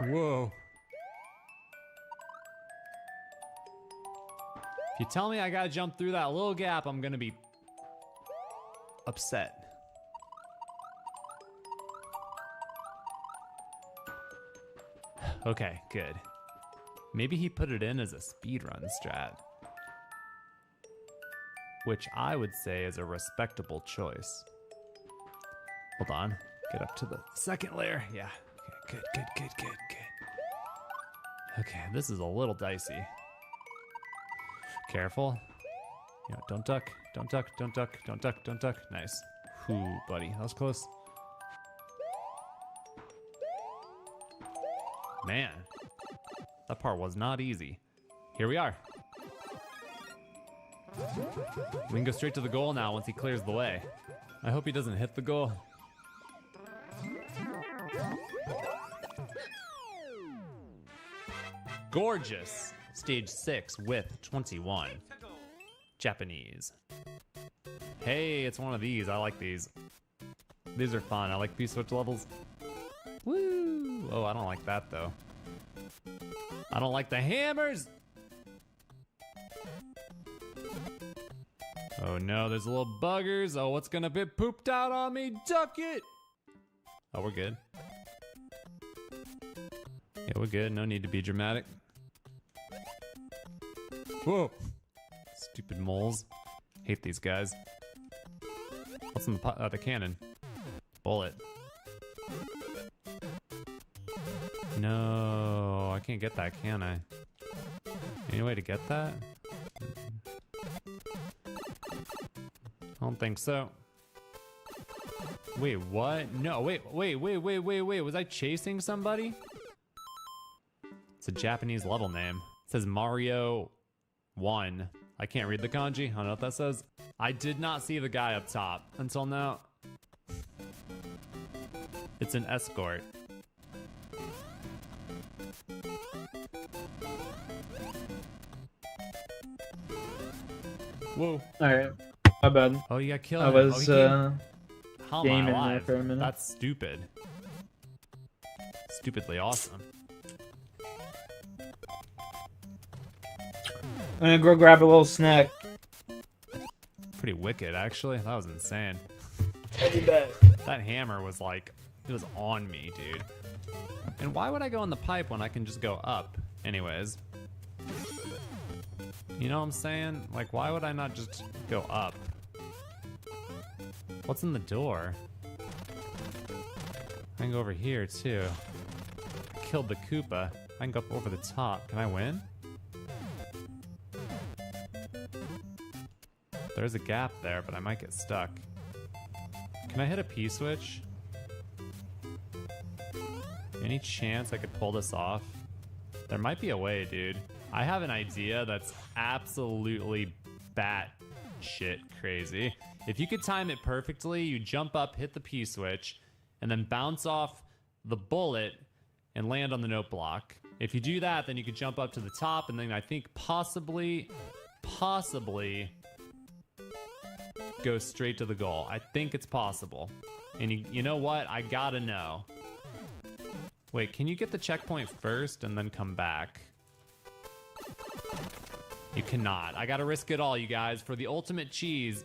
Whoa. If you tell me I gotta jump through that little gap, I'm gonna be upset. Okay, good. Maybe he put it in as a speedrun strat. Which I would say is a respectable choice. Hold on. Get up to the second layer. Yeah. Okay, good. Okay, this is a little dicey. Careful. Yeah, don't duck. Don't duck. Don't duck. Don't duck. Don't duck. Nice. Whew, buddy. That was close. Man. That part was not easy. Here we are. We can go straight to the goal now once he clears the way. I hope he doesn't hit the goal. Gorgeous. Stage 6 with 21. Japanese. Hey, it's one of these. I like these. These are fun. I like P-switch levels. Woo! Oh, I don't like that though. I don't like the hammers! Oh no, there's little buggers. Oh, what's gonna be pooped out on me? Duck it! Oh, we're good. Yeah, we're good. No need to be dramatic. Whoa! Stupid moles. Hate these guys. What's in the cannon? Bullet. No, I can't get that, can I? Any way to get that? I don't think so. Wait, what? No, wait. Was I chasing somebody? It's a Japanese level name. It says Mario 1. I can't read the kanji. I don't know what that says. I did not see the guy up top until now. It's an escort. Whoa. Alright. My bad. Oh, you got killed. I was How am gaming I there alive? for a minute. That's stupid. Stupidly awesome. I'm gonna go grab a little snack. Pretty wicked, actually. That was insane. Heavy bet. That hammer was like, it was on me, dude. And why would I go in the pipe when I can just go up? Anyways. You know what I'm saying? Like, why would I not just go up? What's in the door? I can go over here, too. I killed the Koopa. I can go up over the top. Can I win? There's a gap there, but I might get stuck. Can I hit a P-switch? Any chance I could pull this off? There might be a way, dude. I have an idea that's absolutely batshit crazy. If you could time it perfectly, you jump up, hit the P-switch, and then bounce off the bullet and land on the note block. If you do that, then you could jump up to the top, and then I think possibly go straight to the goal. I think it's possible. And you know what? I gotta know. Wait, can you get the checkpoint first and then come back? You cannot. I gotta risk it all, you guys, for the ultimate cheese.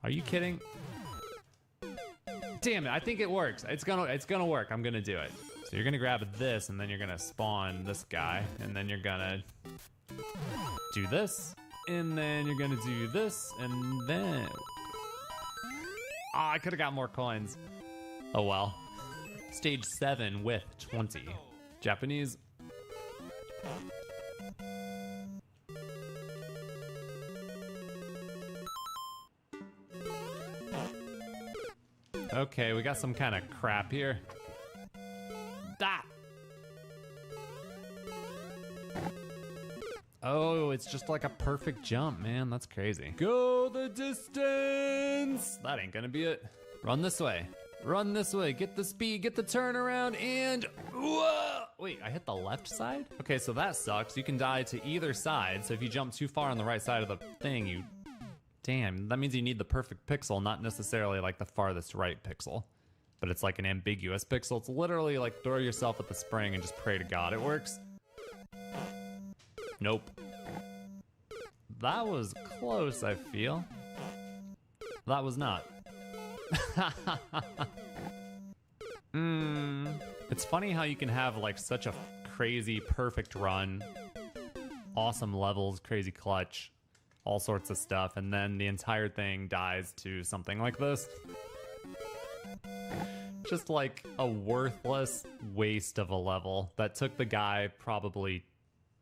Are you kidding? Damn it, I think it works. It's gonna work. I'm gonna do it. So you're gonna grab this, and then you're gonna spawn this guy, and then you're gonna do this, and then you're gonna do this, and then... I could've got more coins. Oh well. Stage 7 with 20. Japanese. Okay, we got some kind of crap here. Ah! Oh, it's just like a perfect jump, man. That's crazy. Go the distance! That ain't gonna be it. Run this way. Run this way. Get the speed, get the turnaround, and... Whoa! Wait, I hit the left side? Okay, so that sucks. You can die to either side, so if you jump too far on the right side of the thing, you... Damn, that means you need the perfect pixel, not necessarily like the farthest right pixel. But it's like an ambiguous pixel. It's literally like throw yourself at the spring and just pray to God it works. Nope. That was close, I feel. That was not. It's funny how you can have like such a crazy perfect run, awesome levels, crazy clutch, all sorts of stuff, and then the entire thing dies to something like this. Just like a worthless waste of a level that took the guy probably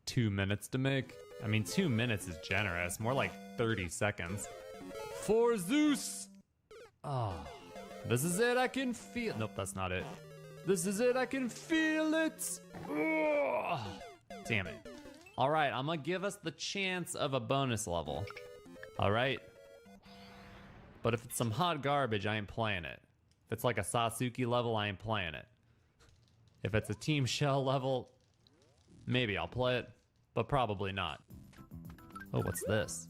2 minutes to make. I mean, 2 minutes is generous, more like 30 seconds. For Zeus! Oh, this is it, I can feel... Nope, that's not it. This is it, I can feel it! Ugh. Damn it. All right, I'm gonna give us the chance of a bonus level. All right. But if it's some hot garbage, I ain't playing it. If it's like a Sasuke level, I ain't playing it. If it's a Team Shell level, maybe I'll play it, but probably not. Oh, what's this?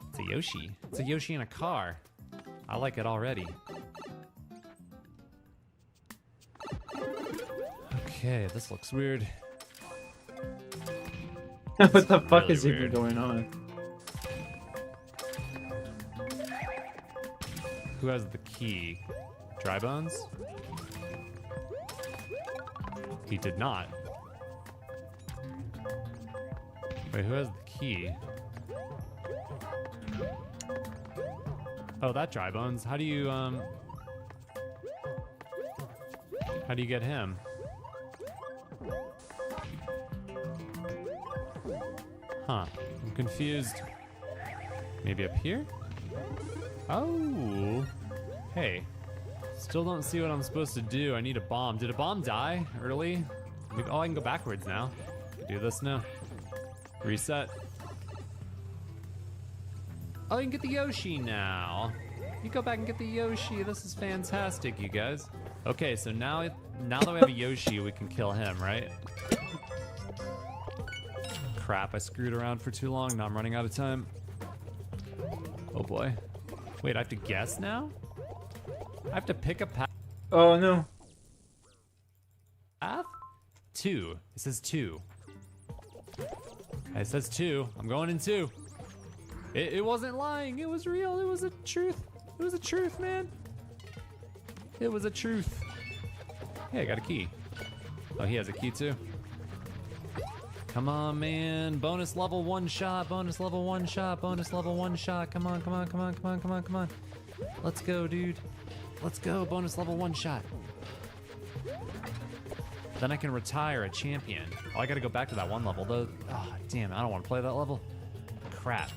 It's a Yoshi. It's a Yoshi in a car. I like it already. Okay, this looks weird. What the fuck really is weird. even going on? Who has the key? Dry Bones? He did not. Wait, who has the key? Oh, that Dry Bones. How do you get him? Huh. I'm confused. Maybe up here? Oh. Hey. Still don't see what I'm supposed to do. I need a bomb. Did a bomb die early? Oh, I can go backwards now. I can do this now. Reset. Oh, you can get the Yoshi now. You go back and get the Yoshi. This is fantastic, you guys. Okay, so now that we have a Yoshi, we can kill him, right? Crap, I screwed around for too long. Now I'm running out of time. Oh boy. Wait, I have to guess now? I have to pick a path. Oh no. Path? 2. It says 2. It says 2. I'm going in 2. It wasn't lying. It was real. It was a truth. It was a truth, man. It was a truth. Hey, I got a key. Oh, he has a key too. Come on, man. Bonus level 1 shot. Bonus level 1 shot. Bonus level 1 shot. Come on, come on, come on, come on, come on, come on. Let's go, dude. Let's go. Bonus level 1 shot. Then I can retire a champion. Oh, I gotta go back to that 1 level though. Oh, damn. I don't want to play that level. Crap.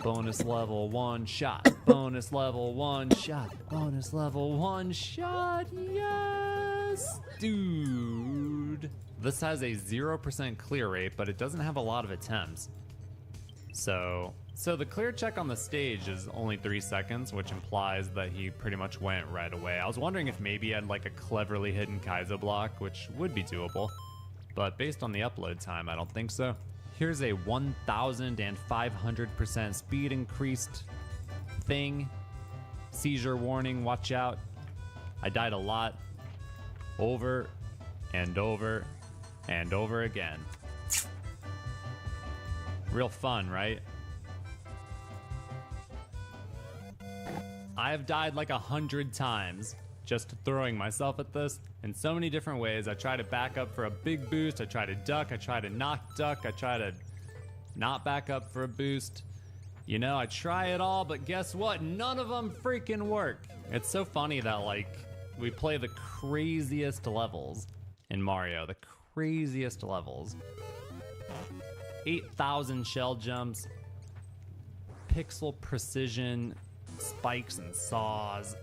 Bonus level 1 shot. Bonus level 1 shot. Bonus level 1 shot. Yes, dude. This has a 0% clear rate, but it doesn't have a lot of attempts. So the clear check on the stage is only 3 seconds, which implies that he pretty much went right away. I was wondering if maybe he had like a cleverly hidden Kaizo block, which would be doable. But based on the upload time, I don't think so. Here's a 1,500% speed increased thing. Seizure warning, watch out. I died a lot. Over and over and over again. Real fun, right? I have died like 100 times just throwing myself at this in so many different ways. I try to back up for a big boost. I try to duck. I try to not duck. I try to not back up for a boost. You know, I try it all, but guess what? None of them freaking work. It's so funny that, like, we play the craziest levels in Mario. The craziest levels. 8,000 shell jumps. Pixel precision. Spikes and saws.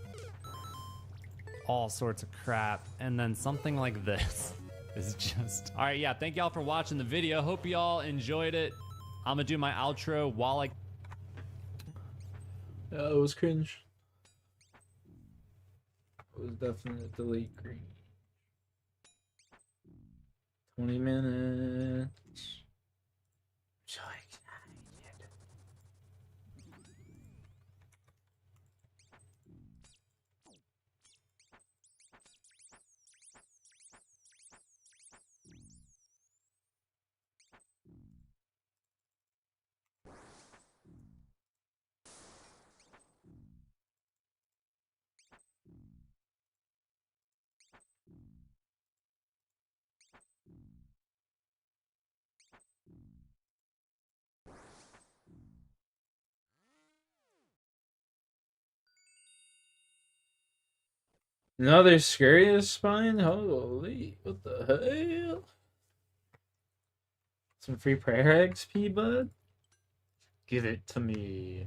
All sorts of crap. And then something like this is just... Alright, yeah, thank y'all for watching the video. Hope y'all enjoyed it. I'm gonna do my outro while I... It was cringe. It was definitely cringe. 20 minutes. So excited. Another scariest spine? Holy, what the hell? Some free prayer XP, bud? Give it to me.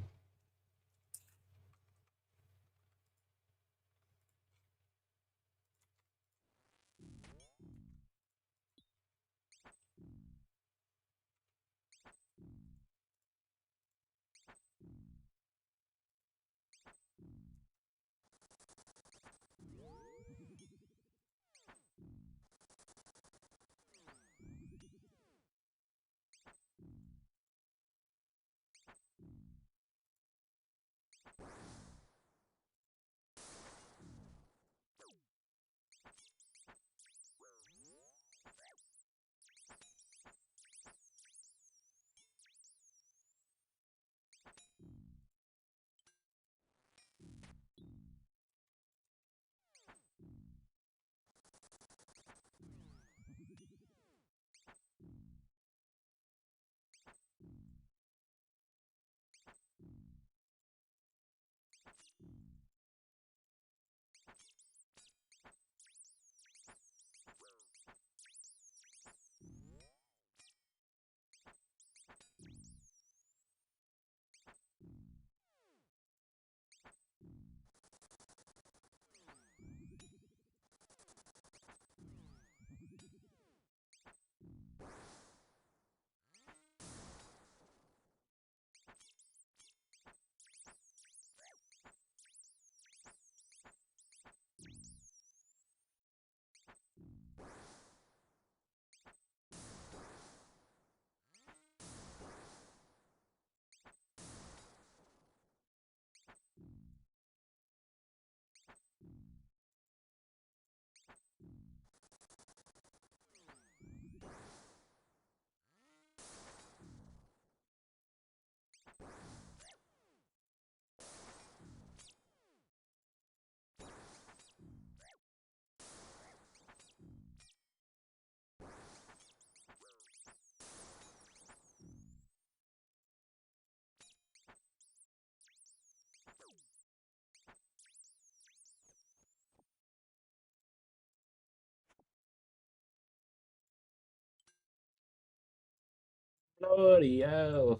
L'Oreal.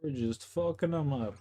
We're just fucking them up.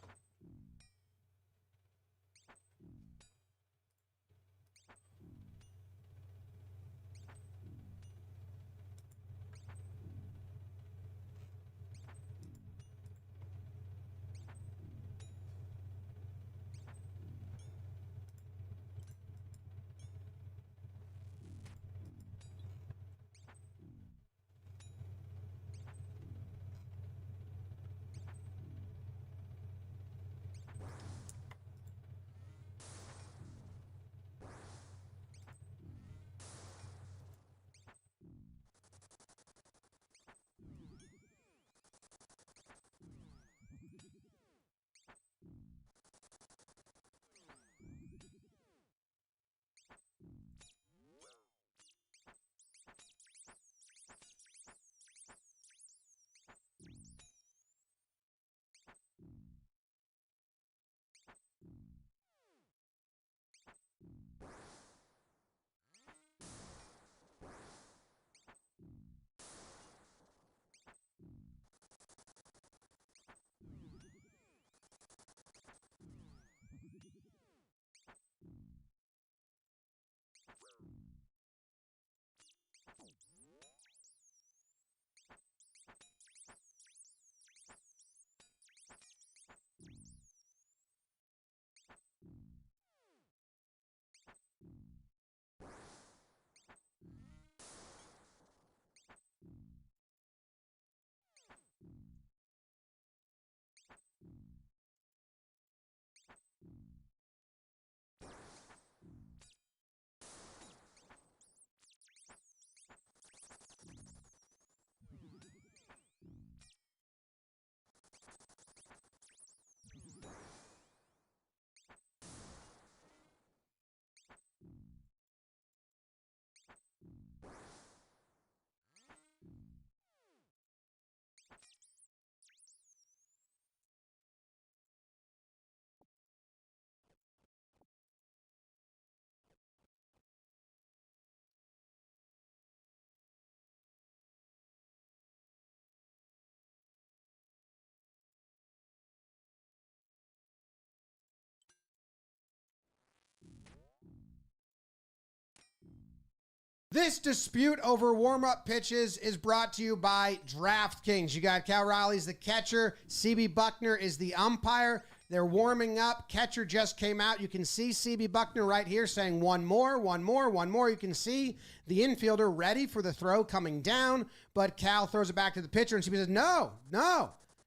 This dispute over warm-up pitches is brought to you by DraftKings. You got Cal Raleigh's the catcher. CB Buckner is the umpire. They're warming up. Catcher just came out. You can see CB Buckner right here saying one more, one more, one more. You can see the infielder ready for the throw coming down, but Cal throws it back to the pitcher, and CB says, no,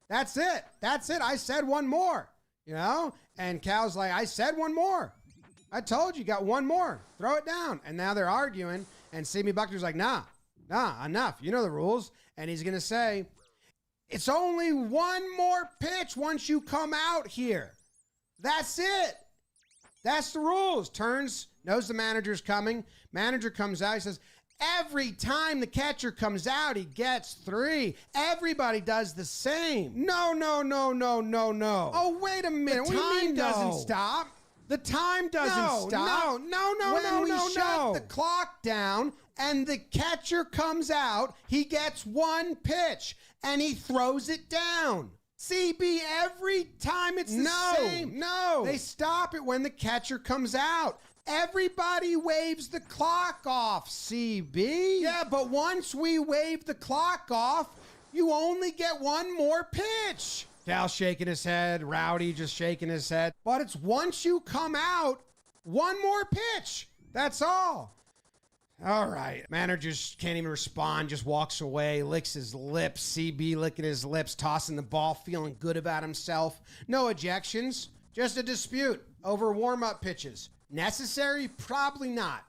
that's it. That's it. I said one more, And Cal's like, I said one more. I told you, got one more. Throw it down. And now they're arguing. And CB Buckner's like, nah, enough. You know the rules. And he's going to say, it's only one more pitch once you come out here. That's it. That's the rules. Turns, knows the manager's coming. Manager comes out. He says, every time the catcher comes out, he gets 3. Everybody does the same. No. Oh, wait a minute. Time doesn't stop. The time doesn't stop. No. When we shut the clock down and the catcher comes out, he gets 1 pitch and he throws it down. CB, every time it's the same. No. They stop it when the catcher comes out. Everybody waves the clock off, CB. Yeah, but once we wave the clock off, you only get 1 more pitch. Cal shaking his head, Rowdy just shaking his head. But it's once you come out, 1 more pitch. That's all. All right. Manager can't even respond, just walks away, licks his lips. CB licking his lips, tossing the ball, feeling good about himself. No ejections, just a dispute over warm-up pitches. Necessary? Probably not.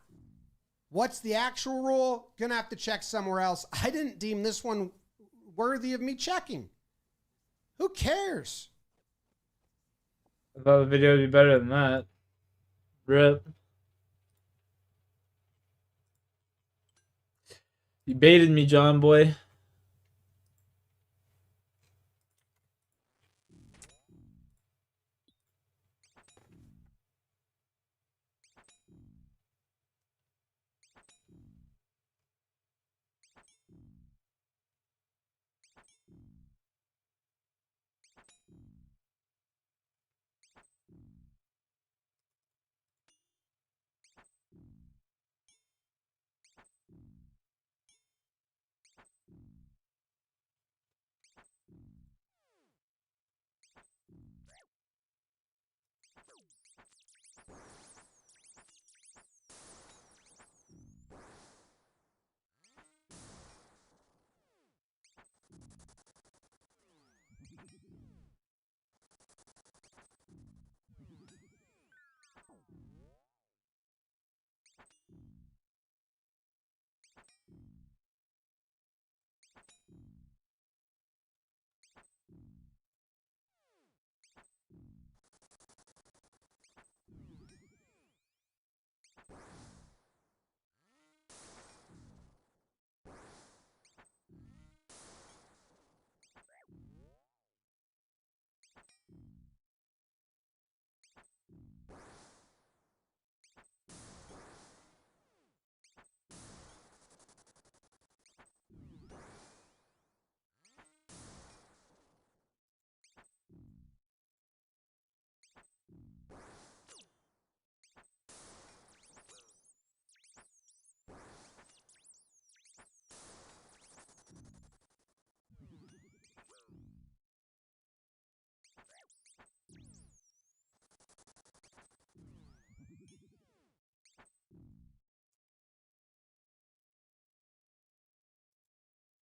What's the actual rule? Gonna have to check somewhere else. I didn't deem this one worthy of me checking. Who cares? I thought the video would be better than that. Rip. You baited me, John boy.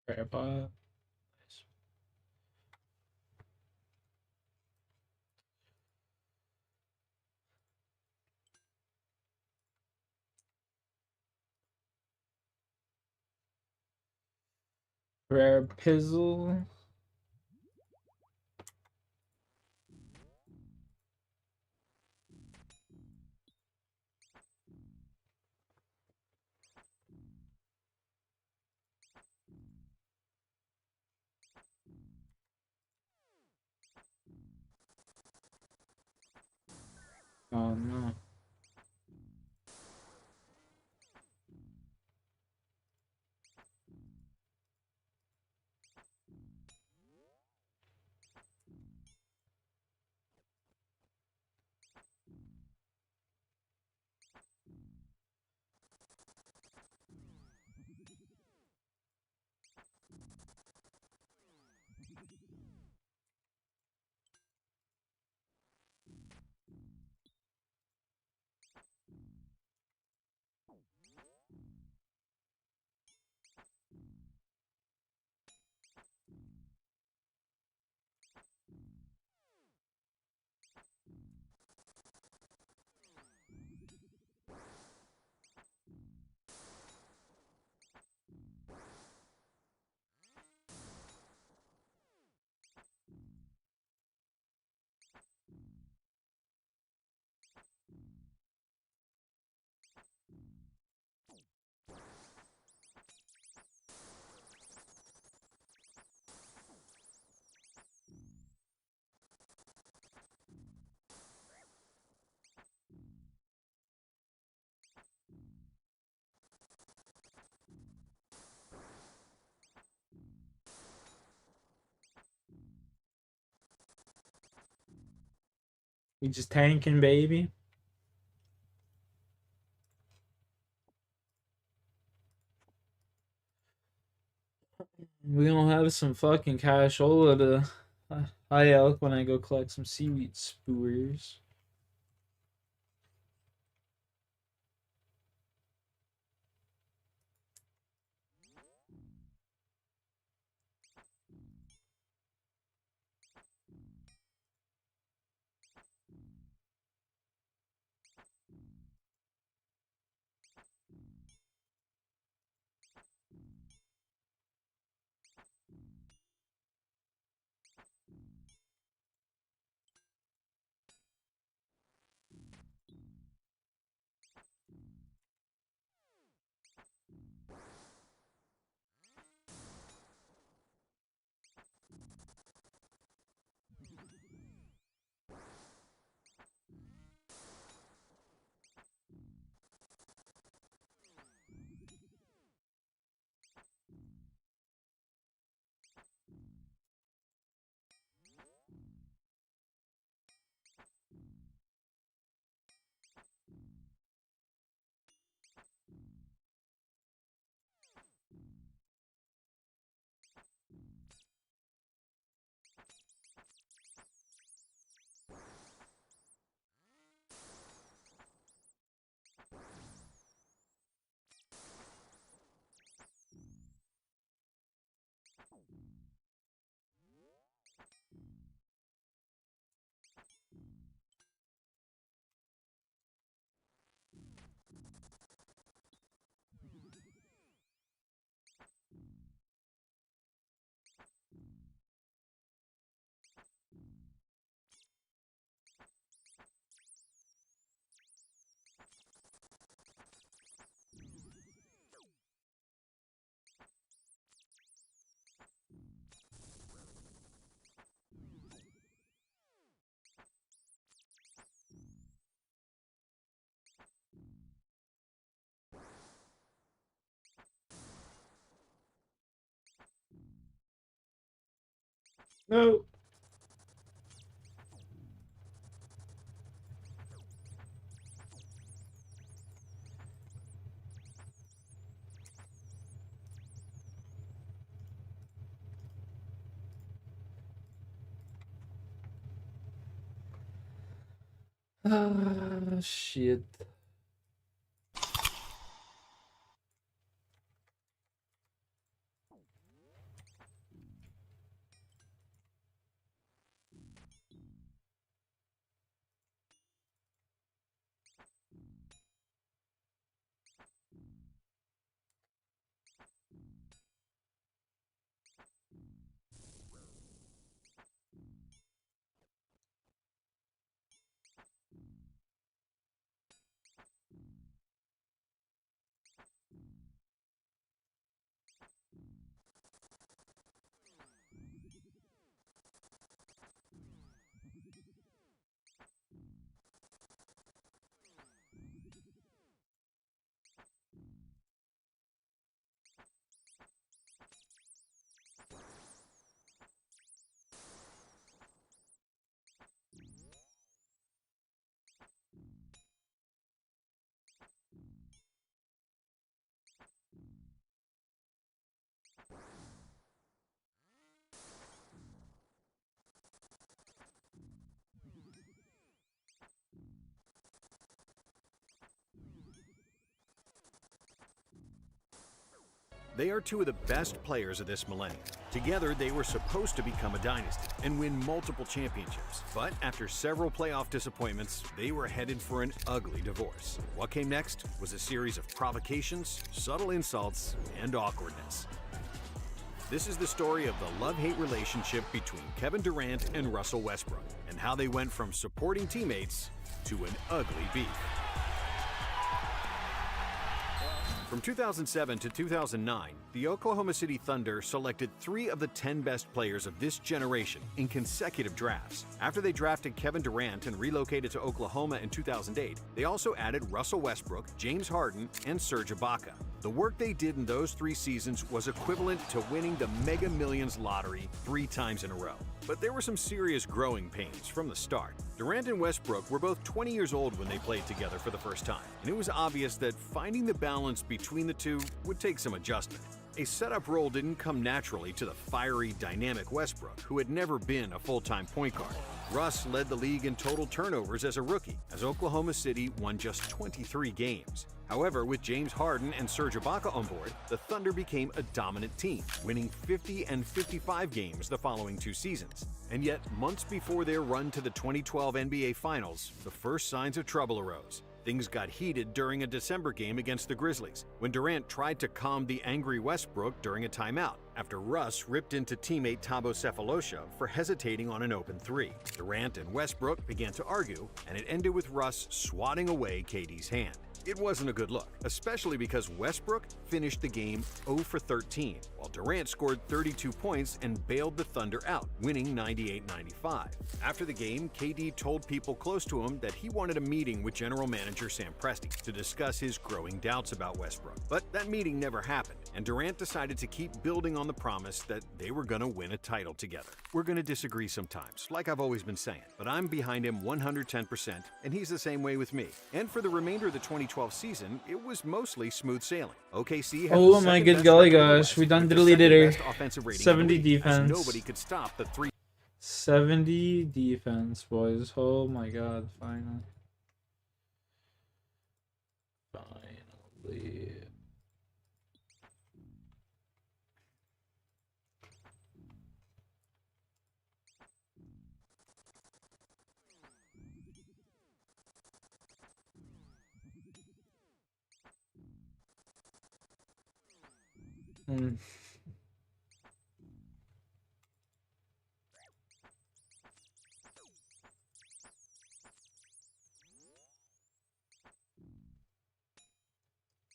Grandpa. Rare Pizzle. Oh no. We just tanking, baby. We gonna have some fucking cashola to high elk when I go collect some seaweed spewers. No. Ah, shit. They are two of the best players of this millennium. Together, they were supposed to become a dynasty and win multiple championships. But after several playoff disappointments, they were headed for an ugly divorce. What came next was a series of provocations, subtle insults, and awkwardness. This is the story of the love-hate relationship between Kevin Durant and Russell Westbrook, and how they went from supporting teammates to an ugly beef. From 2007 to 2009, the Oklahoma City Thunder selected 3 of the 10 best players of this generation in consecutive drafts. After they drafted Kevin Durant and relocated to Oklahoma in 2008, they also added Russell Westbrook, James Harden, and Serge Ibaka. The work they did in those 3 seasons was equivalent to winning the Mega Millions lottery 3 times in a row. But there were some serious growing pains from the start. Durant and Westbrook were both 20 years old when they played together for the first time, and it was obvious that finding the balance between the two would take some adjustment. A setup role didn't come naturally to the fiery, dynamic Westbrook, who had never been a full-time point guard. Russ led the league in total turnovers as a rookie, as Oklahoma City won just 23 games. However, with James Harden and Serge Ibaka on board, the Thunder became a dominant team, winning 50 and 55 games the following 2 seasons. And yet, months before their run to the 2012 NBA Finals, the first signs of trouble arose. Things got heated during a December game against the Grizzlies, when Durant tried to calm the angry Westbrook during a timeout, after Russ ripped into teammate Thabo Sefolosha for hesitating on an open 3. Durant and Westbrook began to argue, and it ended with Russ swatting away KD's hand. It wasn't a good look, especially because Westbrook finished the game 0 for 13, while Durant scored 32 points and bailed the Thunder out, winning 98-95. After the game, KD told people close to him that he wanted a meeting with general manager Sam Presti to discuss his growing doubts about Westbrook. But that meeting never happened, and Durant decided to keep building on the promise that they were going to win a title together. We're going to disagree sometimes, like I've always been saying, but I'm behind him 110%, and he's the same way with me. And for the remainder of the 2012 season, it was mostly smooth sailing. OKC has oh my good golly gosh, we done deleted her. 70 defense. Nobody could stop the 70 defense, boys. Oh my god, finally. Finally.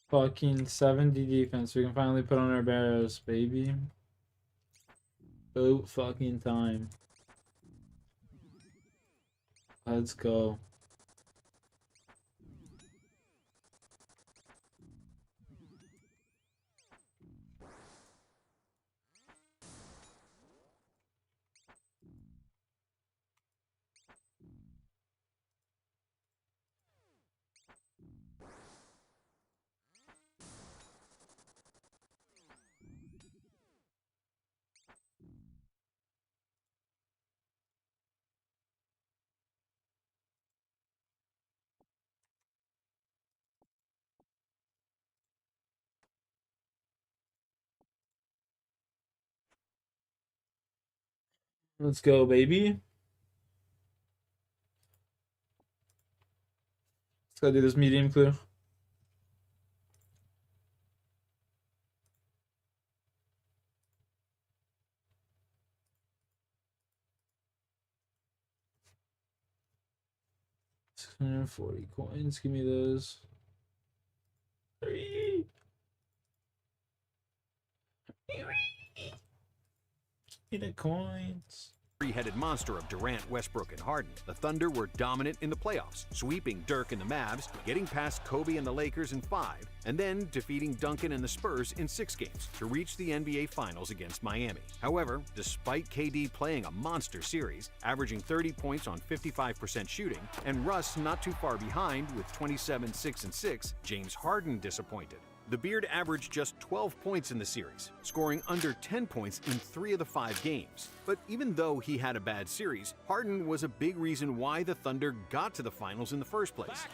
Fucking 70 defense. We can finally put on our barrows, baby. Boat fucking time. Let's go. Let's go, baby. Let's go do this medium clue. $640 coins. Give me those. 3. Give me the coins. Three-headed monster of Durant, Westbrook, and Harden, the Thunder were dominant in the playoffs, sweeping Dirk and the Mavs, getting past Kobe and the Lakers in 5, and then defeating Duncan and the Spurs in 6 games to reach the NBA Finals against Miami. However, despite KD playing a monster series, averaging 30 points on 55% shooting, and Russ not too far behind with 27, 6, and 6, James Harden disappointed. The Beard averaged just 12 points in the series, scoring under 10 points in 3 of the 5 games. But even though he had a bad series, Harden was a big reason why the Thunder got to the finals in the first place.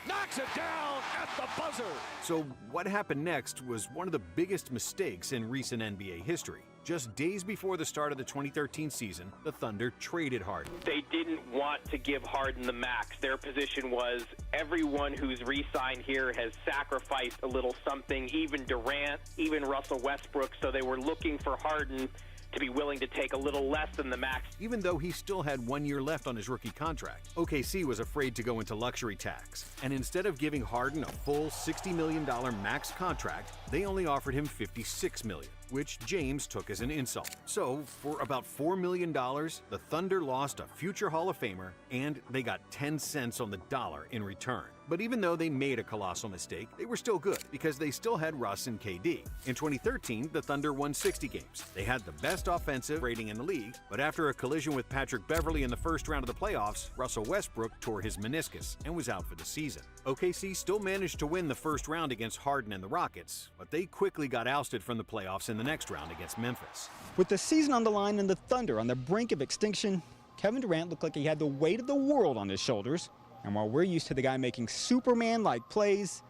Knocks it down at the buzzer. So what happened next was one of the biggest mistakes in recent NBA history. Just days before the start of the 2013 season, the Thunder traded Harden. They didn't want to give Harden the max. Their position was everyone who's re-signed here has sacrificed a little something, even Durant, even Russell Westbrook, so they were looking for Harden to be willing to take a little less than the max. Even though he still had 1 year left on his rookie contract, OKC was afraid to go into luxury tax. And instead of giving Harden a full $60 million max contract, they only offered him $56 million, which James took as an insult. So, for about $4 million, the Thunder lost a future Hall of Famer, and they got 10 cents on the dollar in return. But even though they made a colossal mistake, they were still good because they still had Russ and KD. In 2013, the Thunder won 60 games. They had the best offensive rating in the league, but after a collision with Patrick Beverley in the first round of the playoffs, Russell Westbrook tore his meniscus and was out for the season. OKC still managed to win the first round against Harden and the Rockets, but they quickly got ousted from the playoffs in the next round against Memphis. With the season on the line and the Thunder on the brink of extinction, Kevin Durant looked like he had the weight of the world on his shoulders. And while we're used to the guy making Superman-like plays,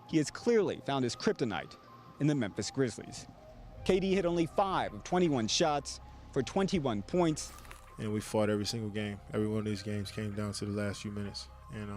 he has clearly found his kryptonite in the Memphis Grizzlies. KD hit only 5 of 21 shots for 21 points. And we fought every single game. Every one of these games came down to the last few minutes. And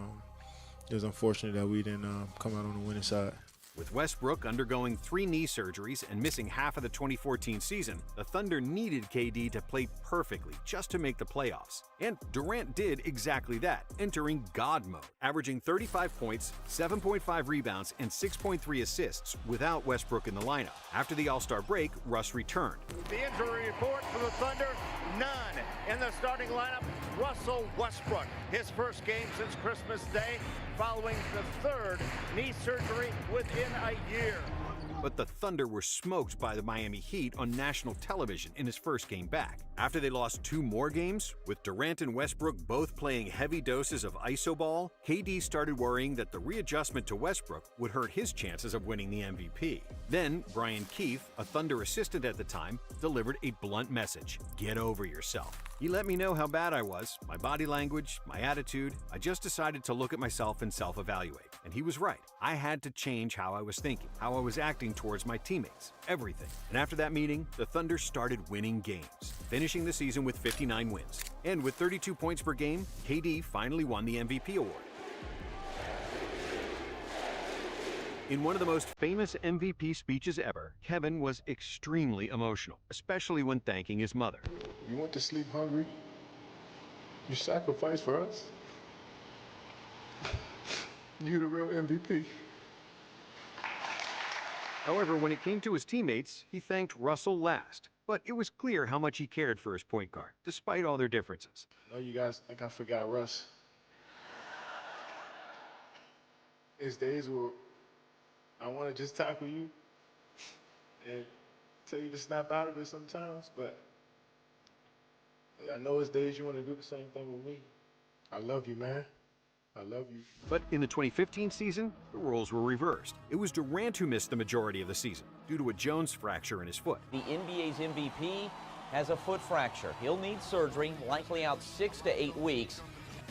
it was unfortunate that we didn't come out on the winning side. With Westbrook undergoing 3 knee surgeries and missing half of the 2014 season, the Thunder needed KD to play perfectly just to make the playoffs. And Durant did exactly that, entering God mode, averaging 35 points, 7.5 rebounds, and 6.3 assists without Westbrook in the lineup. After the All-Star break, Russ returned. The injury report for the Thunder, none. In the starting lineup, Russell Westbrook. His first game since Christmas Day, following the 3rd knee surgery within a year. But the Thunder were smoked by the Miami Heat on national television in his first game back. After they lost 2 more games, with Durant and Westbrook both playing heavy doses of iso ball, KD started worrying that the readjustment to Westbrook would hurt his chances of winning the MVP. Then, Brian Keefe, a Thunder assistant at the time, delivered a blunt message: get over yourself. He let me know how bad I was, my body language, my attitude. I just decided to look at myself and self-evaluate. And he was right. I had to change how I was thinking, how I was acting towards my teammates, everything. And after that meeting, the Thunder started winning games, finishing the season with 59 wins. And with 32 points per game, KD finally won the MVP award. In one of the most famous MVP speeches ever, Kevin was extremely emotional, especially when thanking his mother. You went to sleep hungry? You sacrificed for us? You the real MVP. However, when it came to his teammates, he thanked Russell last. But it was clear how much he cared for his point guard, despite all their differences. No, you guys think I forgot Russ. There's days where I want to just tackle you and tell you to snap out of it sometimes, but I know it's days you want to do the same thing with me. I love you, man. I love you. But in the 2015 season, the roles were reversed. It was Durant who missed the majority of the season due to a Jones fracture in his foot. The NBA's MVP has a foot fracture. He'll need surgery, likely out 6 to 8 weeks.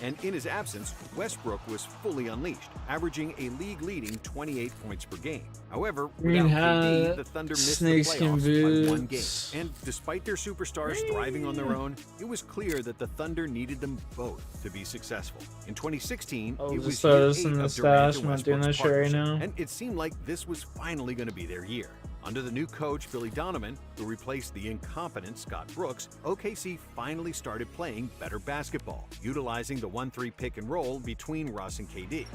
And in his absence, Westbrook was fully unleashed, averaging a league-leading 28 points per game. However, Green without KD, hat, the Thunder missed the snakeskin playoffs by one game. boots. And despite their superstars thriving on their own, it was clear that the Thunder needed them both to be successful. In 2016, it was just year throw this 8 in the of stash. Durant I'm and not doing Westbrook's that shit right partnership, now. and it seemed like this was finally going to be their year. Under the new coach, Billy Donovan, who replaced the incompetent Scott Brooks, OKC finally started playing better basketball, utilizing the 1-3 pick and roll between Russ and KD.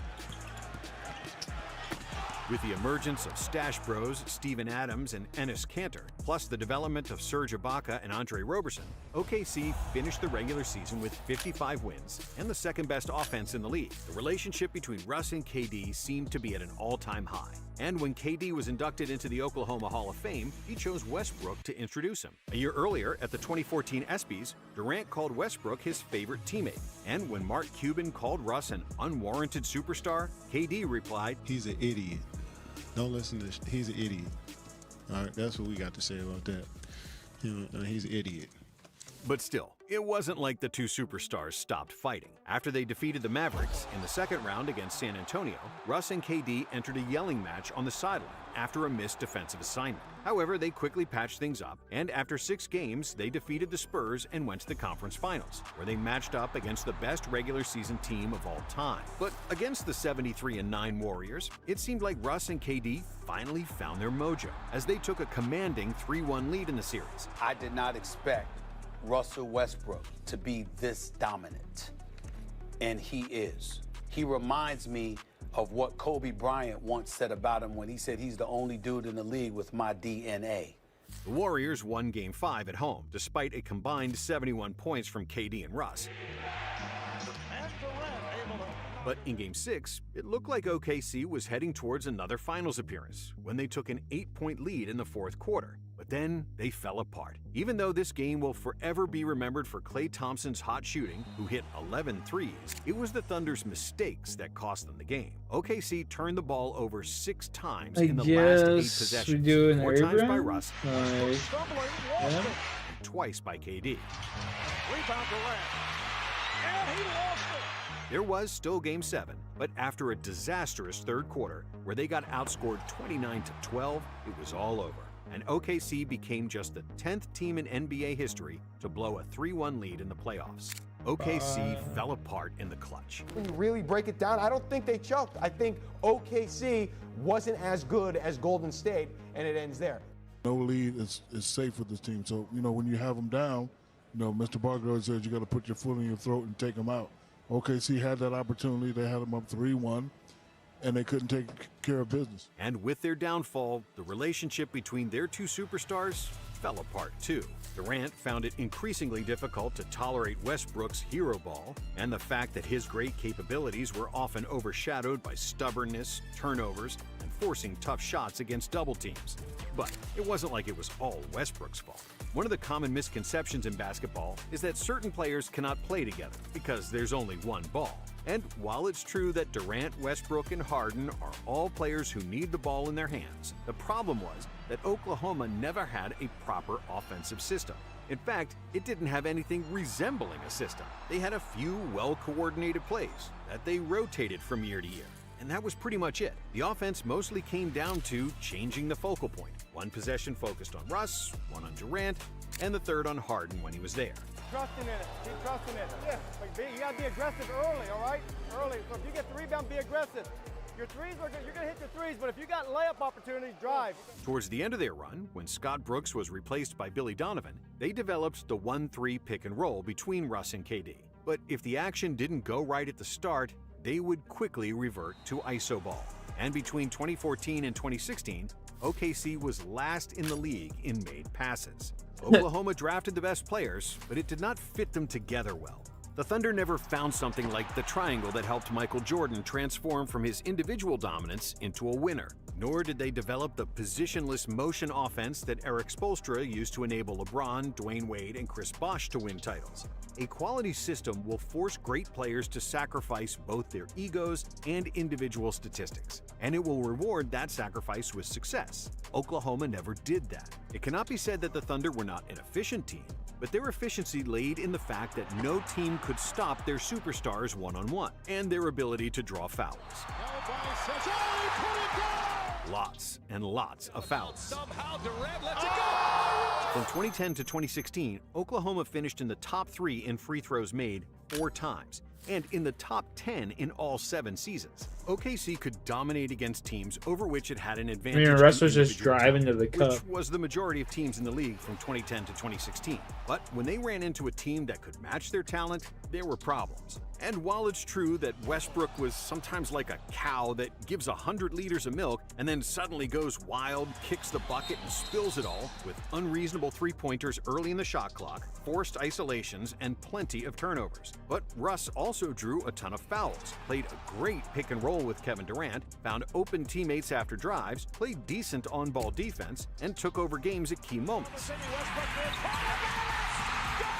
With the emergence of Stash Bros, Steven Adams and Enes Kanter, plus the development of Serge Ibaka and Andre Roberson, OKC finished the regular season with 55 wins and the second-best offense in the league. The relationship between Russ and KD seemed to be at an all-time high. And when KD was inducted into the Oklahoma Hall of Fame, he chose Westbrook to introduce him. A year earlier, at the 2014 ESPYs, Durant called Westbrook his favorite teammate. And when Mark Cuban called Russ an unwarranted superstar, KD replied, "He's an idiot. Don't listen to he's an idiot." All right, that's what we got to say about that. He's an idiot. But still, it wasn't like the two superstars stopped fighting. After they defeated the Mavericks in the second round against San Antonio, Russ and KD entered a yelling match on the sideline after a missed defensive assignment. However, they quickly patched things up, and after 6 games, they defeated the Spurs and went to the conference finals, where they matched up against the best regular season team of all time. But against the 73-9 Warriors, it seemed like Russ and KD finally found their mojo, as they took a commanding 3-1 lead in the series. I did not expect Russell Westbrook to be this dominant, and he is. He reminds me of what Kobe Bryant once said about him when he said he's the only dude in the league with my DNA. The Warriors won Game 5 at home, despite a combined 71 points from KD and Russ. But in Game 6, it looked like OKC was heading towards another finals appearance when they took an 8-point lead in the fourth quarter. But then they fell apart. Even though this game will forever be remembered for Klay Thompson's hot shooting, who hit 11 threes, it was the Thunder's mistakes that cost them the game. OKC turned the ball over 6 times in the last 8 possessions, we do an 4 times by Abram? Russ, Yeah. and twice by KD. Rebound Durant. And he lost it. There was still Game 7, but after a disastrous third quarter, where they got outscored 29-12, it was all over. And OKC became just the 10th team in NBA history to blow a 3-1 lead in the playoffs. OKC fell apart in the clutch. When you really break it down, I don't think they choked. I think OKC wasn't as good as Golden State, and it ends there. No lead is safe with this team. So, when you have them down, Mr. Barker says you got to put your foot in your throat and take them out. OKC had that opportunity. They had them up 3-1. And they couldn't take care of business. And with their downfall, the relationship between their two superstars fell apart too. Durant found it increasingly difficult to tolerate Westbrook's hero ball, and the fact that his great capabilities were often overshadowed by stubbornness, turnovers, and forcing tough shots against double teams. But it wasn't like it was all Westbrook's fault. One of the common misconceptions in basketball is that certain players cannot play together because there's only one ball. And while it's true that Durant, Westbrook, and Harden are all players who need the ball in their hands, the problem was that Oklahoma never had a proper offensive system. In fact, it didn't have anything resembling a system. They had a few well-coordinated plays that they rotated from year to year. And that was pretty much it. The offense mostly came down to changing the focal point. One possession focused on Russ, one on Durant, and the third on Harden when he was there. Trusting in it. Keep trusting it. Yeah, but you got to be aggressive early, all right? Early. So if you get the rebound, be aggressive. Your threes are good. You're going to hit your threes, but if you got layup opportunities, drive. Towards the end of their run, when Scott Brooks was replaced by Billy Donovan, they developed the 1-3 pick and roll between Russ and KD. But if the action didn't go right at the start, they would quickly revert to iso ball. And between 2014 and 2016, OKC was last in the league in made passes. Oklahoma drafted the best players, but it did not fit them together well. The Thunder never found something like the triangle that helped Michael Jordan transform from his individual dominance into a winner. Nor did they develop the positionless motion offense that Eric Spoelstra used to enable LeBron, Dwayne Wade, and Chris Bosh to win titles. A quality system will force great players to sacrifice both their egos and individual statistics, and it will reward that sacrifice with success. Oklahoma never did that. It cannot be said that the Thunder were not an efficient team, But their efficiency laid in the fact that no team could stop their superstars one-on-one, and their ability to draw fouls. Lots and lots of fouls. Somehow Durant lets it go! From 2010 to 2016, Oklahoma finished in the top 3 in free throws made 4 times, and in the top 10 in all 7 seasons. OKC could dominate against teams over which it had an advantage. Russ was just driving to the cup, which was the majority of teams in the league from 2010 to 2016. But when they ran into a team that could match their talent, there were problems. And while it's true that Westbrook was sometimes like a cow that gives 100 liters of milk and then suddenly goes wild, kicks the bucket, and spills it all with unreasonable three-pointers early in the shot clock, forced isolations, and plenty of turnovers. But Russ also drew a ton of fouls, played a great pick and roll with Kevin Durant, found open teammates after drives, played decent on-ball defense, and took over games at key moments.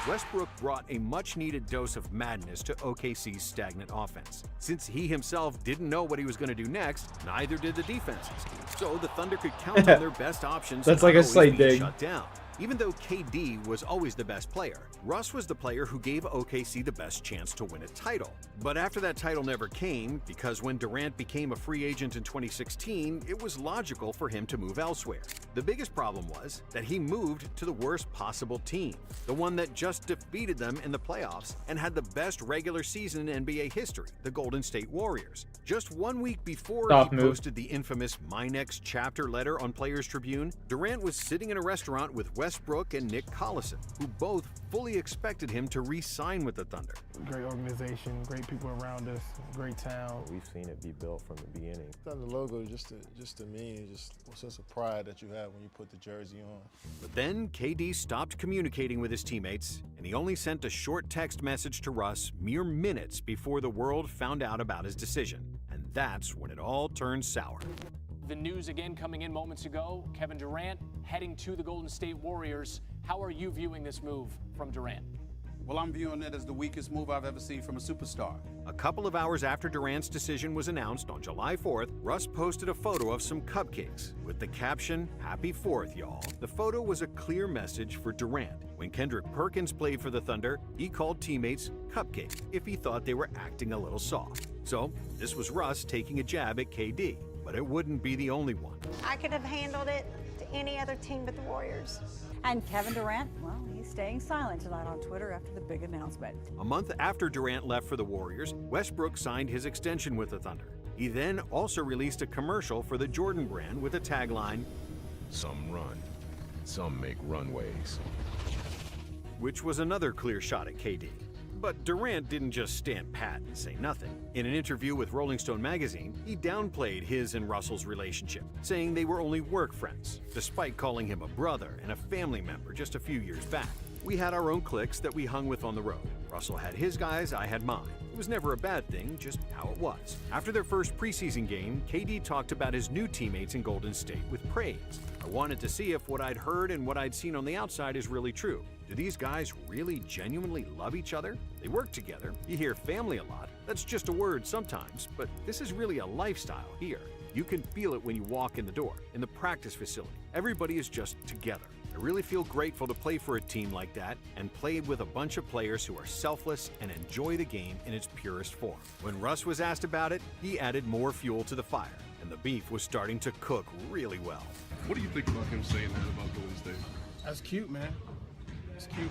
Westbrook brought a much-needed dose of madness to OKC's stagnant offense. Since he himself didn't know what he was going to do next, neither did the defenses. So the Thunder could count on their best options. That's like a slight dig. Shut down. Even though KD was always the best player, Russ was the player who gave OKC the best chance to win a title. But after that title never came, because when Durant became a free agent in 2016, it was logical for him to move elsewhere. The biggest problem was that he moved to the worst possible team, the one that just defeated them in the playoffs and had the best regular season in NBA history, the Golden State Warriors. Just 1 week before he posted the infamous My Next Chapter letter on Players Tribune, Durant was sitting in a restaurant with Westbrook and Nick Collison, who both fully expected him to re-sign with the Thunder. Great organization, great people around us, great town. We've seen it be built from the beginning. The logo, just to me, just a sense of pride that you have when you put the jersey on. But then KD stopped communicating with his teammates, and he only sent a short text message to Russ mere minutes before the world found out about his decision. And that's when it all turned sour. The news again coming in moments ago, Kevin Durant heading to the Golden State Warriors. How are you viewing this move from Durant? Well, I'm viewing it as the weakest move I've ever seen from a superstar. A couple of hours after Durant's decision was announced on July 4th, Russ posted a photo of some cupcakes with the caption, "Happy 4th, y'all." The photo was a clear message for Durant. When Kendrick Perkins played for the Thunder, he called teammates cupcake if he thought they were acting a little soft. So this was Russ taking a jab at KD, but it wouldn't be the only one. I could have handled it to any other team but the Warriors. And Kevin Durant, well, he's staying silent tonight on Twitter after the big announcement. A month after Durant left for the Warriors, Westbrook signed his extension with the Thunder. He then also released a commercial for the Jordan brand with a tagline, "Some run, some make runways," which was another clear shot at KD. But Durant didn't just stand pat and say nothing. In an interview with Rolling Stone magazine, he downplayed his and Russell's relationship, saying they were only work friends, despite calling him a brother and a family member just a few years back. We had our own cliques that we hung with on the road. Russell had his guys, I had mine. It was never a bad thing, just how it was. After their first preseason game, KD talked about his new teammates in Golden State with praise. I wanted to see if what I'd heard and what I'd seen on the outside is really true. Do these guys really genuinely love each other? They work together. You hear family a lot. That's just a word sometimes, but this is really a lifestyle here. You can feel it when you walk in the door, in the practice facility. Everybody is just together. I really feel grateful to play for a team like that and play with a bunch of players who are selfless and enjoy the game in its purest form. When Russ was asked about it, he added more fuel to the fire, and the beef was starting to cook really well. What do you think about him saying that about Golden State? That's cute, man. It's cute.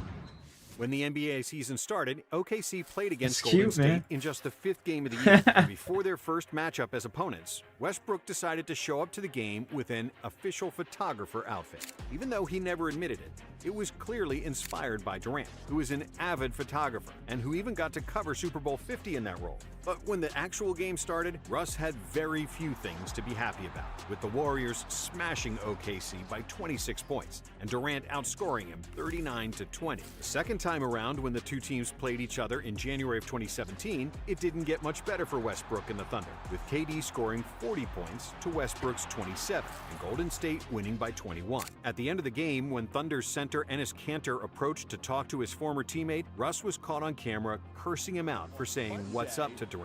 When the NBA season started, OKC played against It's Golden cute, State man. in just the 5th game of the year. And before their first matchup as opponents, Westbrook decided to show up to the game with an official photographer outfit. Even though he never admitted it, it was clearly inspired by Durant, who is an avid photographer and who even got to cover Super Bowl 50 in that role. But when the actual game started, Russ had very few things to be happy about, with the Warriors smashing OKC by 26 points and Durant outscoring him 39-20. The second time around, when the two teams played each other in January of 2017, it didn't get much better for Westbrook and the Thunder, with KD scoring 40 points to Westbrook's 27 and Golden State winning by 21. At the end of the game, when Thunder's center Enes Kanter approached to talk to his former teammate, Russ was caught on camera cursing him out for saying "What's up" to Durant.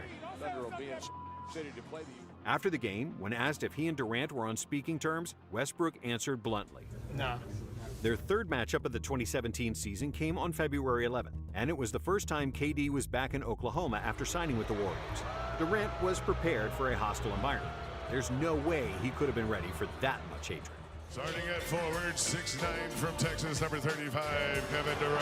After the game, when asked if he and Durant were on speaking terms, Westbrook answered bluntly, Nah. Their third matchup of the 2017 season came on February 11th, and it was the first time KD was back in Oklahoma after signing with the Warriors. Durant was prepared for a hostile environment. There's no way he could have been ready for that much hatred. Starting at forward, 6'9" from Texas, number 35, Kevin Durant.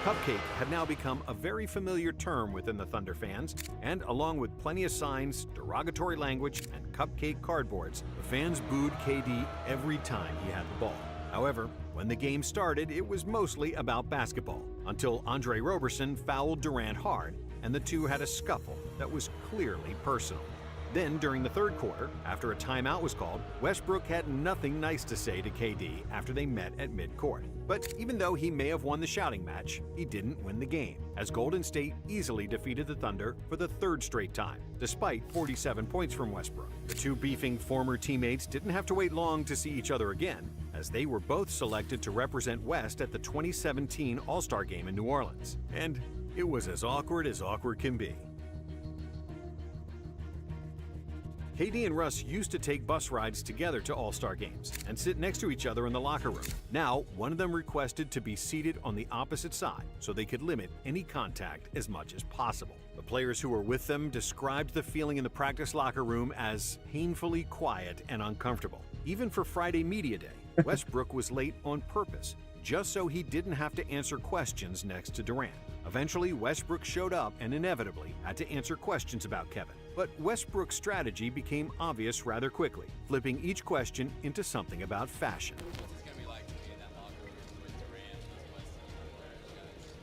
Cupcake had now become a very familiar term within the Thunder fans, and along with plenty of signs, derogatory language, and cupcake cardboards, the fans booed KD every time he had the ball. However, when the game started, it was mostly about basketball, until Andre Roberson fouled Durant hard, and the two had a scuffle that was clearly personal. Then, during the third quarter, after a timeout was called, Westbrook had nothing nice to say to KD after they met at midcourt. But even though he may have won the shouting match, he didn't win the game, as Golden State easily defeated the Thunder for the third straight time, despite 47 points from Westbrook. The two beefing former teammates didn't have to wait long to see each other again, as they were both selected to represent West at the 2017 All-Star Game in New Orleans. And it was as awkward can be. KD and Russ used to take bus rides together to All-Star games and sit next to each other in the locker room. Now, one of them requested to be seated on the opposite side so they could limit any contact as much as possible. The players who were with them described the feeling in the practice locker room as painfully quiet and uncomfortable. Even for Friday Media Day, Westbrook was late on purpose, just so he didn't have to answer questions next to Durant. Eventually, Westbrook showed up and inevitably had to answer questions about Kevin. But Westbrook's strategy became obvious rather quickly, flipping each question into something about fashion.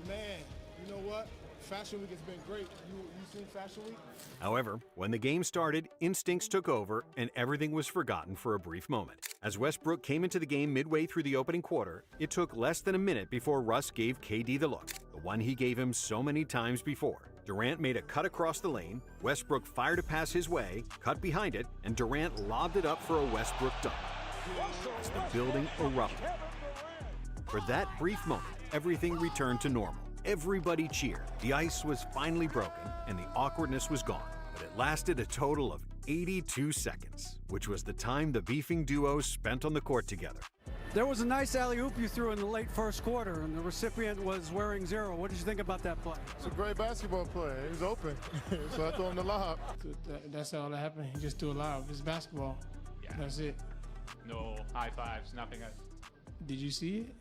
Man, you know what? Fashion Week has been great. You seen Fashion Week? However, when the game started, instincts took over and everything was forgotten for a brief moment. As Westbrook came into the game midway through the opening quarter, it took less than a minute before Russ gave KD the look, the one he gave him so many times before. Durant made a cut across the lane, Westbrook fired a pass his way, cut behind it, and Durant lobbed it up for a Westbrook dunk. As the building erupted. For that brief moment, everything returned to normal. Everybody cheered. The ice was finally broken, and the awkwardness was gone. But it lasted a total of 82 seconds, which was the time the beefing duo spent on the court together. There was a nice alley-oop you threw in the late first quarter, and the recipient was wearing 0. What did you think about that play? It's a great basketball play. He was open, so I threw him the lob. That's all that happened. He just threw a lob. It's basketball. Yeah. That's it. No high fives, nothing else. Did you see it?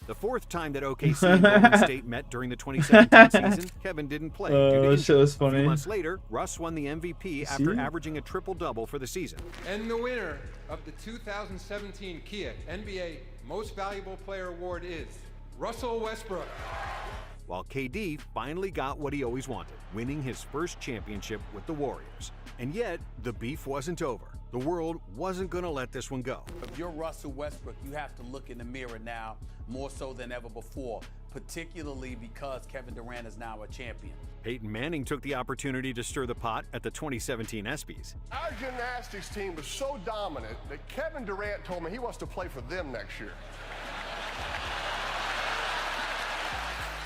The fourth time that OKC and Golden State met during the 2017 season, Kevin didn't play due to that shit was A funny. few months later, Russ won the MVP after averaging a triple-double for the season. And the winner of the 2017 Kia NBA Most Valuable Player Award is Russell Westbrook. While KD finally got what he always wanted, winning his first championship with the Warriors. And yet, the beef wasn't over. The world wasn't going to let this one go. If you're Russell Westbrook, you have to look in the mirror now more so than ever before, particularly because Kevin Durant is now a champion. Peyton Manning took the opportunity to stir the pot at the 2017 ESPYs. Our gymnastics team was so dominant that Kevin Durant told me he wants to play for them next year.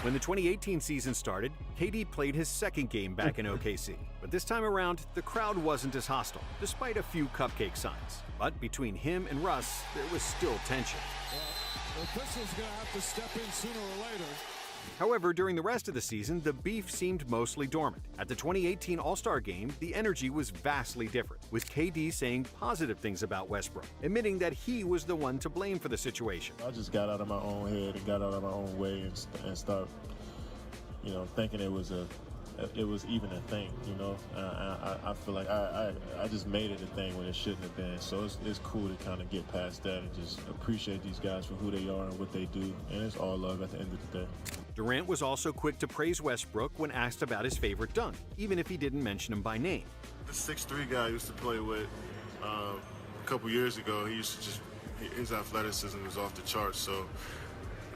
When the 2018 season started, KD played his second game back in OKC. But this time around, the crowd wasn't as hostile, despite a few cupcake signs. But between him and Russ, there was still tension. The official's going to have to step in sooner or later. However, during the rest of the season, the beef seemed mostly dormant. At the 2018 All-Star Game, the energy was vastly different, with KD saying positive things about Westbrook, admitting that he was the one to blame for the situation. I just got out of my own head and got out of my own way and start, thinking it was even a thing, I feel like I just made it a thing when it shouldn't have been. So it's cool to kind of get past that and just appreciate these guys for who they are and what they do. And it's all love at the end of the day. Durant was also quick to praise Westbrook when asked about his favorite dunk, even if he didn't mention him by name. The 6'3" guy I used to play with a couple years ago, his athleticism was off the charts. So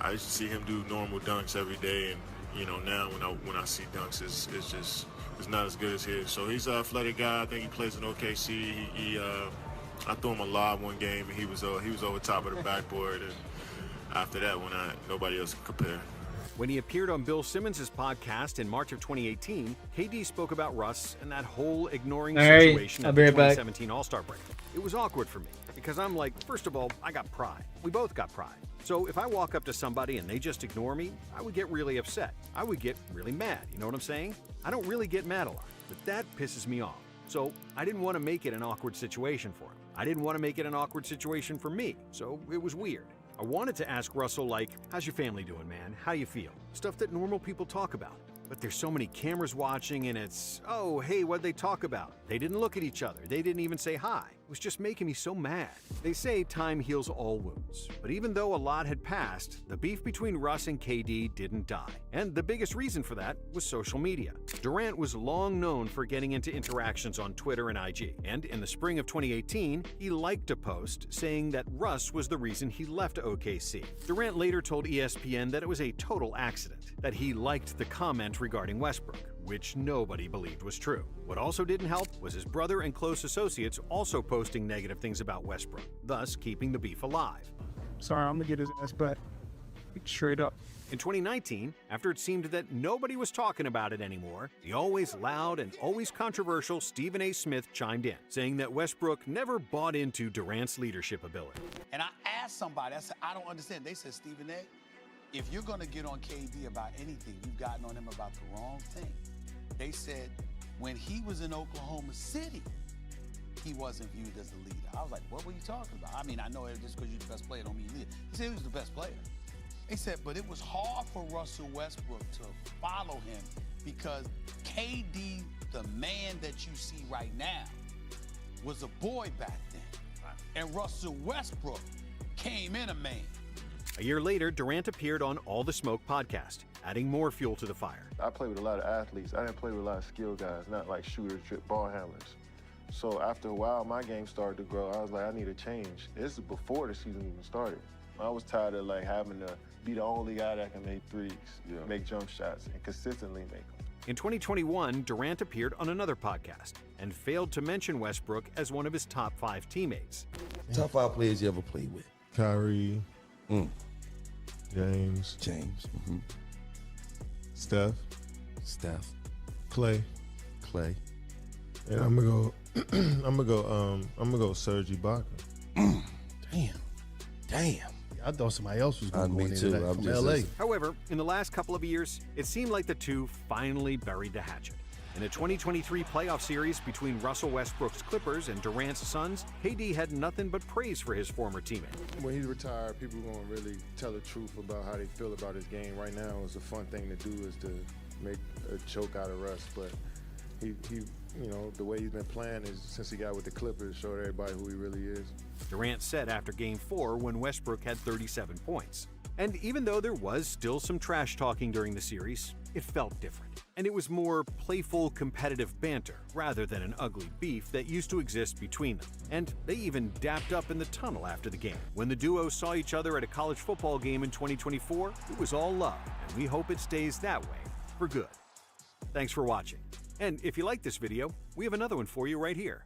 I used to see him do normal dunks every day, and now when I see dunks, it's not as good as his. So he's an athletic guy. I think he plays in OKC. I threw him a lob one game, and he was over top of the backboard. And after that, nobody else could compare. When he appeared on Bill Simmons' podcast in March of 2018, KD spoke about Russ and that whole ignoring situation at the 2017 All-Star break. It was awkward for me, Because I'm like, first of all, I got pride. We both got pride. So if I walk up to somebody and they just ignore me, I would get really upset. I would get really mad, you know what I'm saying? I don't really get mad a lot, but that pisses me off. So I didn't want to make it an awkward situation for him. I didn't want to make it an awkward situation for me, so it was weird. I wanted to ask Russell like, how's your family doing, man? How you feel? Stuff that normal people talk about. But there's so many cameras watching and it's, oh, hey, what'd they talk about? They didn't look at each other. They didn't even say hi. It was just making me so mad. They say time heals all wounds. But even though a lot had passed, the beef between Russ and KD didn't die. And the biggest reason for that was social media. Durant was long known for getting into interactions on Twitter and IG. And in the spring of 2018, he liked a post saying that Russ was the reason he left OKC. Durant later told ESPN that it was a total accident, that he liked the comment regarding Westbrook, which nobody believed was true. What also didn't help was his brother and close associates also posting negative things about Westbrook, thus keeping the beef alive. Sorry, I'm gonna get his ass back. Straight up. In 2019, after it seemed that nobody was talking about it anymore, the always loud and always controversial Stephen A. Smith chimed in, saying that Westbrook never bought into Durant's leadership ability. And I asked somebody, I said, I don't understand. They said, Stephen A., if you're gonna get on KD about anything, you've gotten on him about the wrong thing. They said when he was in Oklahoma City, he wasn't viewed as a leader. I was like, what were you talking about? I mean, I know just because you're the best player don't mean leader. He said he was the best player. They said, but it was hard for Russell Westbrook to follow him because KD, the man that you see right now, was a boy back then. And Russell Westbrook came in a man. A year later, Durant appeared on All the Smoke podcast, adding more fuel to the fire. I played with a lot of athletes. I didn't play with a lot of skill guys, not like shooters, ball handlers. So after a while, my game started to grow. I was like, I need a change. This is before the season even started. I was tired of like having to be the only guy that can make threes, make jump shots, and consistently make them. In 2021, Durant appeared on another podcast and failed to mention Westbrook as one of his top 5 teammates. Top 5 players you ever played with? Kyrie, James, Steph, Clay, and I'm gonna go Serge Ibaka. Damn. I thought somebody else was going to go into that I'm from just LA. listening. However, in the last couple of years, it seemed like the two finally buried the hatchet. In a 2023 playoff series between Russell Westbrook's Clippers and Durant's Suns, KD had nothing but praise for his former teammate. When he's retired, people are going to really tell the truth about how they feel about his game. Right now, it's a fun thing to do is to make a joke out of Russ, but he the way he's been playing is since he got with the Clippers, showed everybody who he really is. Durant said after Game 4 when Westbrook had 37 points. And even though there was still some trash talking during the series, it felt different. And it was more playful, competitive banter rather than an ugly beef that used to exist between them. And they even dapped up in the tunnel after the game. When the duo saw each other at a college football game in 2024, it was all love, and we hope it stays that way for good. Thanks for watching. And if you like this video, we have another one for you right here.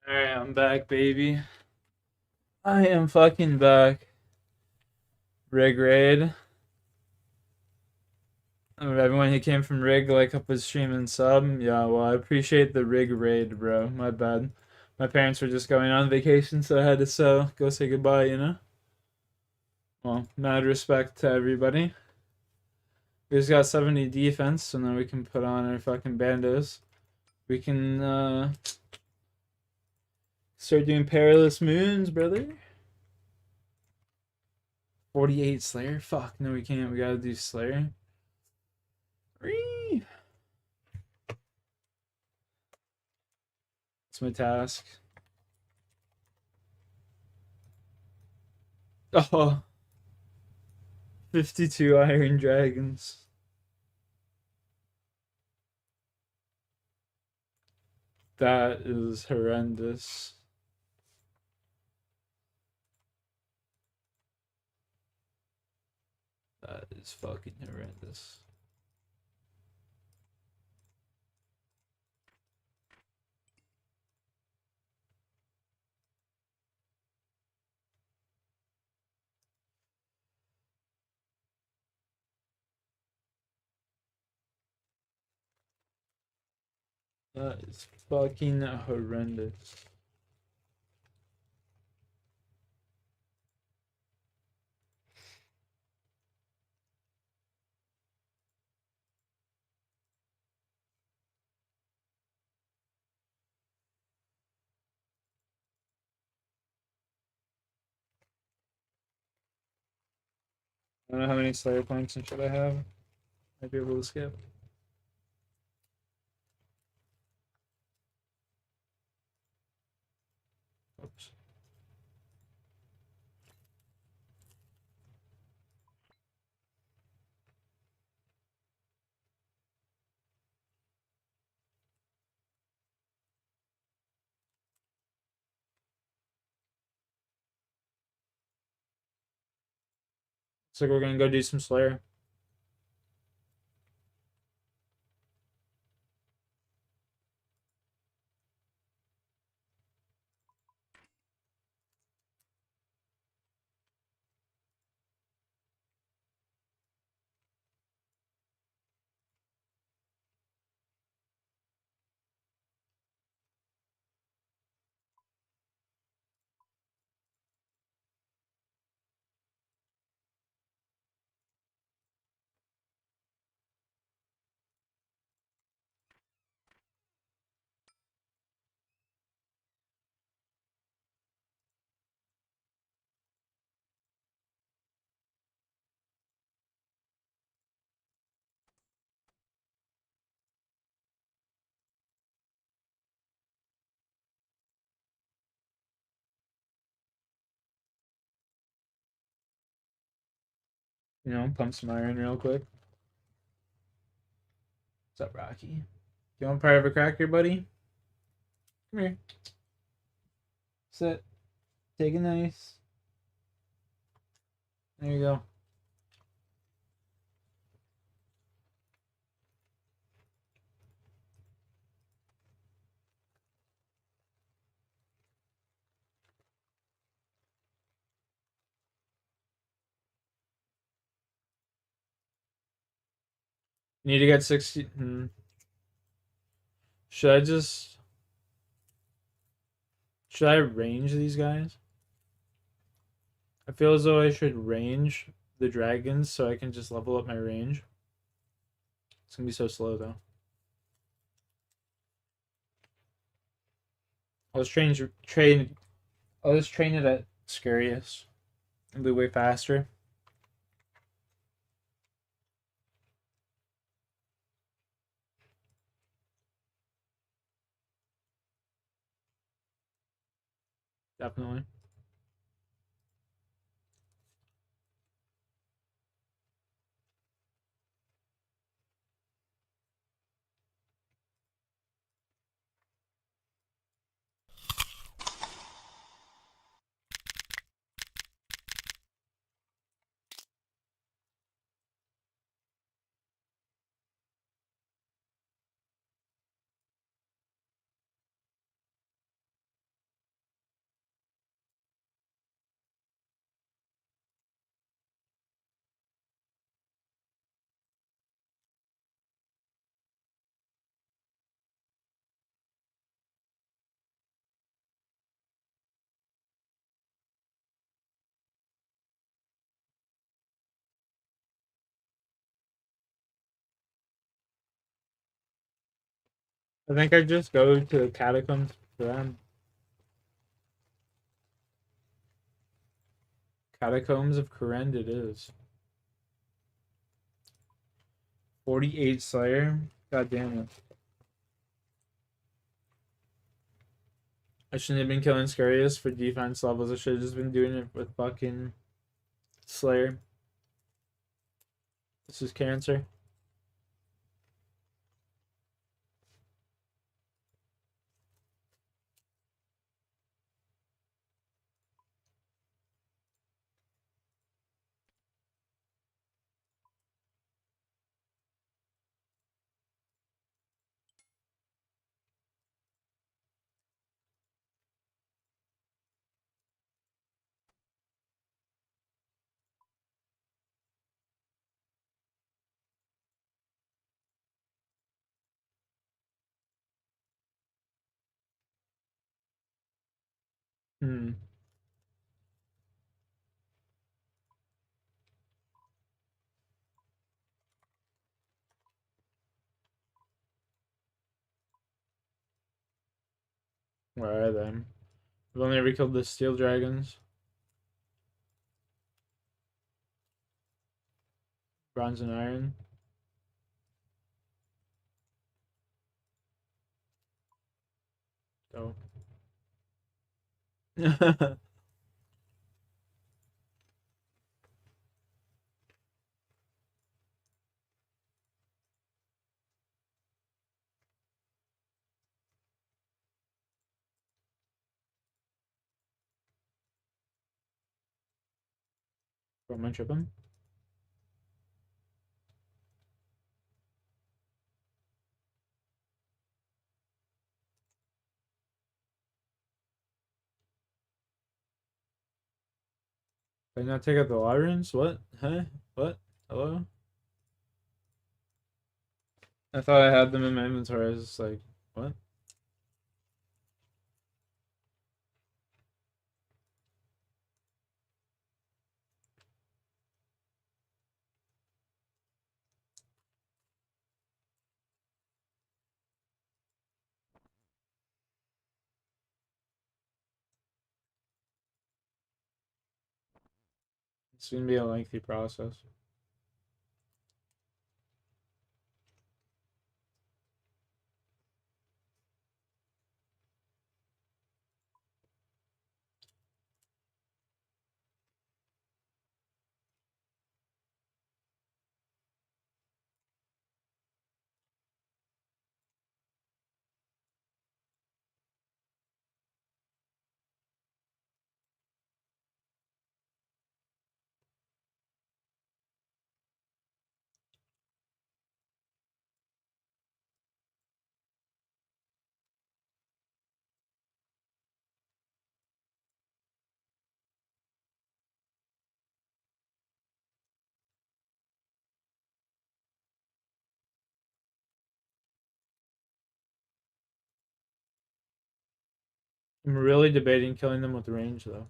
Alright, I'm back, baby. I am fucking back. Rig raid. Everyone who came from Rig, like up his stream and sub. Yeah, well, I appreciate the Rig raid, bro. My bad. My parents were just going on vacation, so I had to go say goodbye, you know? Well, mad respect to everybody. We just got 70 defense, so now we can put on our fucking bandos. We can, start doing perilous moons, brother. 48 Slayer? Fuck, no we can't. We gotta do Slayer. It's my task. Oh. 52 Iron Dragons. That is horrendous. That is fucking horrendous. That is fucking horrendous. I don't know how many Slayer planks and shit I have. Might be able to skip. Oops. Looks like we're gonna go do some Slayer. You know, pump some iron real quick. What's up, Rocky? You want part of a cracker, buddy? Come here. Sit. Take a nice. There you go. Need to get 60. Should I just... Should I range these guys? I feel as though I should range the dragons so I can just level up my range. It's gonna be so slow though. I'll just train it at Scarius. It'll be way faster. Definitely. I think I just go to the catacombs for them. Catacombs of Kourend it is. 48 Slayer? God damn it. I shouldn't have been killing Scarius for defense levels. I should have just been doing it with fucking Slayer. This is cancer. Hmm. Where are they? I've only ever killed the steel dragons. Bronze and iron. Go. Am I tripping? Did I not take out the labyrinths? What? Huh? What? Hello? I thought I had them in my inventory. I was just like, what? It's gonna be a lengthy process. I'm really debating killing them with range, though.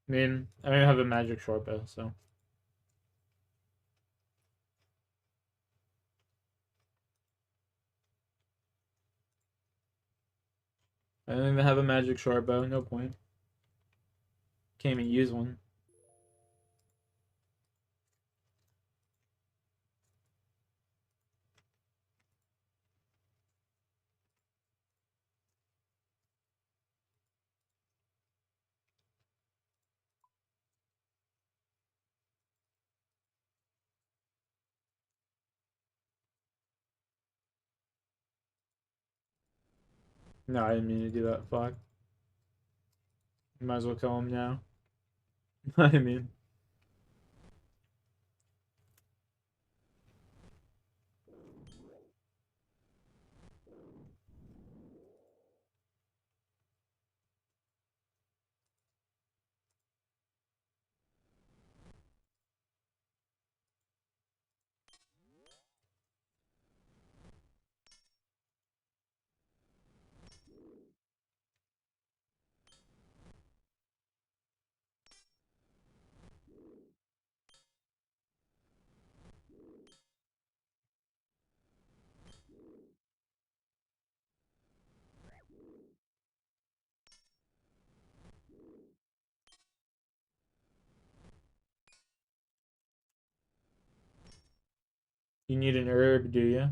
I mean, I don't have a magic short bow, so. I don't even have a magic short bow, no point. Can't even use one. No, I didn't mean to do that. Fuck. Might as well kill him now. I mean. You need an herb, do you?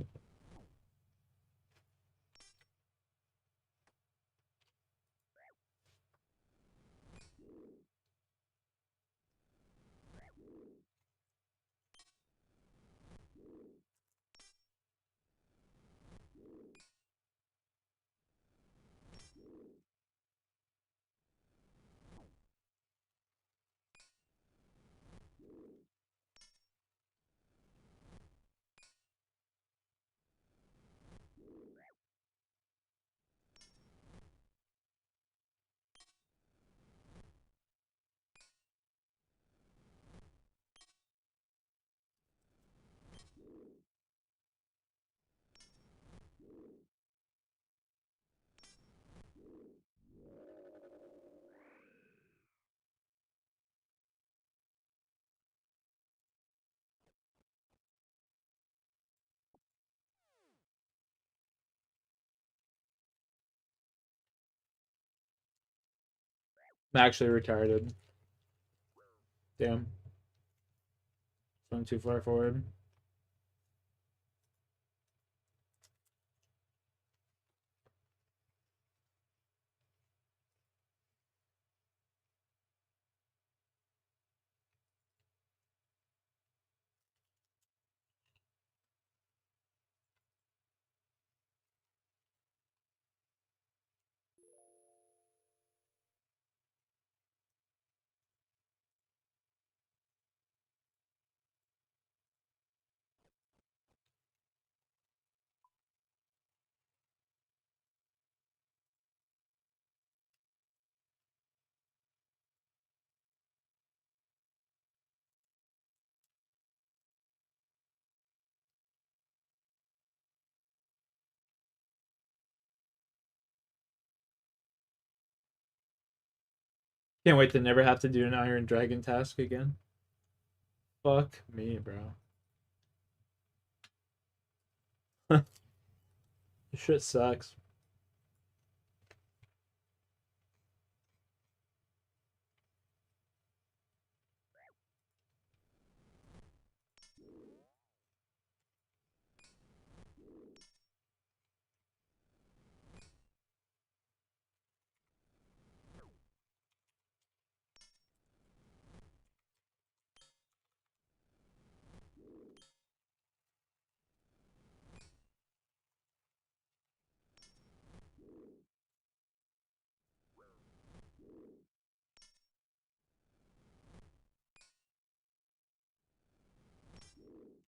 I'm actually retarded. Damn. I'm too far forward. Can't wait to never have to do an Iron Dragon task again. Fuck me, bro. This shit sucks.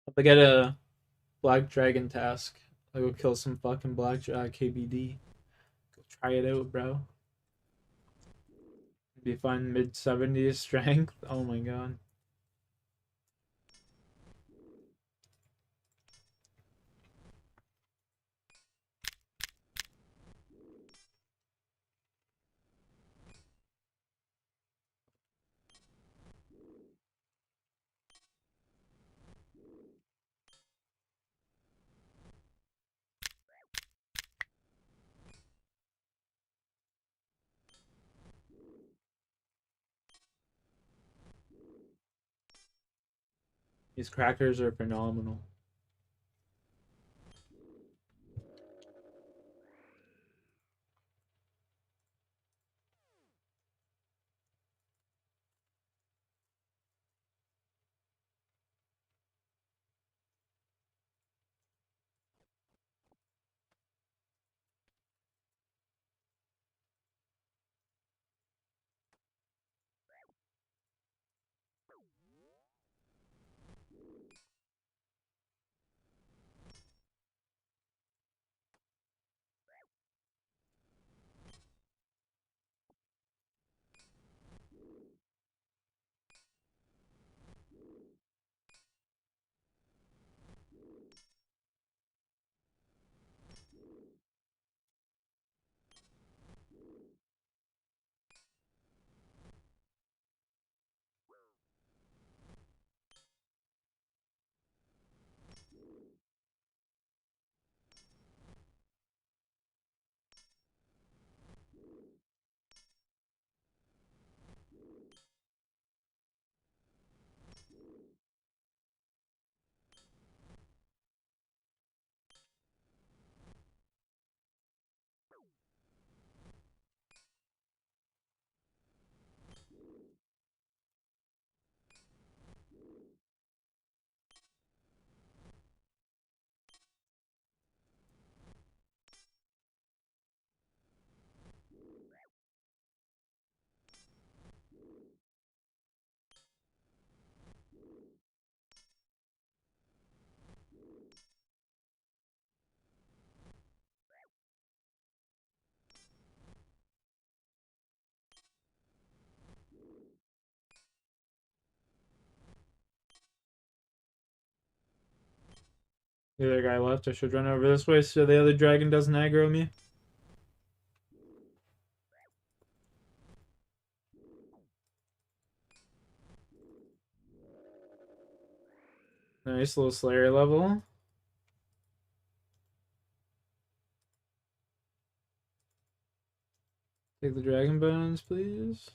If I get a Black Dragon task, I go kill some fucking Black KBD. Go try it out, bro. Be fun mid-70s strength. Oh my god. These crackers are phenomenal. The other guy left. I should run over this way so the other dragon doesn't aggro me. Nice little Slayer level. Take the dragon bones, please.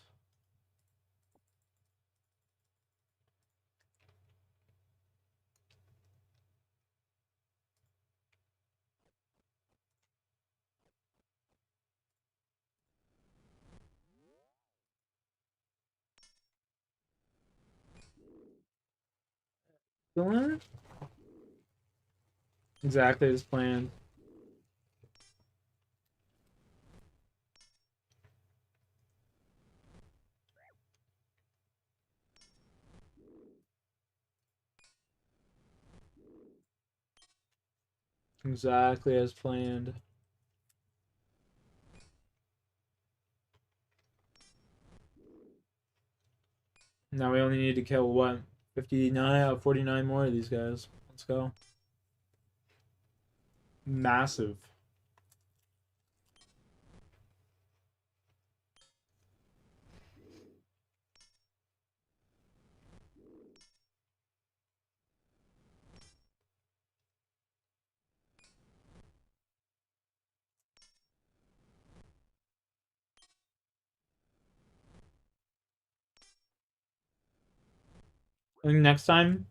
Exactly as planned. Exactly as planned. Now we only need to kill, what, 59 out of 49 more of these guys. Let's go. Massive. I think next time,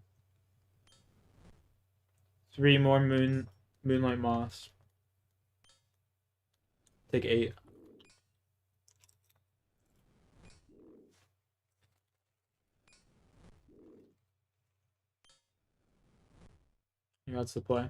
3 more Moonlight Moss. Take 8. That's the play.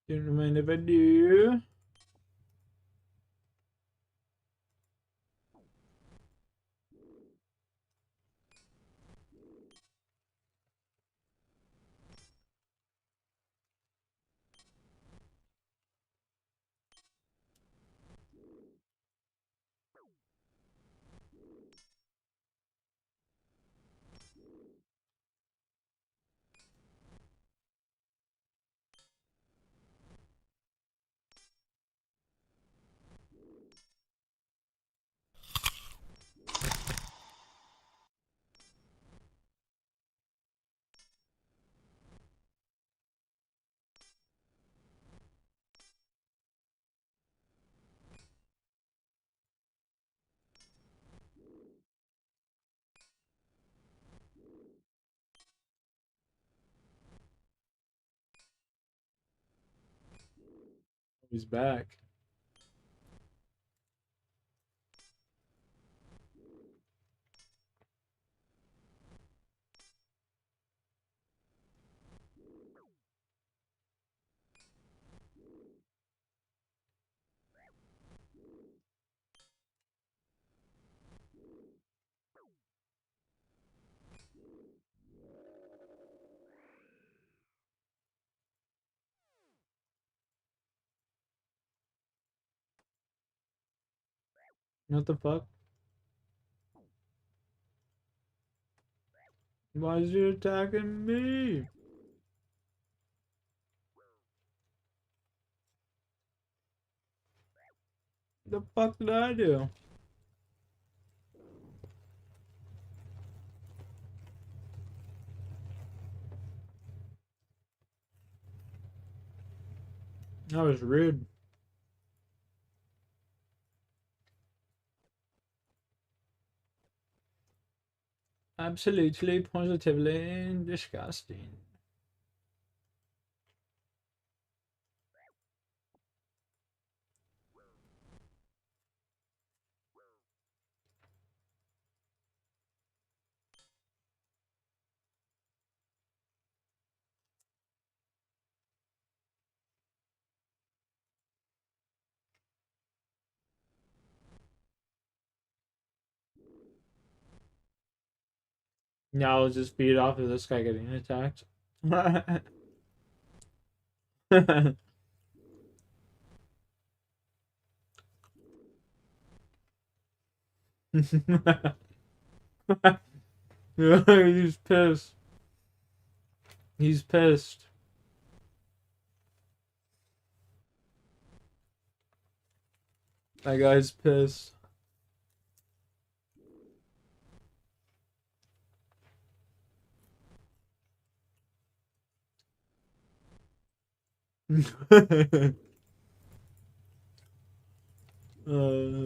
Don't mind if I do. He's back. What the fuck? Why is he attacking me? The fuck did I do? That was rude. Absolutely, positively disgusting. Now I'll just feed off of this guy getting attacked. He's pissed. He's pissed. That guy's pissed.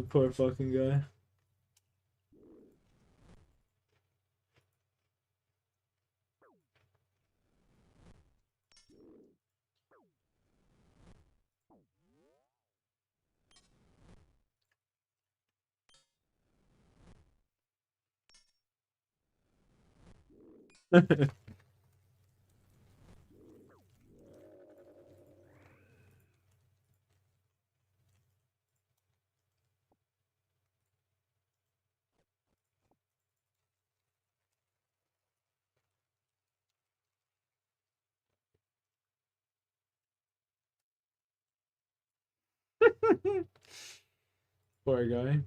Poor fucking guy. Poor guy.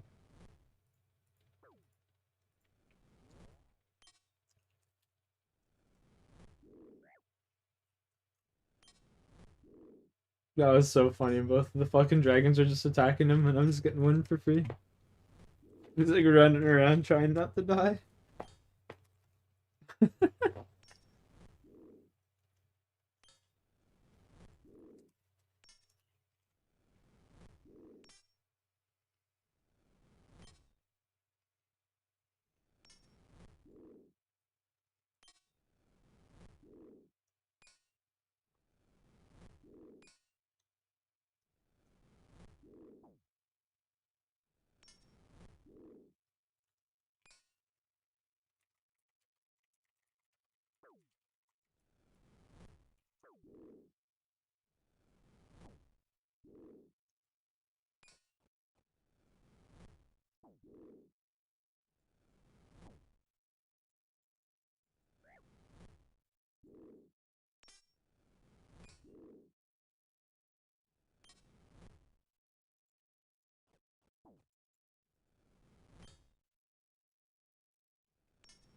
That was so funny. Both of the fucking dragons are just attacking him, and I'm just getting one for free. He's like running around trying not to die.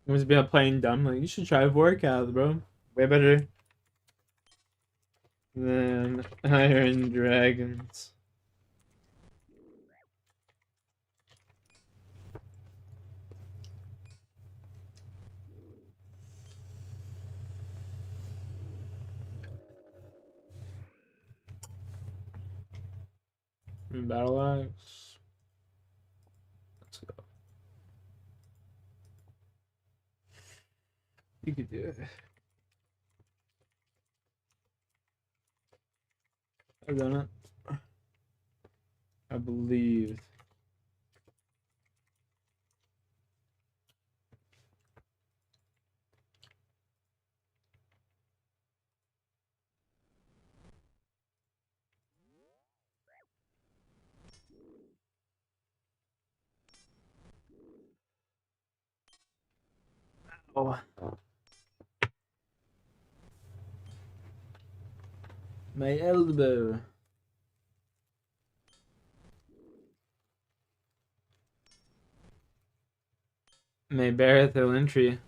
Was be playing dumb. Like, you should try workouts, bro. Way better than Iron Dragons. Battle axe. Let's go. You could do it. I've done it. I believe. Oh. My elbow. My Barathil entry.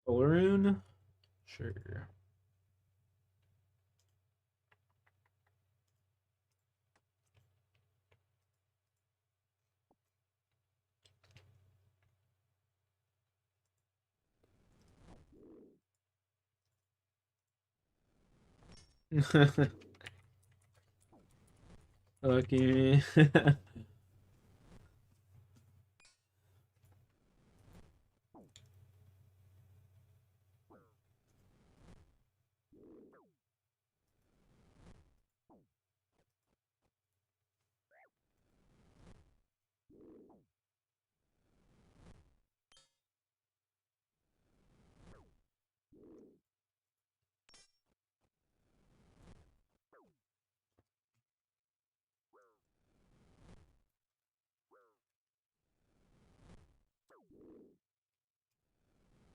Rune? Sure. Lucky me.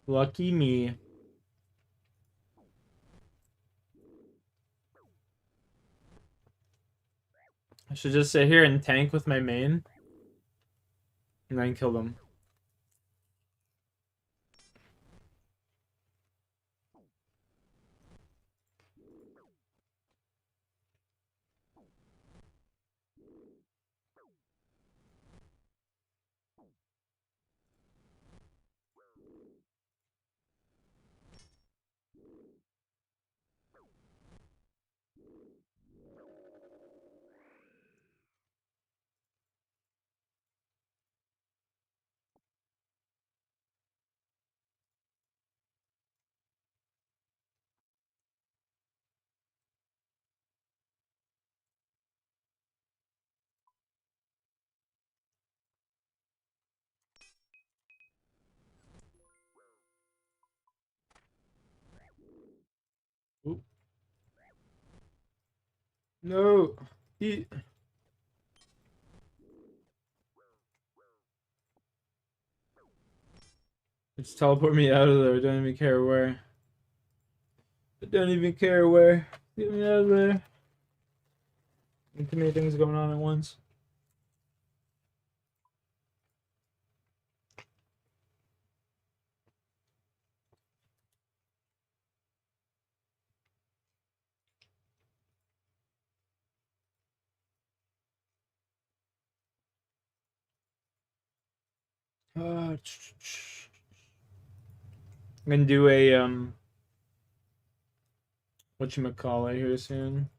Lucky me. I should just sit here and tank with my main and then kill them. Oop. No. Just teleport me out of there. I don't even care where. I don't even care where. Get me out of there. Too many things going on at once. I'm gonna do a whatchamacallit here soon.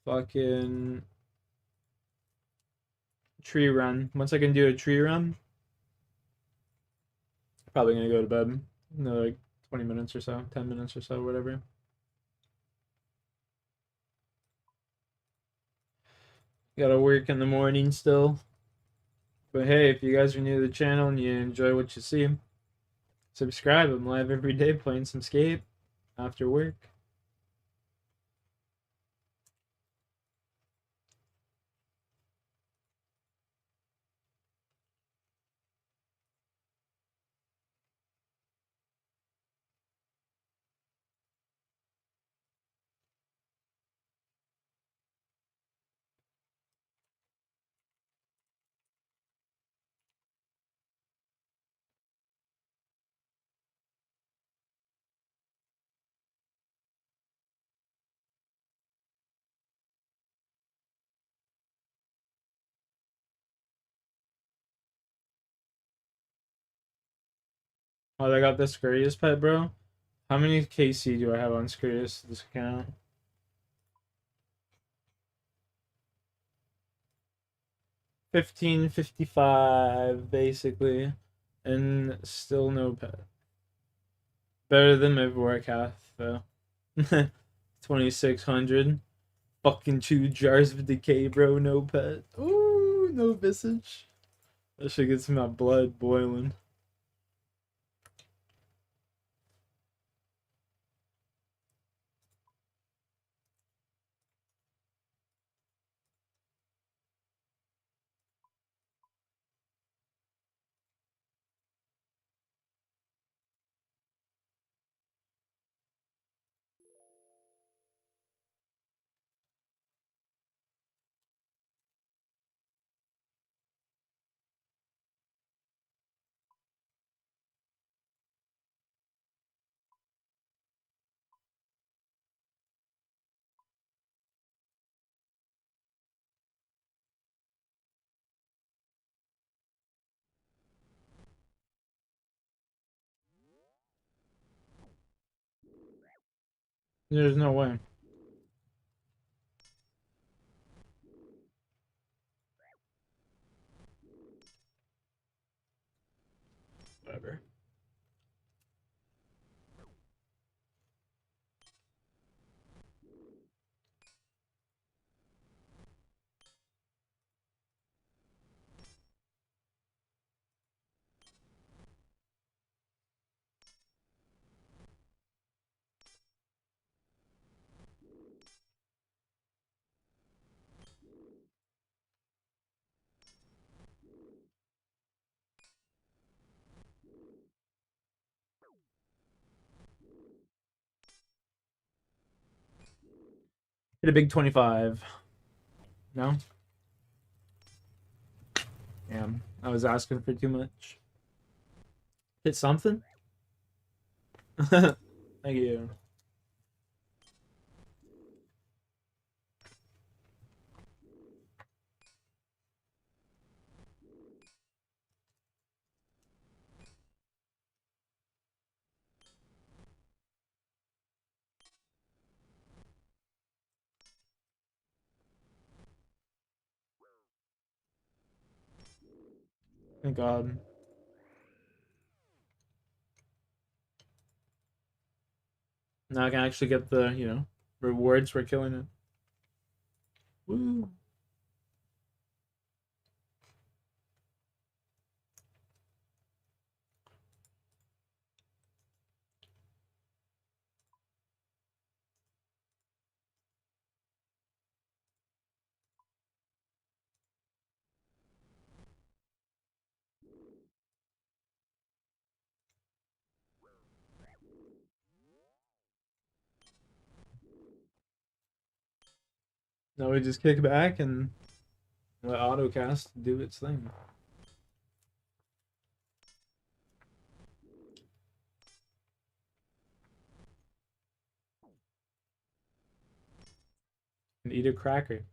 Fucking tree run. Once I can do a tree run, probably gonna go to bed. Another like 20 minutes or so, 10 minutes or so, whatever. Gotta work in the morning still. But hey, if you guys are new to the channel and you enjoy what you see, subscribe. I'm live every day playing some skate after work. Oh, they got the Scurious pet, bro. How many KC do I have on Scurious this account? 1555 basically, and still no pet. Better than my Vorkath though. 2600. Fucking 2 jars of decay, bro. No pet. Ooh, no visage. That shit gets my blood boiling. There's no way. Whatever. Hit a big 25. No? Damn. I was asking for too much. Hit something? Thank you. Thank God. Now I can actually get the, you know, rewards for killing it. Woo. Now we just kick back and let AutoCast do its thing. And eat a cracker.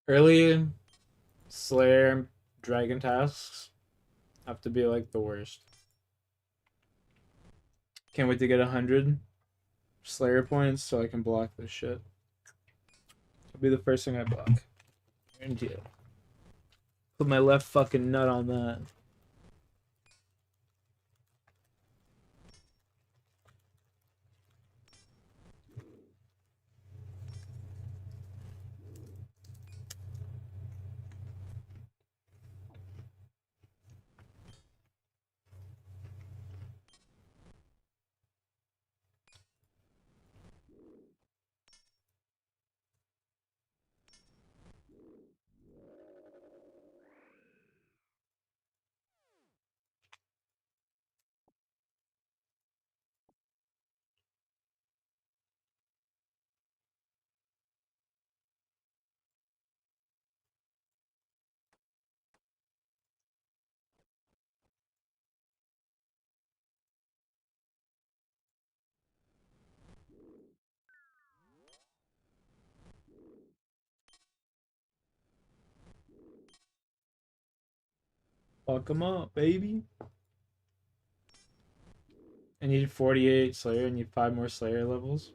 Early Slayer Dragon tasks have to be like the worst. Can't wait to get 100 Slayer points so I can block this shit. It'll be the first thing I block. Guarantee it. Put my left fucking nut on that. Fuck them up, baby. I need 48 Slayer. I need 5 more Slayer levels.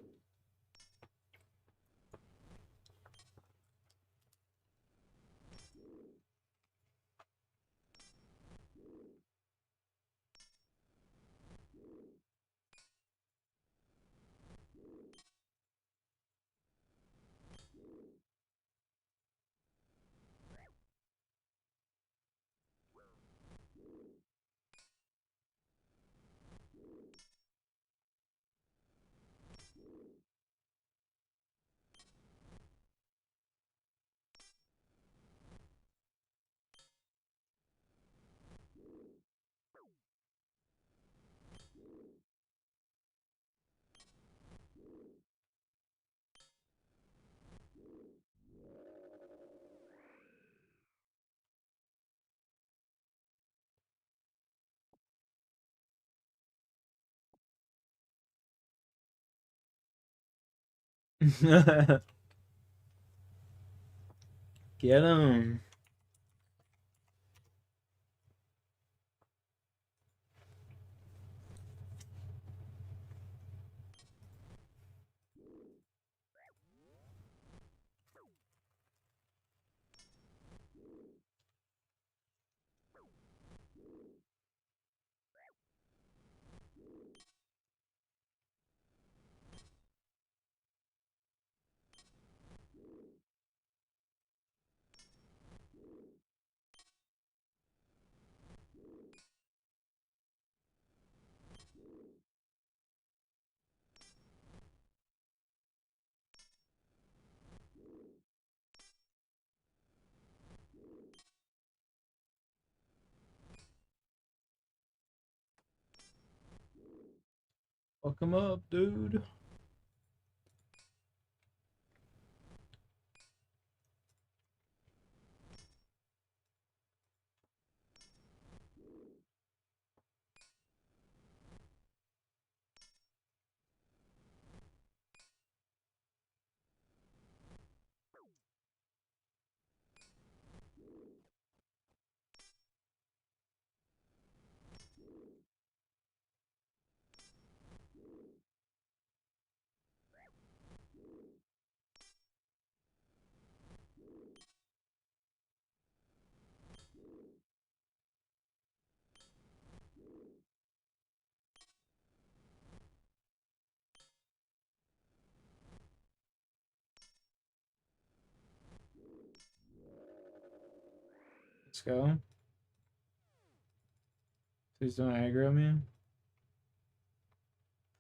Get him. Fuck him up, dude. Let's go. Please don't aggro me.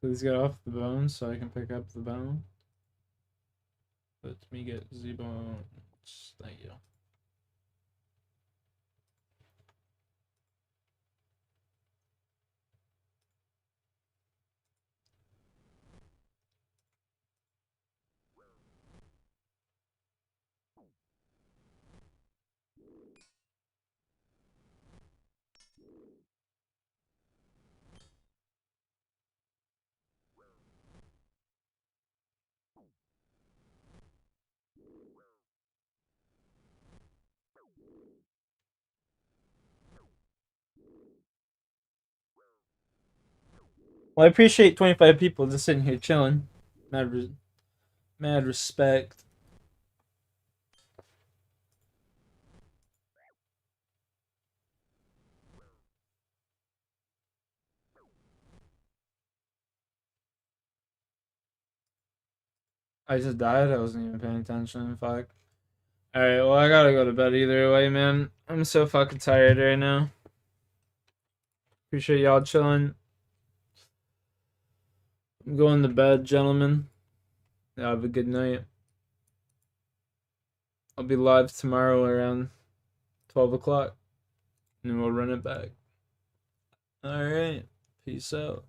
Please get off the bone so I can pick up the bone. Let me get the bones. Thank you. Well, I appreciate 25 people just sitting here chilling. Mad respect. I just died. I wasn't even paying attention. Fuck. Alright, well, I gotta go to bed either way, man. I'm so fucking tired right now. Appreciate y'all chilling. I'm going to bed, gentlemen. Have a good night. I'll be live tomorrow around 12 o'clock. And we'll run it back. Alright. Peace out.